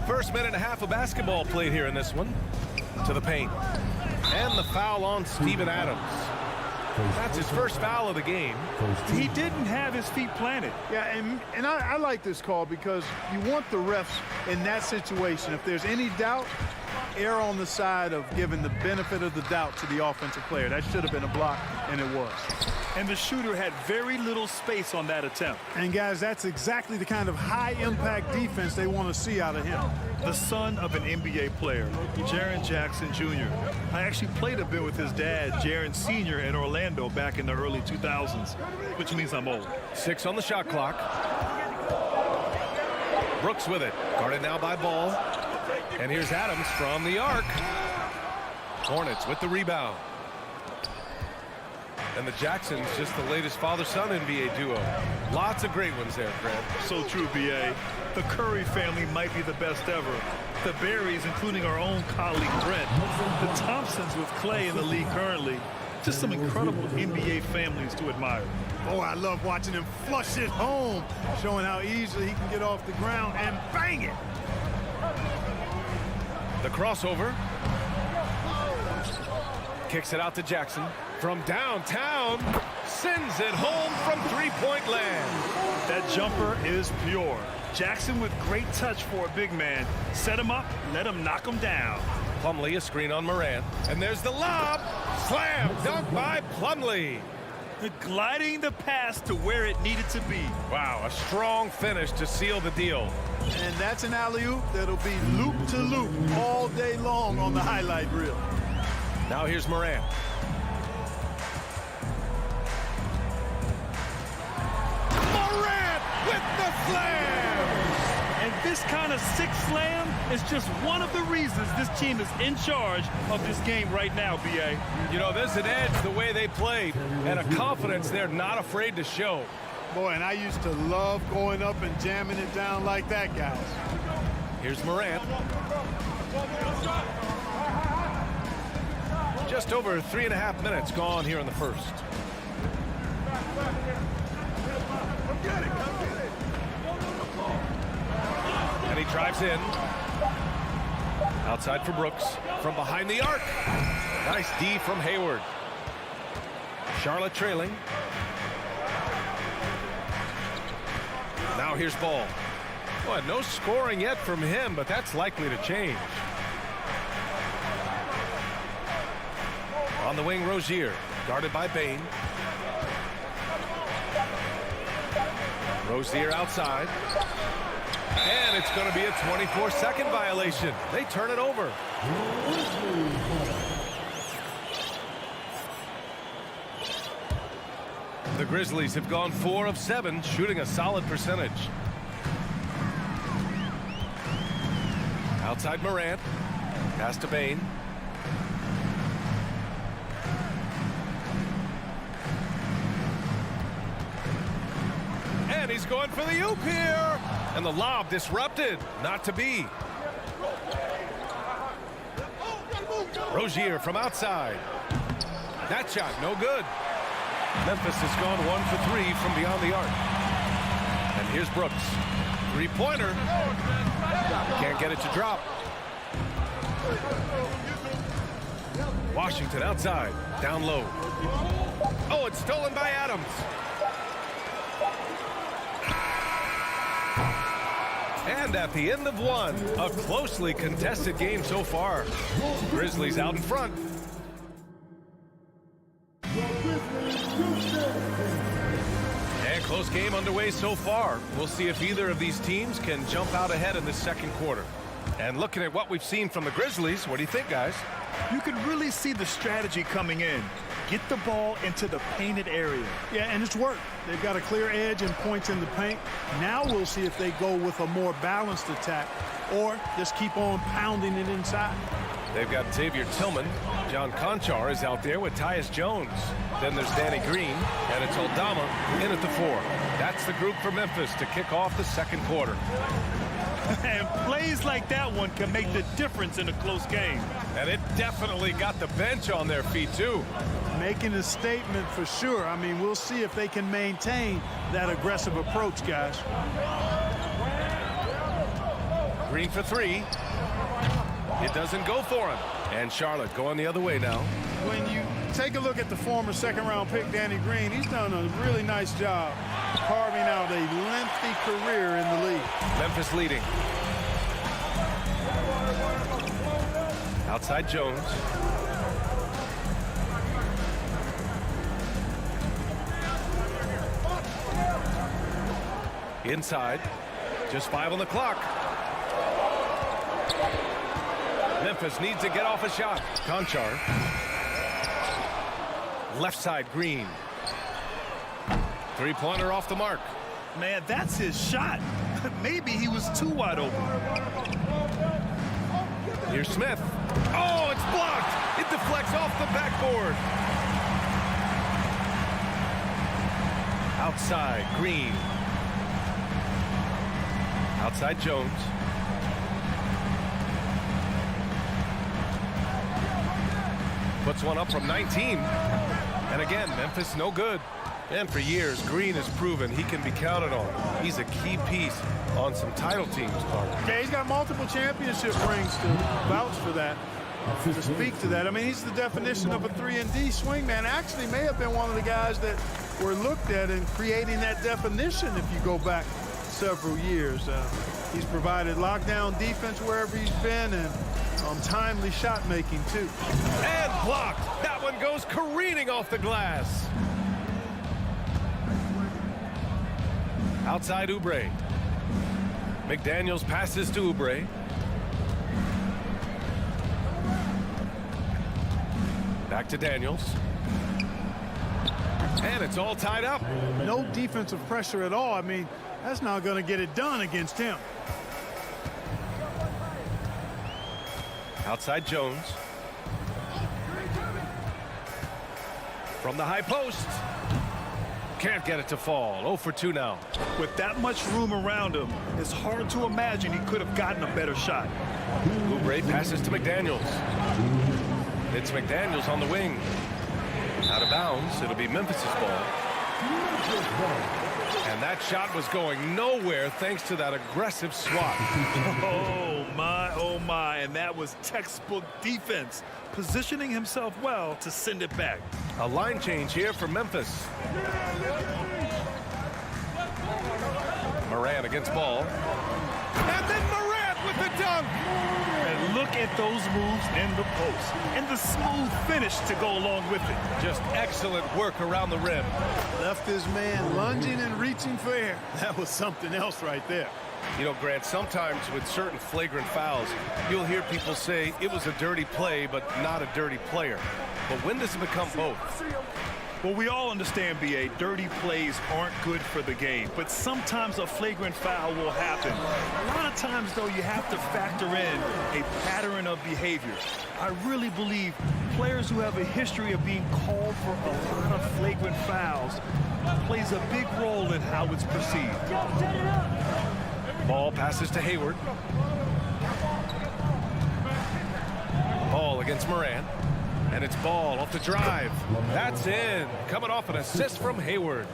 First minute and a half of basketball played here in this one. To the paint. And the foul on Steven Adams. That's his first foul of the game. He didn't have his feet planted. Yeah, and I like this call because you want the refs in that situation. If there's any doubt, err on the side of giving the benefit of the doubt to the offensive player. That should have been a block, and it was. And the shooter had very little space on that attempt. And, guys, that's exactly the kind of high-impact defense they want to see out of him. The son of an NBA player, Jaren Jackson Jr. I actually played a bit with his dad, Jaren Sr. in Orlando back in the early 2000s, which means I'm old. 6 on the shot clock. Brooks with it. Guarded now by Ball. And here's Adams from the arc. Hornets with the rebound. And the Jacksons, just the latest father-son NBA duo. Lots of great ones there, Fred. So true, B.A. The Curry family might be the best ever. The Berries, including our own colleague Brent. The Thompsons with Clay in the league currently. Just some incredible NBA families to admire. Oh, I love watching him flush it home, showing how easily he can get off the ground and bang it. The crossover. Kicks it out to Jackson. From downtown, sends it home from three-point land. That jumper is pure. Jackson with great touch for a big man. Set him up, let him knock him down. Plumlee, a screen on Morant. And there's the lob. Slam dunk by Plumlee. Gliding the pass to where it needed to be. Wow, a strong finish to seal the deal. And that's an alley-oop that'll be loop-to-loop all day long on the highlight reel. Now here's Morant. Morant with the slam! And this kind of sick slam is just one of the reasons this team is in charge of this game right now, B.A. You know, there's an edge the way they played and a confidence they're not afraid to show. Boy, and I used to love going up and jamming it down like that, guys. Here's Morant. Just over 3.5 minutes gone here in the first. And he drives in. Outside for Brooks. From behind the arc. Nice D from Hayward. Charlotte trailing. Now here's Ball. Boy, no scoring yet from him, but that's likely to change. On the wing, Rozier, guarded by Bane. Rozier outside. And it's going to be a 24-second violation. They turn it over. The Grizzlies have gone 4 of 7, shooting a solid percentage. Outside Morant. Pass to Bane. And he's going for the oop here. And the lob disrupted. Not to be. Rozier from outside. That shot no good. Memphis has gone 1 for 3 from beyond the arc. And here's Brooks. Three-pointer. Can't get it to drop. Washington outside. Down low. Oh, it's stolen by Adams. And at the end of one, a closely contested game so far. Grizzlies out in front. And close game underway so far. We'll see if either of these teams can jump out ahead in the second quarter. And looking at what we've seen from the Grizzlies, what do you think, guys? You can really see the strategy coming in. Get the ball into the painted area. Yeah, and it's worked. They've got a clear edge and points in the paint. Now we'll see if they go with a more balanced attack or just keep on pounding it inside. They've got Xavier Tillman. John Conchar is out there with Tyus Jones. Then there's Danny Green, and it's Aldama in at the 4. That's the group for Memphis to kick off the second quarter. And plays like that one can make the difference in a close game. And it definitely got the bench on their feet, too. Making a statement for sure. I mean, we'll see if they can maintain that aggressive approach, guys. Green for 3. It doesn't go for him. And Charlotte going the other way now. When you take a look at the former second-round pick, Danny Green, he's done a really nice job carving out a lengthy career in the league. Memphis leading. Outside Jones. Inside. Just 5 on the clock. Memphis needs to get off a shot. Conchar. Left side, Green. Three-pointer off the mark. Man, that's his shot. Maybe he was too wide open. Here's Smith. Oh, it's blocked. It deflects off the backboard. Outside, Green. Outside, Jones. Puts one up from 19. And again, Memphis no good. And for years, Green has proven he can be counted on. He's a key piece on some title teams, Clark. Yeah, he's got multiple championship rings to vouch for that, to speak to that. I mean, he's the definition of a 3-and-D swing man. Actually may have been one of the guys that were looked at in creating that definition if you go back several years. He's provided lockdown defense wherever he's been and timely shot making too. And blocked. That one goes careening off the glass. Outside Oubre. McDaniels passes to Oubre. Back to Daniels. And it's all tied up. No defensive pressure at all. I mean, that's not going to get it done against him. Outside Jones. From the high post. Can't get it to fall. 0 for 2 now. With that much room around him, it's hard to imagine he could have gotten a better shot. Oubre passes to McDaniels. It's McDaniels on the wing. Out of bounds. It'll be Memphis's ball. And that shot was going nowhere thanks to that aggressive swat. Oh, my. And that was textbook defense. Positioning himself well to send it back. A line change here for Memphis. Morant against ball. And then Morant with the dunk. And look at those moves in the post. And the smooth finish to go along with it. Just excellent work around the rim. Left his man lunging and reaching for air. That was something else right there. You know, Grant, sometimes with certain flagrant fouls, you'll hear people say it was a dirty play, but not a dirty player. But when does it become both? Well, we all understand, B.A., dirty plays aren't good for the game, but sometimes a flagrant foul will happen. A lot of times, though, you have to factor in a pattern of behavior. I really believe players who have a history of being called for a lot of flagrant fouls plays a big role in how it's perceived. Ball passes to Hayward. Ball against Morant. And it's Ball off the drive. That's in. Coming off an assist from Hayward.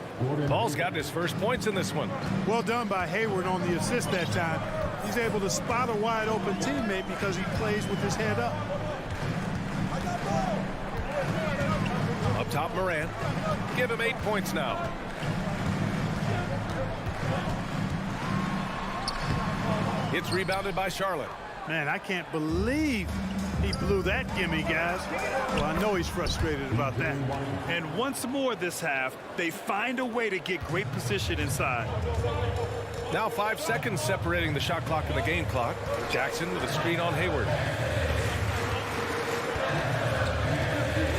Ball's gotten his first points in this one. Well done by Hayward on the assist that time. He's able to spot a wide open teammate because he plays with his head up. Up top, Morant. Give him 8 points now. It's rebounded by Charlotte. Man, I can't believe he blew that gimme, guys. Well, I know he's frustrated about that. And once more this half, they find a way to get great position inside. Now 5 seconds separating the shot clock and the game clock. Jackson with a screen on Hayward.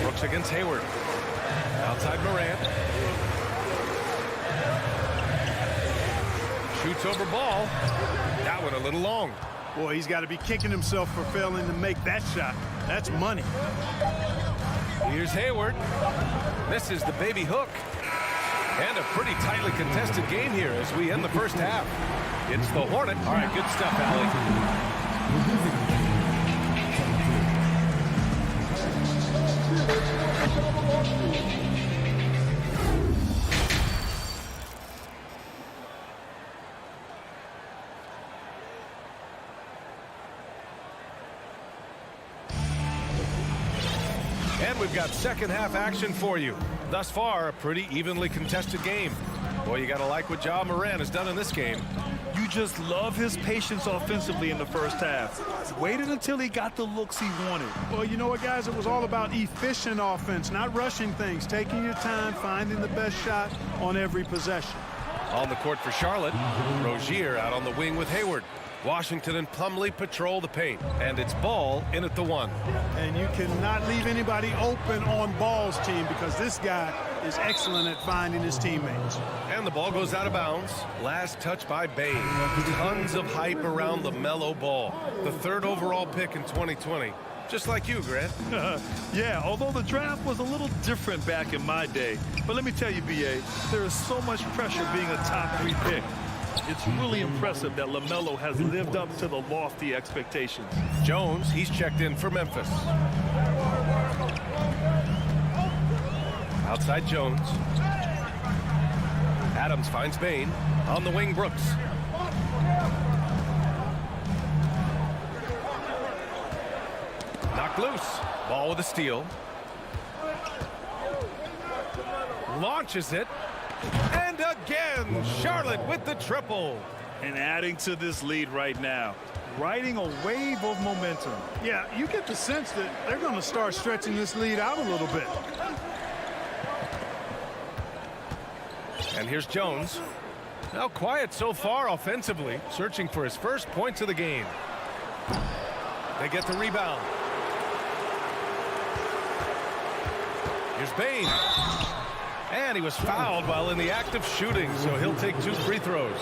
Brooks against Hayward. Outside Morant. Shoots over Ball. That one a little long. Boy, he's got to be kicking himself for failing to make that shot. That's money. Here's Hayward. Misses the baby hook. And a pretty tightly contested game here as we end the first half. It's the Hornets. All right, good stuff, Allie. And we've got second half action for you. Thus far, a pretty evenly contested game. Boy, you got to like what Ja Morant has done in this game. You just love his patience offensively in the first half. Waited until he got the looks he wanted. Well, you know what, guys? It was all about efficient offense, not rushing things, taking your time, finding the best shot on every possession. On the court for Charlotte, Rozier out on the wing with Hayward. Washington and Plumlee patrol the paint, and it's Ball in at the 1. And you cannot leave anybody open on Ball's team because this guy is excellent at finding his teammates. And the ball goes out of bounds. Last touch by Bane. Tons of hype around the mellow Ball. The 3rd overall pick in 2020. Just like you, Grant. Yeah, although the draft was a little different back in my day. But let me tell you, B.A., there is so much pressure being a top 3 pick. It's really impressive that LaMelo has lived up to the lofty expectations. Jones, he's checked in for Memphis. Outside Jones. Adams finds Bane. On the wing, Brooks. Knocked loose. Ball with a steal. Launches it. And again, Charlotte with the triple. And adding to this lead right now. Riding a wave of momentum. Yeah, you get the sense that they're going to start stretching this lead out a little bit. And here's Jones. Now quiet so far offensively, searching for his first points of the game. They get the rebound. Here's Bane. And he was fouled while in the act of shooting, so he'll take 2 free throws.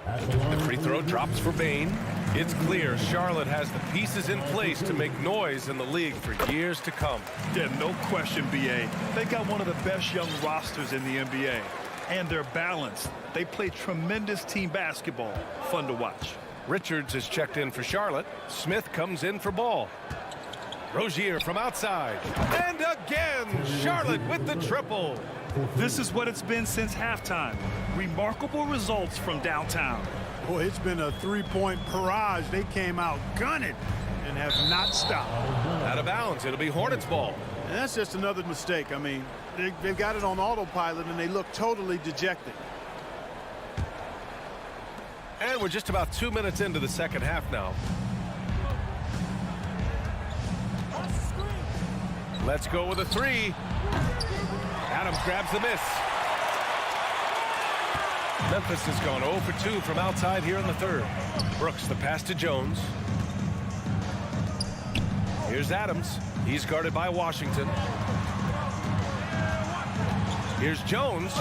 The free throw drops for Bane. It's clear Charlotte has the pieces in place to make noise in the league for years to come. Yeah, no question, B.A. They got one of the best young rosters in the NBA. And they're balanced. They play tremendous team basketball. Fun to watch. Richards is checked in for Charlotte. Smith comes in for Ball. Rozier from outside. And again, Charlotte with the triple. This is what it's been since halftime. Remarkable results from downtown. Boy, it's been a three-point barrage. They came out gunning and have not stopped. Out of bounds. It'll be Hornets ball. And that's just another mistake. I mean, they've got it on autopilot, and they look totally dejected. And we're just about 2 minutes into the second half now. Let's go with a three. Adams grabs the miss. Memphis has gone 0 for 2 from outside here in the third. Brooks, the pass to Jones. Here's Adams. He's guarded by Washington. Here's Jones.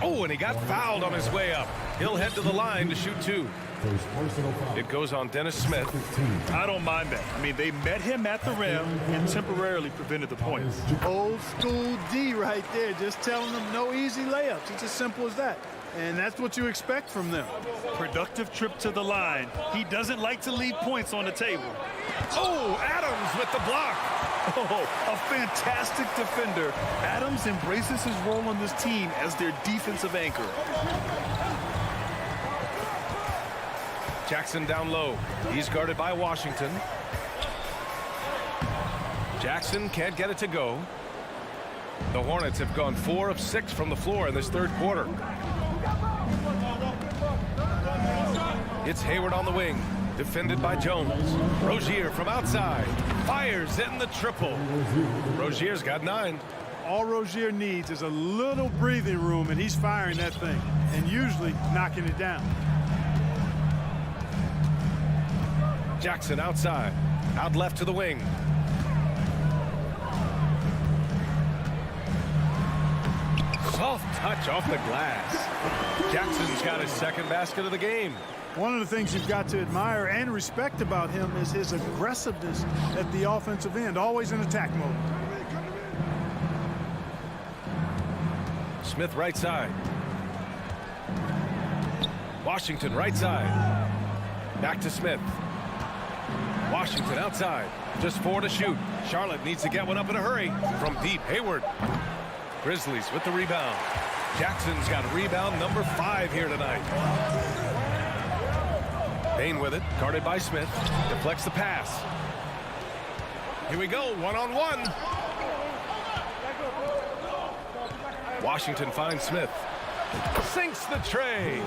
Oh, and he got fouled on his way up. He'll head to the line to shoot two. It goes on Dennis Smith. I don't mind that. I mean, they met him at the rim and temporarily prevented the points. Old school D right there, just telling them no easy layups. It's as simple as that. And that's what you expect from them. Productive trip to the line. He doesn't like to leave points on the table. Oh, Adams with the block. Oh, a fantastic defender. Adams embraces his role on this team as their defensive anchor. Jackson down low. He's guarded by Washington. Jackson can't get it to go. The Hornets have gone 4 of 6 from the floor in this third quarter. It's Hayward on the wing, defended by Jones. Rozier from outside, fires in the triple. Rozier's got 9. All Rozier needs is a little breathing room, and he's firing that thing, and usually knocking it down. Jackson outside, out left to the wing. Soft touch off the glass. Jackson's got his second basket of the game. One of the things you've got to admire and respect about him is his aggressiveness at the offensive end, always in attack mode. Smith right side. Washington right side. Back to Smith. Washington outside. Just 4 to shoot. Charlotte needs to get one up in a hurry. From deep, Hayward. Grizzlies with the rebound. Jackson's got rebound number 5 here tonight. Bain with it, guarded by Smith. Deflects the pass. Here we go, one-on-one. Washington finds Smith. Sinks the tray.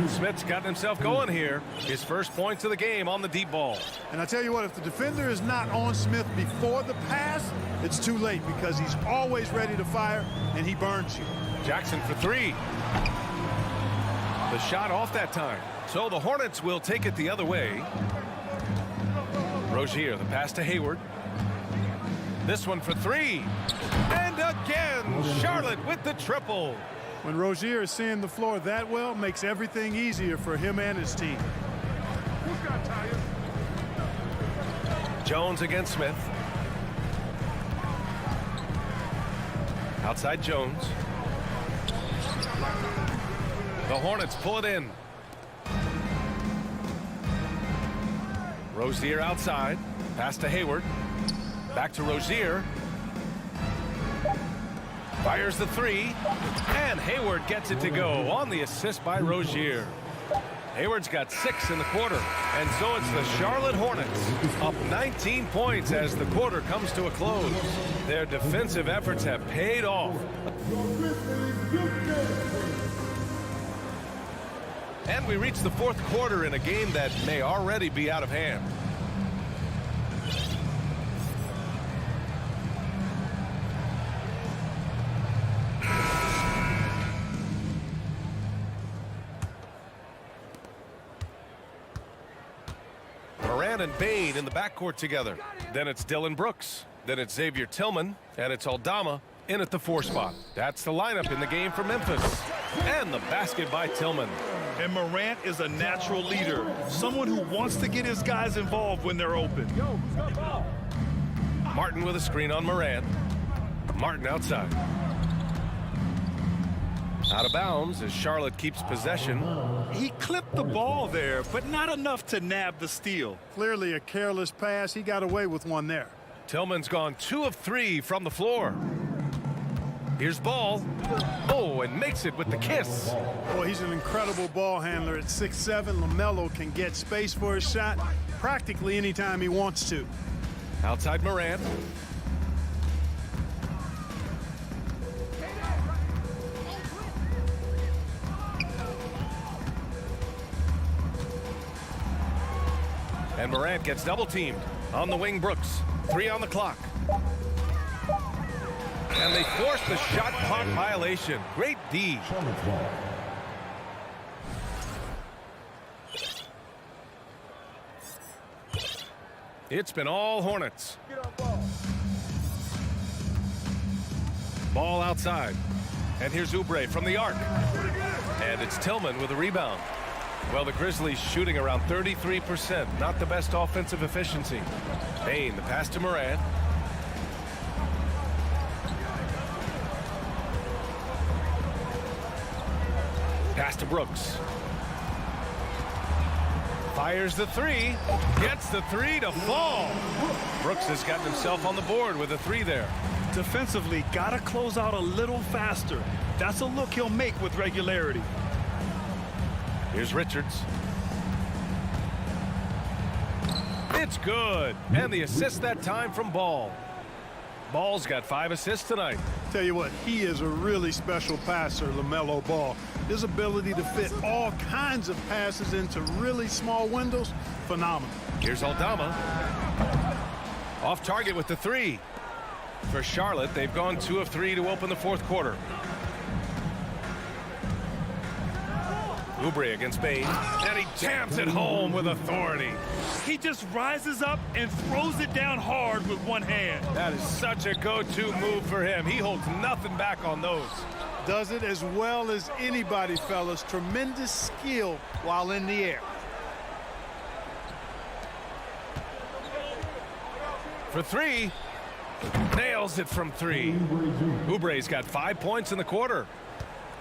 Smith's gotten himself going here. His first points of the game on the deep ball. And I tell you what, if the defender is not on Smith before the pass, it's too late because he's always ready to fire and he burns you. Jackson for 3. The shot off that time. So the Hornets will take it the other way. Rozier, the pass to Hayward. This one for 3. And again, Charlotte with the triple. When Rozier is seeing the floor that well, makes everything easier for him and his team. Jones against Smith. Outside Jones. The Hornets pull it in. Rozier outside. Pass to Hayward. Back to Rozier. Fires the 3. And Hayward gets it to go on the assist by Rozier. Hayward's got 6 in the quarter. And so it's the Charlotte Hornets up 19 points as the quarter comes to a close. Their defensive efforts have paid off. And we reach the fourth quarter in a game that may already be out of hand. Moran and Bain in the backcourt together. Then it's Dillon Brooks. Then it's Xavier Tillman. And it's Aldama in at the 4 spot. That's the lineup in the game for Memphis. And the basket by Tillman. And Morant is a natural leader, someone who wants to get his guys involved when they're open. Martin with a screen on Morant. Martin outside. Out of bounds as Charlotte keeps possession. He clipped the ball there, but not enough to nab the steal. Clearly a careless pass. He got away with one there. Tillman's gone 2 of 3 from the floor. Here's Ball. Oh, and makes it with the kiss. Boy, he's an incredible ball handler. At 6'7", LaMelo can get space for his shot practically anytime he wants to. Outside Morant. And Morant gets double-teamed. On the wing, Brooks. 3 on the clock. And they force the shot clock violation. Great D. It's been all Hornets. Ball outside. And here's Oubre from the arc. And it's Tillman with a rebound. Well, the Grizzlies shooting around 33%. Not the best offensive efficiency. Payne, the pass to Morant. Pass to Brooks. Fires the 3. Gets the 3 to fall. Brooks has gotten himself on the board with a 3 there. Defensively, gotta close out a little faster. That's a look he'll make with regularity. Here's Richards. It's good. And the assist that time from Ball. Ball's got 5 assists tonight. Tell you what, he is a really special passer, LaMelo Ball. His ability to fit all kinds of passes into really small windows, phenomenal. Here's Aldama. Off target with the 3. For Charlotte, they've gone 2 of 3 to open the 4th quarter. Oubre against Payne, and he jams it home with authority. He just rises up and throws it down hard with one hand. That is such a go-to move for him. He holds nothing back on those. Does it as well as anybody, fellas. Tremendous skill while in the air. For 3, nails it from 3. Oubre's got 5 points in the quarter.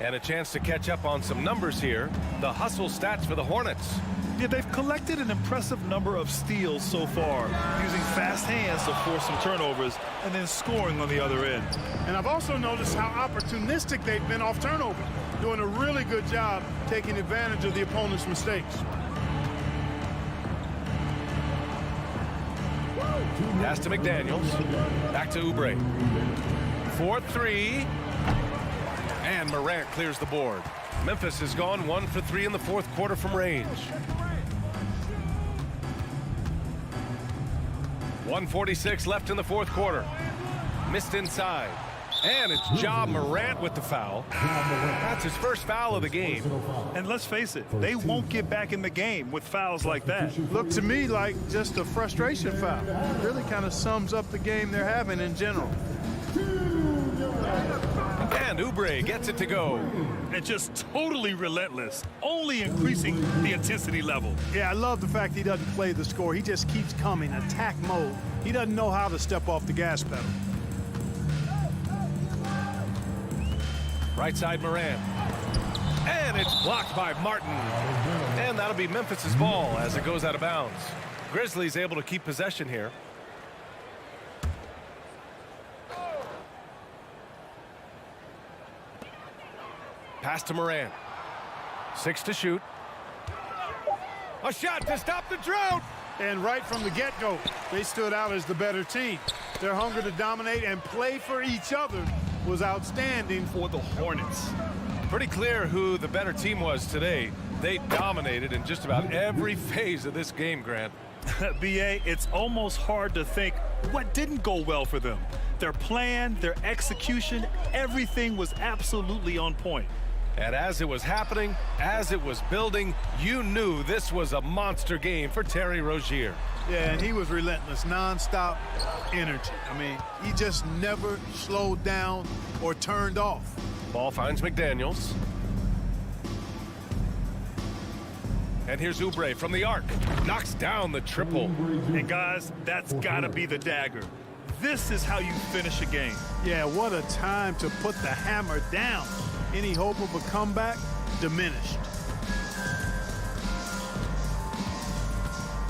And a chance to catch up on some numbers here. The hustle stats for the Hornets. Yeah, they've collected an impressive number of steals so far, using fast hands to force some turnovers and then scoring on the other end. And I've also noticed how opportunistic they've been off turnover, doing a really good job taking advantage of the opponent's mistakes. Pass to McDaniels. Back to Oubre. 4-3. And Morant clears the board. Memphis has gone 1 for 3 in the 4th quarter from range. 1:46 left in the 4th quarter. Missed inside. And it's Ja Morant with the foul. That's his first foul of the game. And let's face it, they won't get back in the game with fouls like that. Looked to me like just a frustration foul. Really kind of sums up the game they're having in general. And Oubre gets it to go. And just totally relentless, only increasing the intensity level. Yeah, I love the fact he doesn't play the score. He just keeps coming, attack mode. He doesn't know how to step off the gas pedal. Right side Morant. And it's blocked by Martin. And that'll be Memphis's ball as it goes out of bounds. Grizzlies able to keep possession here. Pass to Morant. 6 to shoot. A shot to stop the drought. And right from the get-go, they stood out as the better team. Their hunger to dominate and play for each other was outstanding for the Hornets. Pretty clear who the better team was today. They dominated in just about every phase of this game, Grant. BA, it's almost hard to think what didn't go well for them. Their plan, their execution, everything was absolutely on point. And as it was happening, as it was building, you knew this was a monster game for Terry Rozier. Yeah, and he was relentless, nonstop energy. I mean, he just never slowed down or turned off. Ball finds McDaniels. And here's Oubre from the arc. Knocks down the triple. And guys, that's got to be the dagger. This is how you finish a game. Yeah, what a time to put the hammer down. Any hope of a comeback diminished.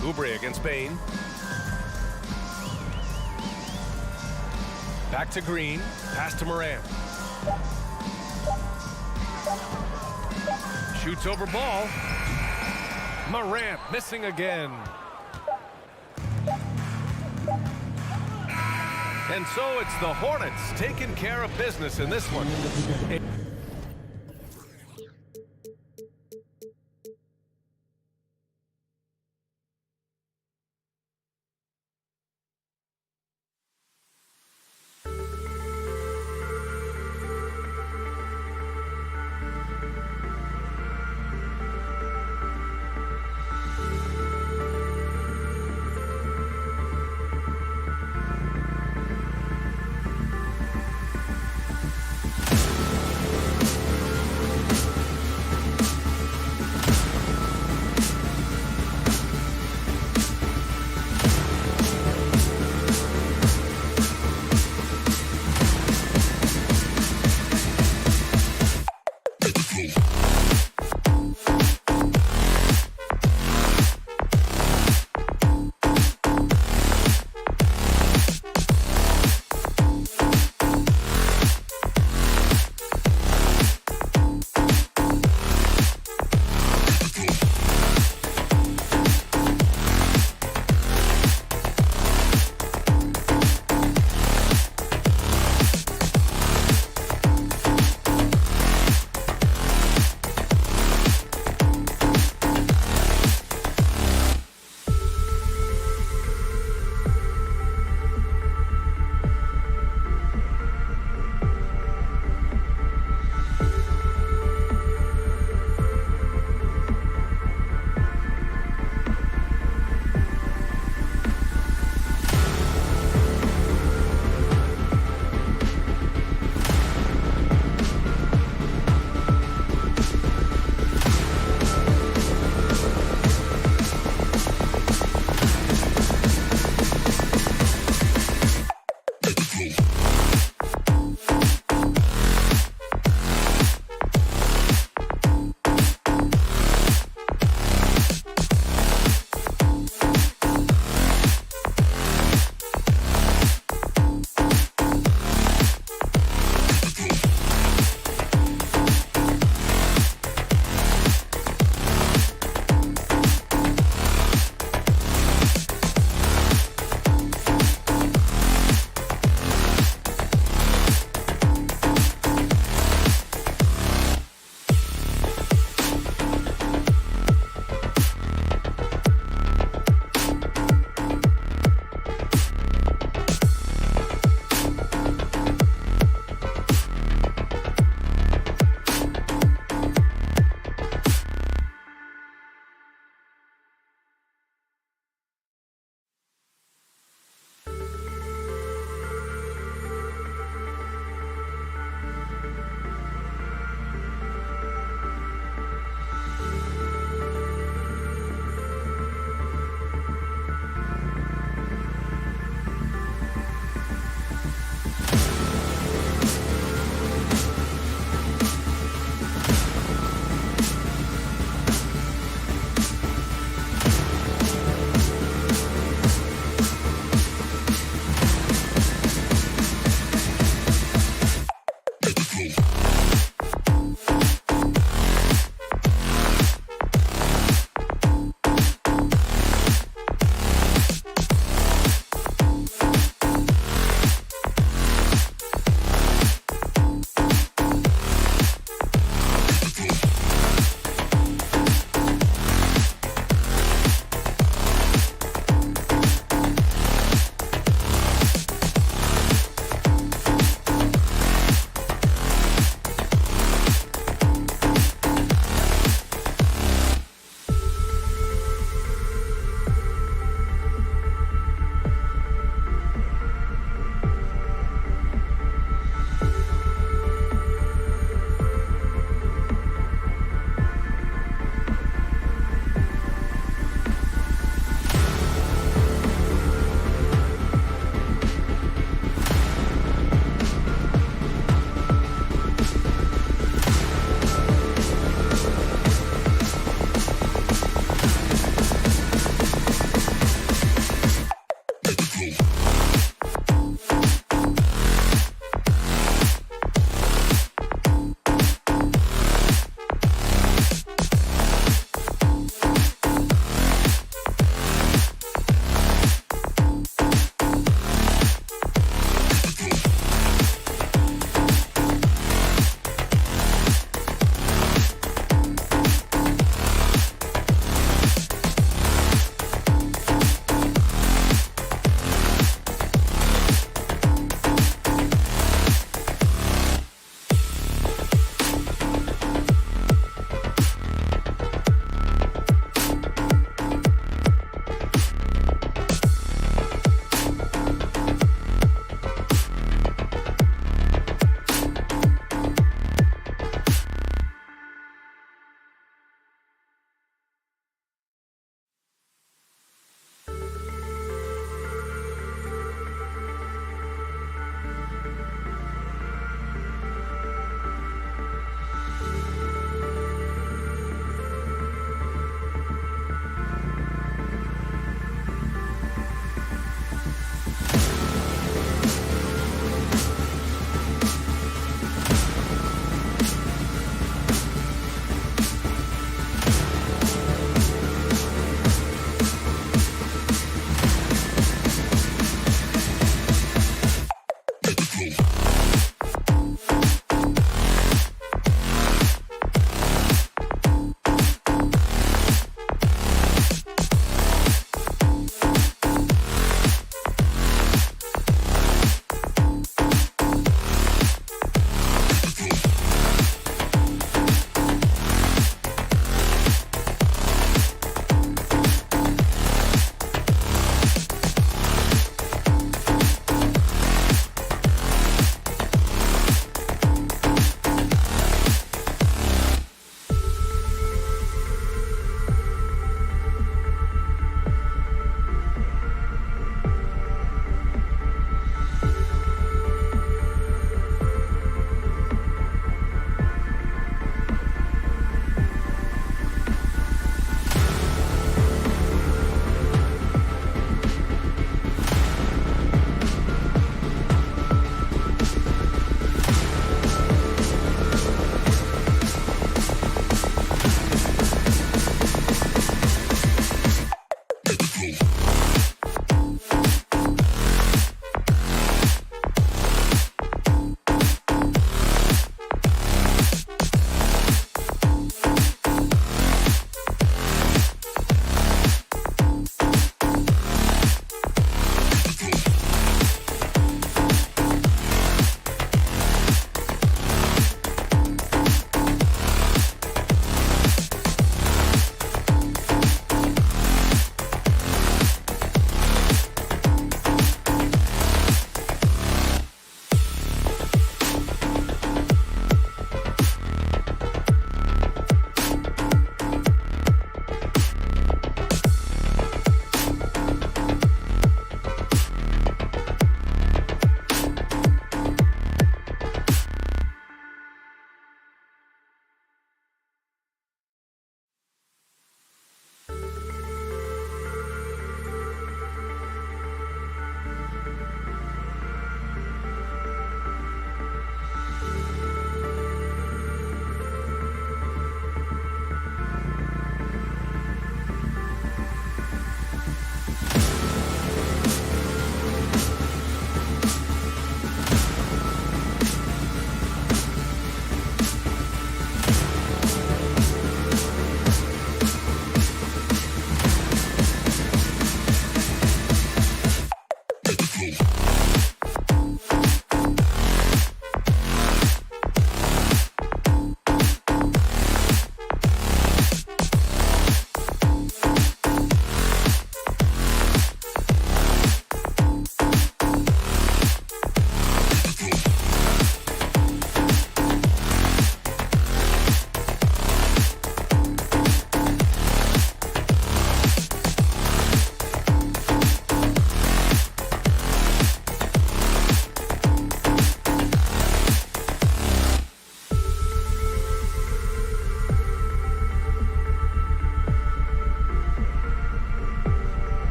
Oubre against Bain. Back to Green. Pass to Morant. Shoots over ball. Morant missing again. And so it's the Hornets taking care of business in this one.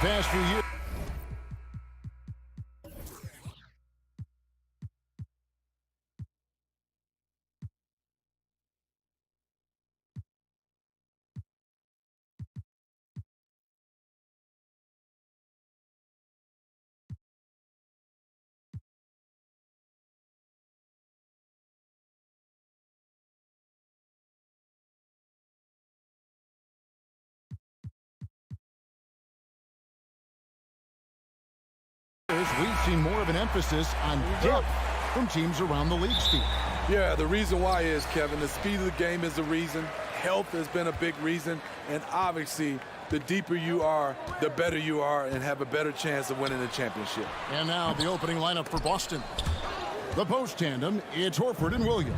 past few years. We've seen more of an emphasis on depth from teams around the league, Steve. Yeah, the reason why is, Kevin, the speed of the game is the reason. Health has been a big reason. And obviously, the deeper you are, the better you are and have a better chance of winning the championship. And now the opening lineup for Boston. The post tandem, it's Horford and Williams.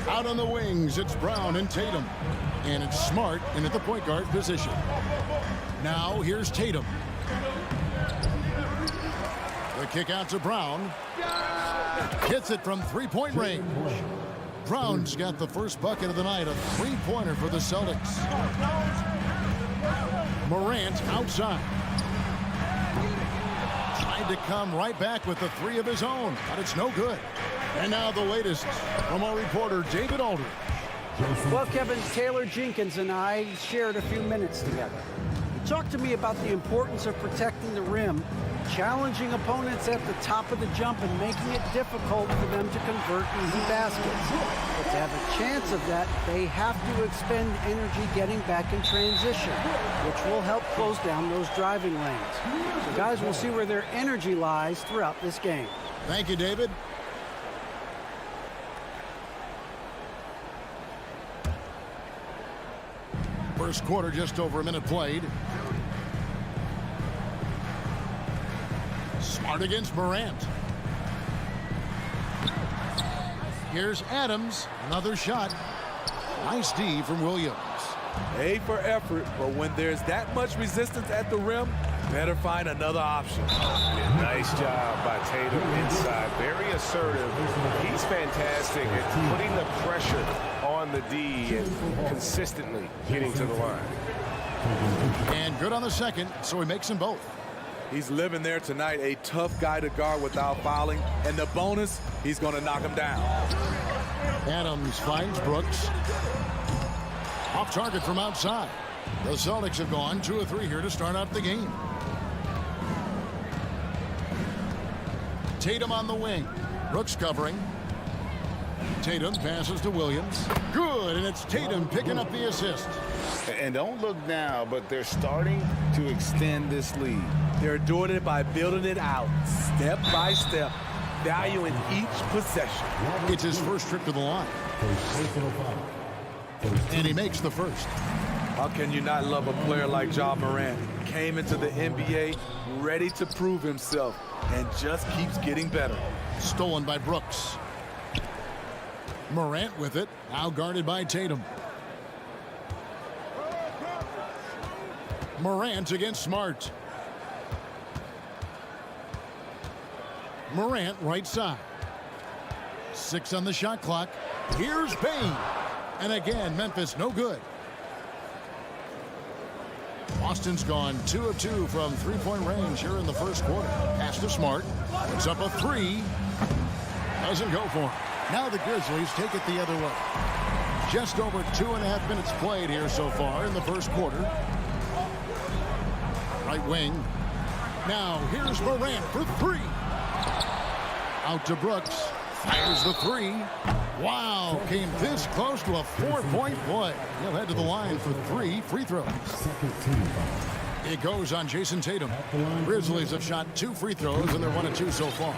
Out on the wings, it's Brown and Tatum. And it's Smart in at the point guard position. Now here's Tatum. The kick out to Brown. Hits it from three-point range. Brown's got the first bucket of the night, a three-pointer for the Celtics. Morant outside. Tried to come right back with the three of his own, but it's no good. And now the latest from our reporter, David Aldridge. Well, Kevin, Taylor Jenkins and I shared a few minutes together. He talked to me about the importance of protecting the rim, challenging opponents at the top of the jump and making it difficult for them to convert easy baskets. But to have a chance of that, they have to expend energy getting back in transition, which will help close down those driving lanes. So guys, we'll see where their energy lies throughout this game. Thank you, David. First quarter, just over a minute played. Smart against Morant. Here's Adams. Another shot. Nice D from Williams. A for effort, but when there's that much resistance at the rim, better find another option. Yeah, nice job by Tatum inside. Very assertive. He's fantastic at putting the pressure on the D and consistently getting to the line. And good on the second, so he makes them both. He's living there tonight, a tough guy to guard without fouling. And the bonus, he's going to knock him down. Adams finds Brooks. Off target from outside. The Celtics have gone 2 of 3 here to start out the game. Tatum on the wing. Brooks covering. Tatum passes to Williams. Good, and it's Tatum picking up the assist. And don't look now, but they're starting to extend this lead. They're doing it by building it out, step by step, valuing each possession. It's his first trip to the line. And he makes the first. How can you not love a player like Ja Morant? Came into the NBA ready to prove himself and just keeps getting better. Stolen by Brooks. Morant with it, now guarded by Tatum. Morant against Smart. Morant right side. 6 on the shot clock. Here's Payne. And again, Memphis no good. Boston's gone 2 of 2 from three-point range here in the first quarter. Pass to Smart. Puts up a 3. Doesn't go for him. Now the Grizzlies take it the other way. Just over 2.5 minutes played here so far in the first quarter. Right wing. Now here's Morant for 3. Out to Brooks. Fires the 3. Wow, came this close to a 4-point play. He'll head to the line for 3 free throws. It goes on Jason Tatum. Grizzlies have shot 2 free throws, and they're 1 of 2 so far.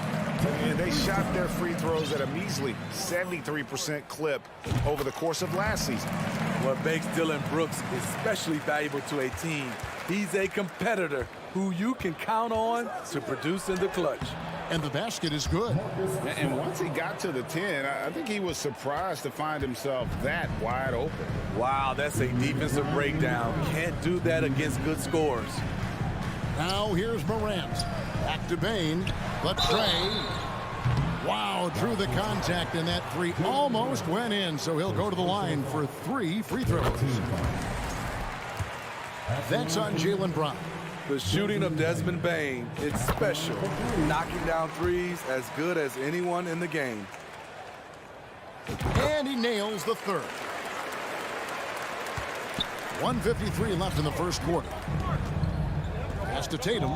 And they shot their free throws at a measly 73% clip over the course of last season. What makes Dillon Brooks especially valuable to a team, he's a competitor who you can count on to produce in the clutch. And the basket is good. And once he got to the 10, I think he was surprised to find himself that wide open. Wow, that's a defensive breakdown. Can't do that against good scores. Now here's Morant. Back to Bain. The tray. Wow, drew the contact, and that 3 almost went in, so he'll go to the line for 3 free throws. That's on Jaylen Brown. The shooting of Desmond Bane, it's special. Knocking down threes as good as anyone in the game. And he nails the third. 1:53 left in the first quarter. Pass to Tatum.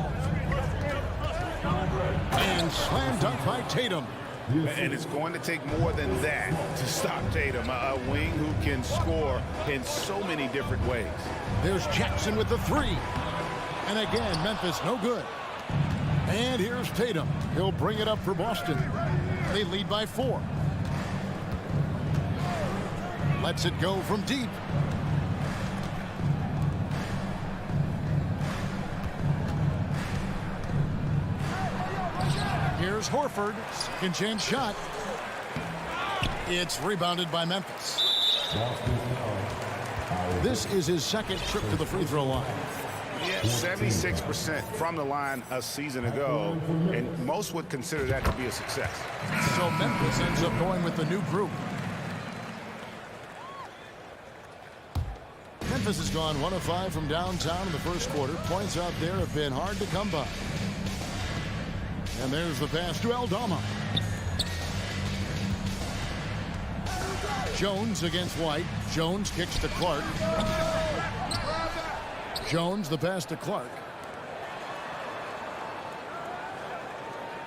And slam dunk by Tatum. And it's going to take more than that to stop Tatum, a wing who can score in so many different ways. There's Jackson with the three. And again, Memphis no good. And here's Tatum. He'll bring it up for Boston. They lead by 4. Lets it go from deep. Here's Horford. Second chance shot. It's rebounded by Memphis. This is his second trip to the free throw line. Yeah, 76% from the line a season ago, and most would consider that to be a success. So Memphis ends up going with the new group. Memphis has gone 1 of 5 from downtown in the first quarter. Points out there have been hard to come by. And there's the pass to Aldama. Jones against White. Jones kicks to Clark. Jones, the pass to Clark.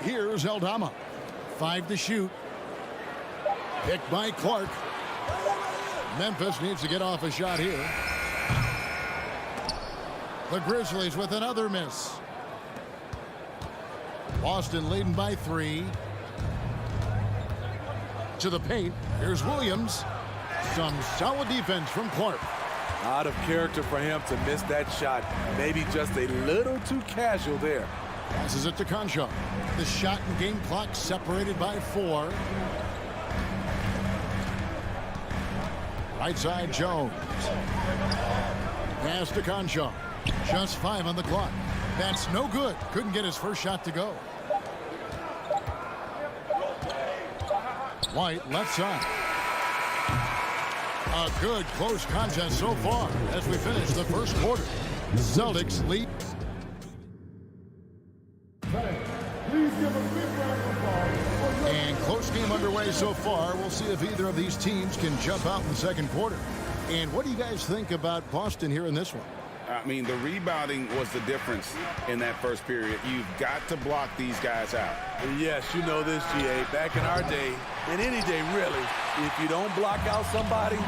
Here's Aldama. 5 to shoot. Picked by Clark. Memphis needs to get off a shot here. The Grizzlies with another miss. Boston leading by 3. To the paint. Here's Williams. Some solid defense from Clark. Out of character for him to miss that shot. Maybe just a little too casual there. Passes it to Concha. The shot and game clock separated by 4. Right side Jones. Pass to Concha. Just 5 on the clock. That's no good. Couldn't get his first shot to go. White left side. A good close contest so far as we finish the first quarter. Celtics lead. And close game underway so far. We'll see if either of these teams can jump out in the second quarter. And what do you guys think about Boston here in this one? I mean, the rebounding was the difference in that first period. You've got to block these guys out. Yes, you know this, GA. Back in our day, and any day really, if you don't block out somebody,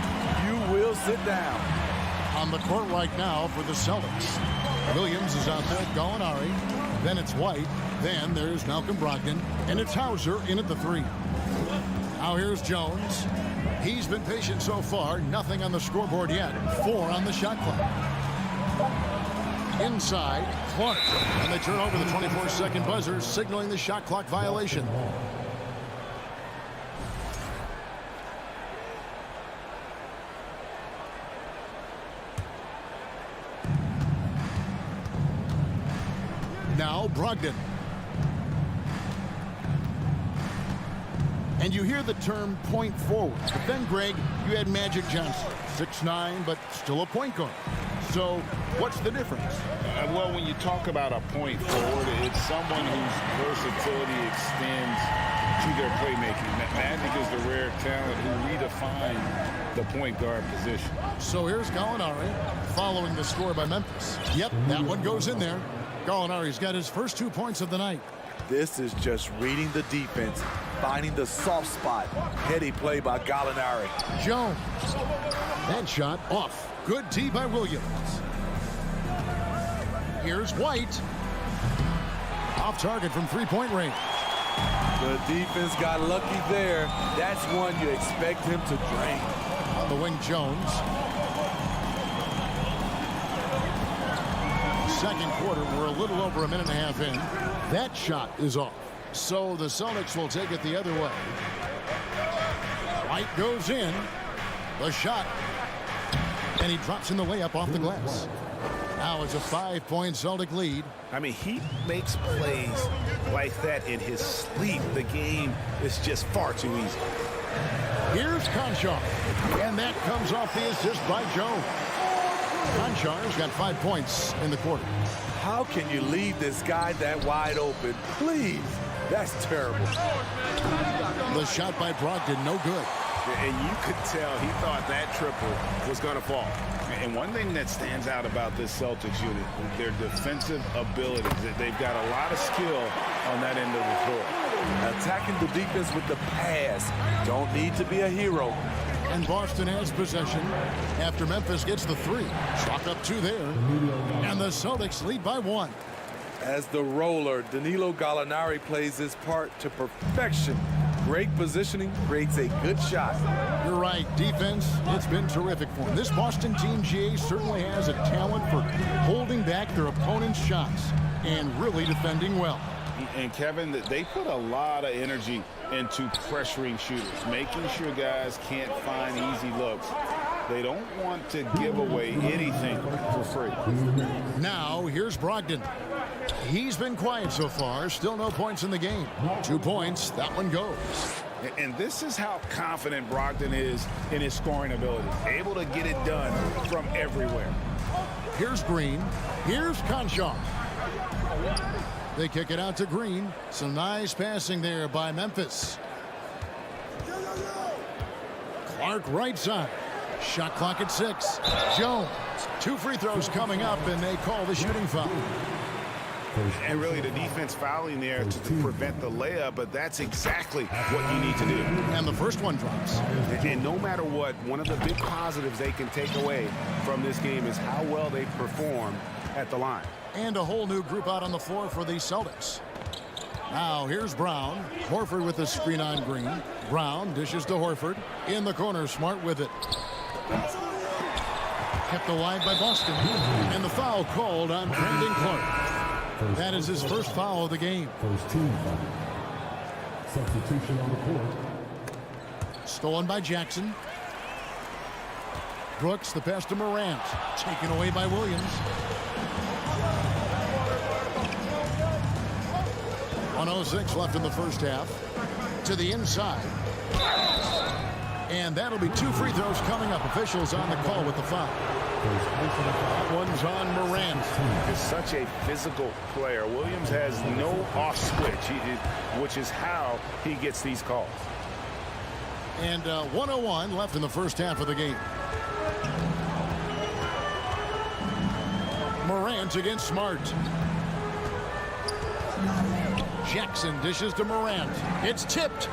you will sit down. On the court right now for the Celtics. Williams is out there, Gallinari. Then it's White. Then there's Malcolm Brogdon. And it's Hauser in at the 3. Now here's Jones. He's been patient so far. Nothing on the scoreboard yet. 4 on the shot clock. Inside, Clark. And they turn over the 24-second buzzer, signaling the shot clock violation. Now Brogdon. And you hear the term point forward. But then, Greg, you had Magic Johnson. 6'9", but still a point guard. So what's the difference? Well, when you talk about a point forward, it's someone whose versatility extends to their playmaking. Magic is the rare talent who redefined the point guard position. So here's Gallinari following the score by Memphis. Yep, that one goes in there. Gallinari's got his first 2 points of the night. This is just reading the defense, finding the soft spot. Heady play by Gallinari. Jones. That shot off. Good D by Williams. Here's White. Off target from 3-point range. The defense got lucky there. That's one you expect him to drain. On the wing, Jones. Second quarter, we're a little over a minute and a half in. That shot is off. So the Celtics will take it the other way. White goes in. The shot. And he drops in the layup off the glass. Now it's a 5-point Celtic lead. I mean, he makes plays like that in his sleep. The game is just far too easy. Here's Conchar. And that comes off the assist by Jones. Conchar's got 5 points in the quarter. How can you leave this guy that wide open? Please. That's terrible. The shot by Brogdon, no good. And you could tell he thought that triple was going to fall. And one thing that stands out about this Celtics unit, their defensive abilities. They've got a lot of skill on that end of the floor. Attacking the defense with the pass. Don't need to be a hero. And Boston has possession after Memphis gets the three. Chalk up 2 there. And the Celtics lead by 1. As the roller, Danilo Gallinari plays his part to perfection. Great positioning, creates a good shot. You're right. Defense, it's been terrific for him. This Boston team, GA, certainly has a talent for holding back their opponent's shots and really defending well. And Kevin, they put a lot of energy into pressuring shooters, making sure guys can't find easy looks. They don't want to give away anything for free. Now, here's Brogdon. He's been quiet so far. Still no points in the game. 2 points. That one goes. And this is how confident Brogdon is in his scoring ability. Able to get it done from everywhere. Here's Green. Here's Conchar. They kick it out to Green. Some nice passing there by Memphis. Clark right side. Shot clock at 6. Jones. 2 free throws coming up, and they call the shooting foul. And really the defense fouling there to prevent the layup, but that's exactly what you need to do. And the first one drops. And no matter what, one of the big positives they can take away from this game is how well they perform at the line. And a whole new group out on the floor for the Celtics. Now here's Brown. Horford with the screen on Green. Brown dishes to Horford. In the corner, Smart with it. Kept alive by Boston. And the foul called on Brandon Clark. That is his first foul of the game. First team foul. Substitution on the court. Stolen by Jackson. Brooks, the pass to Morant. Taken away by Williams. 1:06 left in the first half. To the inside. And that'll be 2 free throws coming up. Officials on the call with the foul. That one's on Morant. He's such a physical player. Williams has no off switch, which is how he gets these calls. And 1:01 left in the first half of the game. Morant against Smart. Jackson dishes to Morant. It's tipped.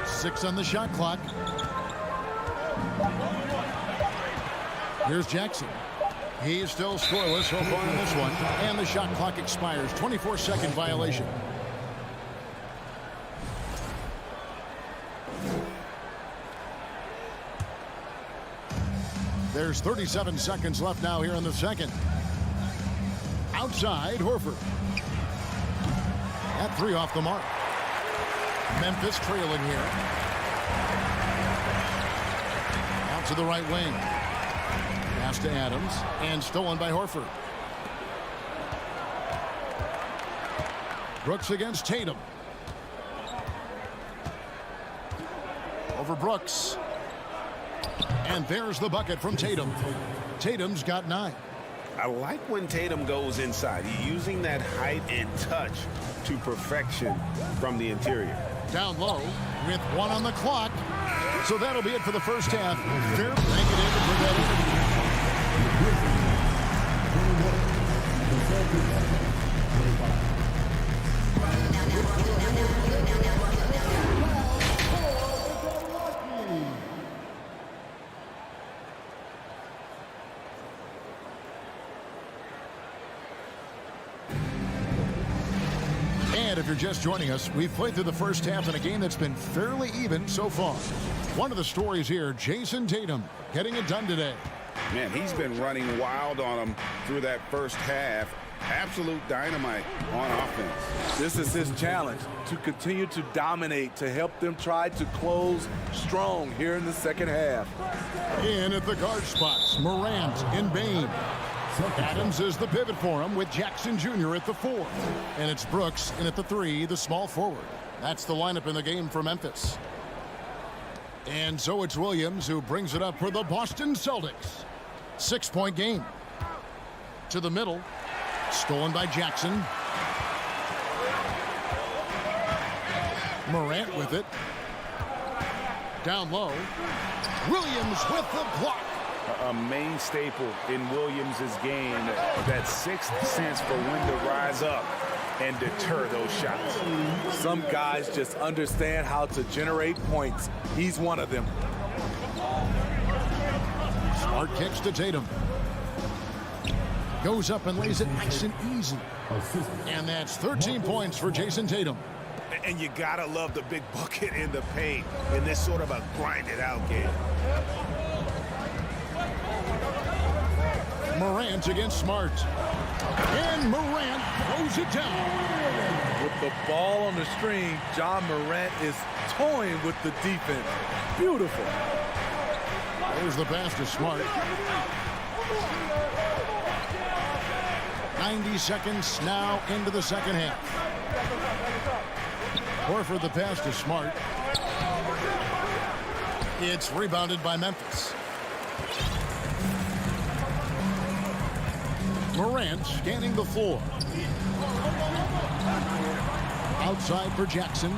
6 on the shot clock. Here's Jackson. He's still scoreless so far in this one. And the shot clock expires. 24-second violation. There's 37 seconds left now here in the second. Outside, Horford. That 3 off the mark. Memphis trailing here. Out to the right wing. Pass to Adams. And stolen by Horford. Brooks against Tatum. Over Brooks. And there's the bucket from Tatum. Tatum's got 9. I like when Tatum goes inside. He's using that height and touch to perfection from the interior. Down low with 1 on the clock. So that'll be it for the first half. Fair negative to bring that And if you're just joining us, we've played through the first half in a game that's been fairly even so far. One of the stories here, Jason Tatum getting it done today. Man, he's been running wild on him through that first half. Absolute dynamite on offense. This is his challenge, to continue to dominate, to help them try to close strong here in the second half. In at the guard spots, Morant and Bain. Adams is the pivot for him with Jackson Jr. at the 4. And it's Brooks in at the 3, the small forward. That's the lineup in the game for Memphis. And so it's Williams who brings it up for the Boston Celtics. 6-point game. To the middle. Stolen by Jackson. Morant with it. Down low. Williams with the block. A main staple in Williams' game, that sixth sense for when to rise up and deter those shots. Some guys just understand how to generate points. He's one of them. Smart kicks to Tatum. Goes up and lays it nice and easy. And that's 13 points for Jason Tatum. And you gotta love the big bucket in the paint in this sort of a grinded out game. Morant against Smart. And Morant throws it down. With the ball on the string, John Morant is toying with the defense. Beautiful. There's the pass to Smart. 90 seconds now into the second half. Horford the pass to Smart. It's rebounded by Memphis. Morant scanning the floor. Outside for Jackson.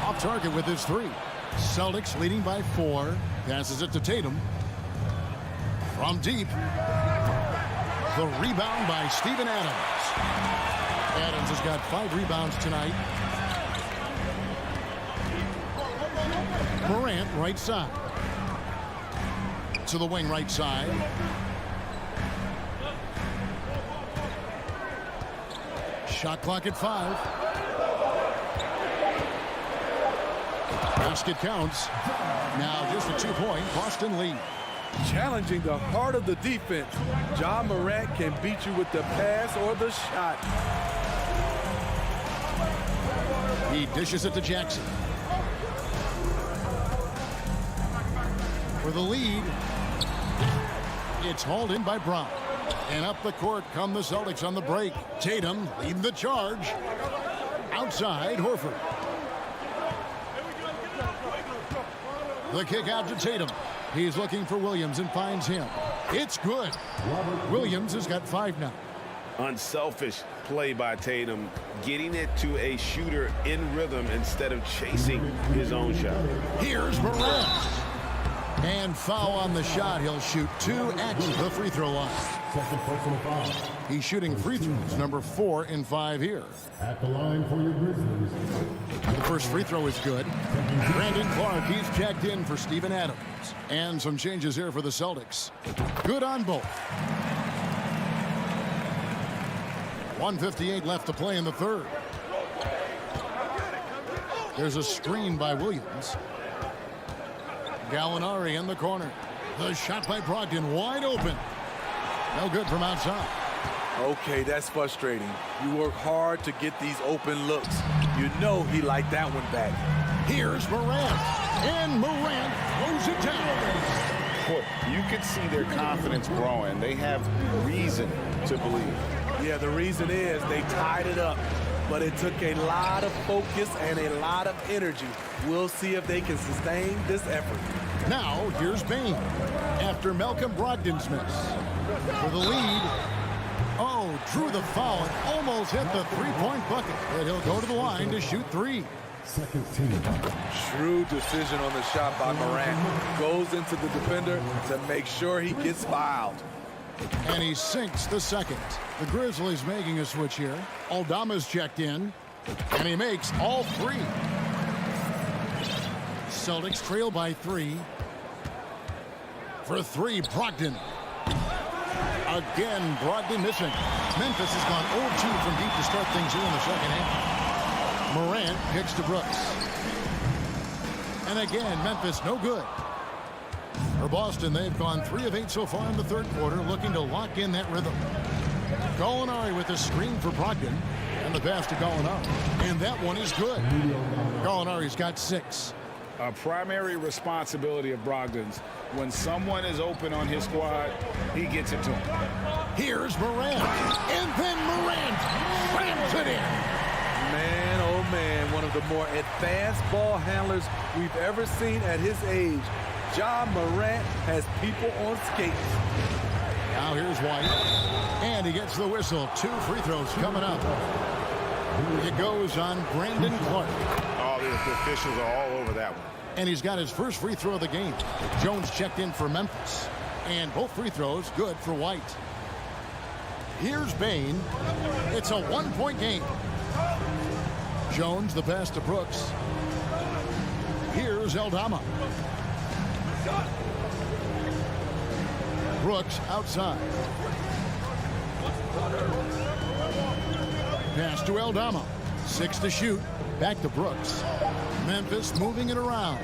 Off target with his three. Celtics leading by 4. Passes it to Tatum. From deep. The rebound by Steven Adams. Adams has got 5 rebounds tonight. Morant right side. To the wing right side. Shot clock at 5. Basket counts. Now just a 2-point Boston lead. Challenging the heart of the defense. John Morant can beat you with the pass or the shot. He dishes it to Jackson. For the lead. It's hauled in by Brown. And up the court come the Celtics on the break. Tatum leading the charge. Outside, Horford. The kick out to Tatum. He's looking for Williams and finds him. It's good. Williams has got 5 now. Unselfish play by Tatum, getting it to a shooter in rhythm instead of chasing his own shot. Here's Morant. And foul on the shot. He'll shoot 2 at the free throw line. He's shooting free throws, number 4 in 5 here. At the line for your Grizzlies. The first free throw is good. Brandon Clark, he's checked in for Steven Adams. And some changes here for the Celtics. Good on both. 1:58 left to play in the third. There's a screen by Williams. Gallinari in the corner. The shot by Brogdon wide open. No good from outside. Okay, that's frustrating. You work hard to get these open looks. You know he liked that one back. Here's Morant. And Morant throws it down. Boy, you could see their confidence growing. They have reason to believe. Yeah, the reason is they tied it up. But it took a lot of focus and a lot of energy. We'll see if they can sustain this effort. Now, here's Bain. After Malcolm Brogdon's miss. For the lead. Oh, drew the foul and almost hit the 3-point bucket. But he'll go to the line to shoot 3. Second team. Shrewd decision on the shot by Morant. Goes into the defender to make sure he gets fouled. And he sinks the second. The Grizzlies making a switch here. Aldama's checked in. And he makes all 3. Celtics trail by 3. For 3, Brogdon. Again, Brogdon missing. Memphis has gone 0-2 from deep to start things here in the second half. Morant kicks to Brooks. And again, Memphis no good. For Boston, they've gone 3 of 8 so far in the third quarter, looking to lock in that rhythm. Gallinari with a screen for Brogdon. And the pass to Gallinari. And that one is good. Gallinari's got 6. A primary responsibility of Brogdon's. When someone is open on his squad, he gets it to him. Here's Morant. And then Morant slams it in. Man, oh man, one of the more advanced ball handlers we've ever seen at his age. John Morant has people on skates. Now here's White. And he gets the whistle. 2 free throws coming up. It goes on Brandon Clark. Oh, the officials are all over that one. And he's got his first free throw of the game. Jones checked in for Memphis. And both free throws good for White. Here's Bain. It's a 1-point game. Jones, the pass to Brooks. Here's Aldama. Brooks outside. Pass to Aldama. 6 to shoot. Back to Brooks. Memphis moving it around.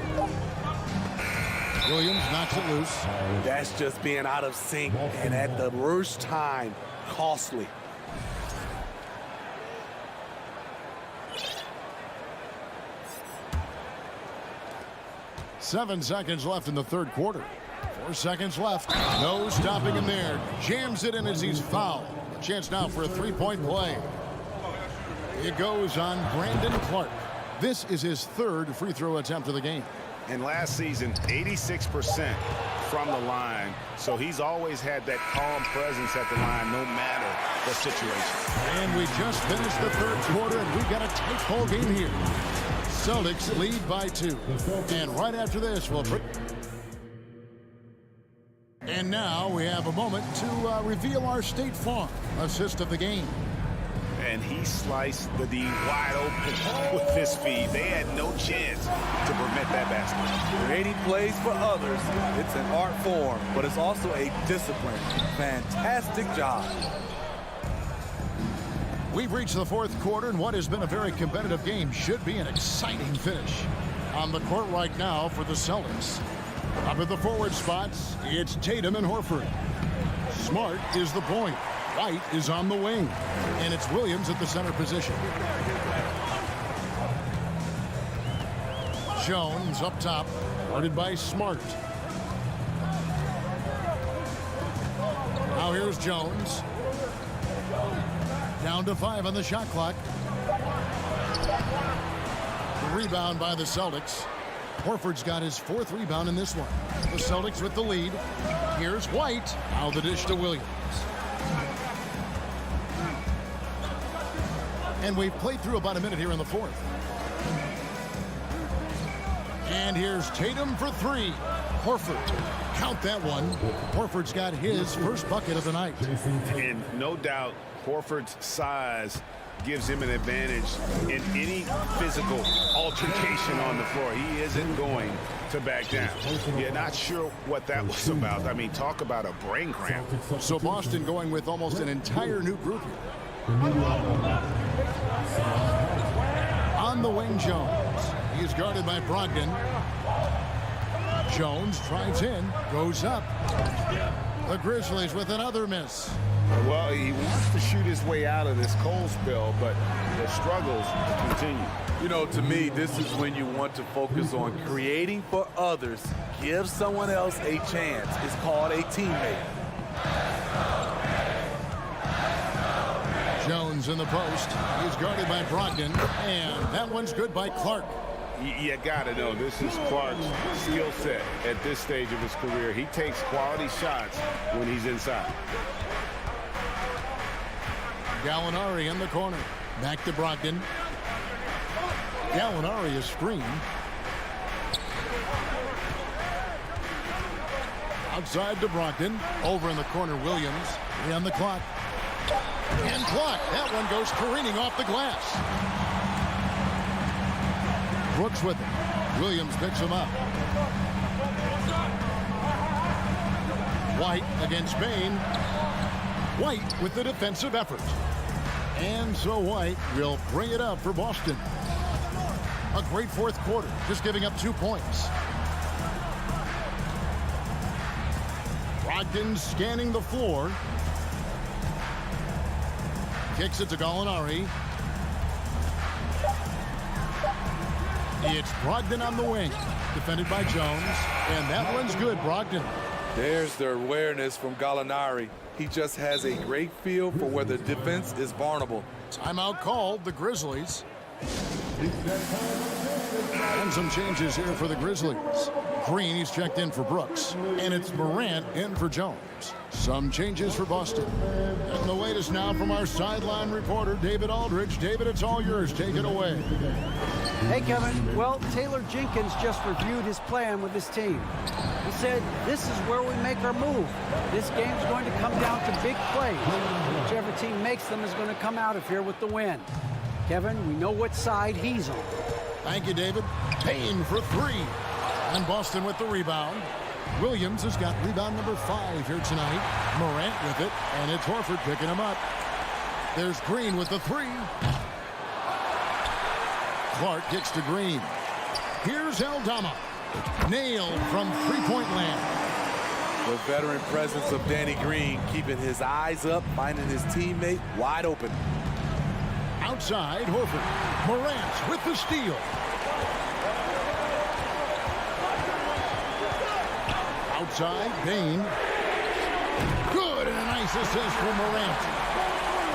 Williams knocks it loose. That's just being out of sync, and at the worst time, costly. Seven seconds left in the third quarter. 4 seconds left. No stopping him there. Jams it in as he's fouled. A chance now for a 3-point play. It goes on Brandon Clark. This is his 3rd free throw attempt of the game. And last season, 86% from the line. So he's always had that calm presence at the line no matter the situation. And we just finished the third quarter, and we've got a tight ball game here. Celtics lead by 2. And right after this, we'll bring... And now we have a moment to reveal our State Farm assist of the game. And he sliced the D wide open with his speed. They had no chance to prevent that basket. Creating plays for others, it's an art form, but it's also a discipline. Fantastic job. We've reached the fourth quarter, and what has been a very competitive game should be an exciting finish. On the court right now for the Celtics. Up at the forward spots, it's Tatum and Horford. Smart is the point. White is on the wing. And it's Williams at the center position. Jones up top, guarded by Smart. Now here's Jones. Down to 5 on the shot clock. Rebound by the Celtics. Horford's got his 4th rebound in this one. The Celtics with the lead. Here's White. Now the dish to Williams. And we've played through about a minute here in the 4th. And here's Tatum for 3. Horford. Count that one. Horford's got his first bucket of the night. And no doubt, Horford's size gives him an advantage in any physical altercation on the floor. He isn't going to back down. You're not sure what that was about. I mean, talk about a brain cramp. So Boston going with almost an entire new group here. On the wing, Jones. He's guarded by Brogdon. Jones drives in, goes up. The Grizzlies with another miss. Well, he wants to shoot his way out of this cold spell, but the struggles continue. You know, to me, this is when you want to focus on creating for others. Give someone else a chance. It's called a teammate. Jones in the post. He's guarded by Brogdon, and that one's good by Clark. You got to know, this is Clark's skill set at this stage of his career. He takes quality shots when he's inside. Gallinari in the corner. Back to Brogdon. Gallinari is screened. Outside to Brogdon. Over in the corner, Williams. 3 on the clock. And blocked. That one goes careening off the glass. Brooks with it. Williams picks him up. White against Bain. White with the defensive effort. And so White will bring it up for Boston. A great fourth quarter, just giving up 2 points. Brogdon scanning the floor. Kicks it to Gallinari. It's Brogdon on the wing. Defended by Jones. And that one's good, Brogdon. There's the awareness from Gallinari. He just has a great feel for where the defense is vulnerable. Timeout called, the Grizzlies. And some changes here for the Grizzlies. Green, he's checked in for Brooks. And it's Morant in for Jones. Some changes for Boston. And the latest now from our sideline reporter, David Aldridge. David, it's all yours. Take it away. Hey, Kevin. Well, Taylor Jenkins just reviewed his plan with his team. He said, this is where we make our move. This game's going to come down to big plays. Whichever team makes them is going to come out of here with the win. Kevin, we know what side he's on. Thank you, David. Payne for 3. And Boston with the rebound. Williams has got rebound number 5 here tonight. Morant with it, and it's Horford picking him up. There's Green with the 3. Clark kicks to Green. Here's Aldama. Nailed from three-point land. The veteran presence of Danny Green, keeping his eyes up, finding his teammate wide open. Outside, Horford. Morant with the steal. Outside, Payne. Good, and a nice assist for Morant.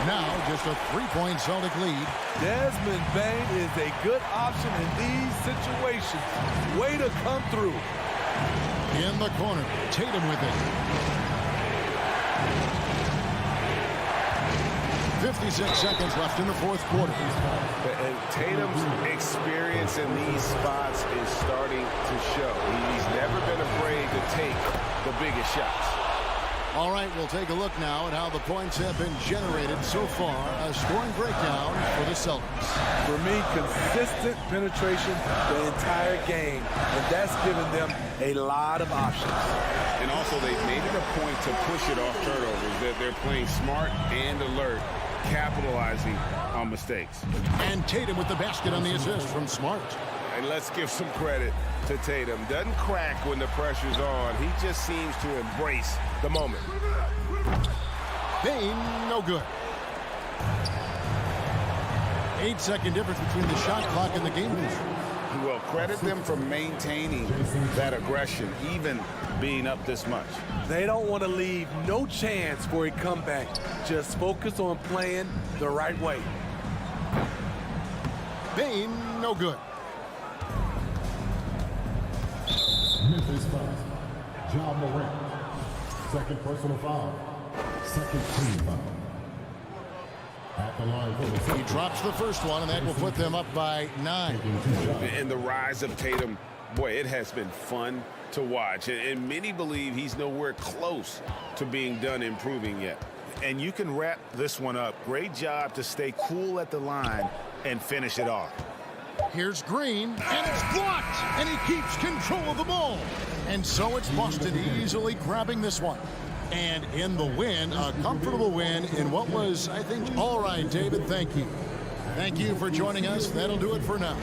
Now just a 3-point Celtic lead. Desmond Bane is a good option in these situations. Way to come through. In the corner, Tatum with it. 56 seconds left in the fourth quarter. And Tatum's experience in these spots is starting to show. He's never been afraid to take the biggest shots. All right, we'll take a look now at how the points have been generated so far. A scoring breakdown for the Celtics. For me, consistent penetration the entire game, and that's given them a lot of options. And also, they've made it a point to push it off turnovers. They're playing smart and alert, capitalizing on mistakes. And Tatum with the basket on the assist from Smart. And let's give some credit to Tatum. Doesn't crack when the pressure's on. He just seems to embrace the moment. Payne, no good. 8-second difference between the shot clock and the game boost. Well, credit them for maintaining that aggression, even being up this much. They don't want to leave no chance for a comeback. Just focus on playing the right way. Payne, no good. Memphis foul. John Morant. Second personal foul. Second team foul. At the line for the He drops the first one, and that will put them up by 9. And the rise of Tatum, boy, it has been fun to watch. And many believe he's nowhere close to being done improving yet. And you can wrap this one up. Great job to stay cool at the line and finish it off. Here's Green, and it's blocked, and he keeps control of the ball. And so it's Boston easily grabbing this one. And in the win, a comfortable win in what was, I think, all right, David, thank you. Thank you for joining us. That'll do it for now.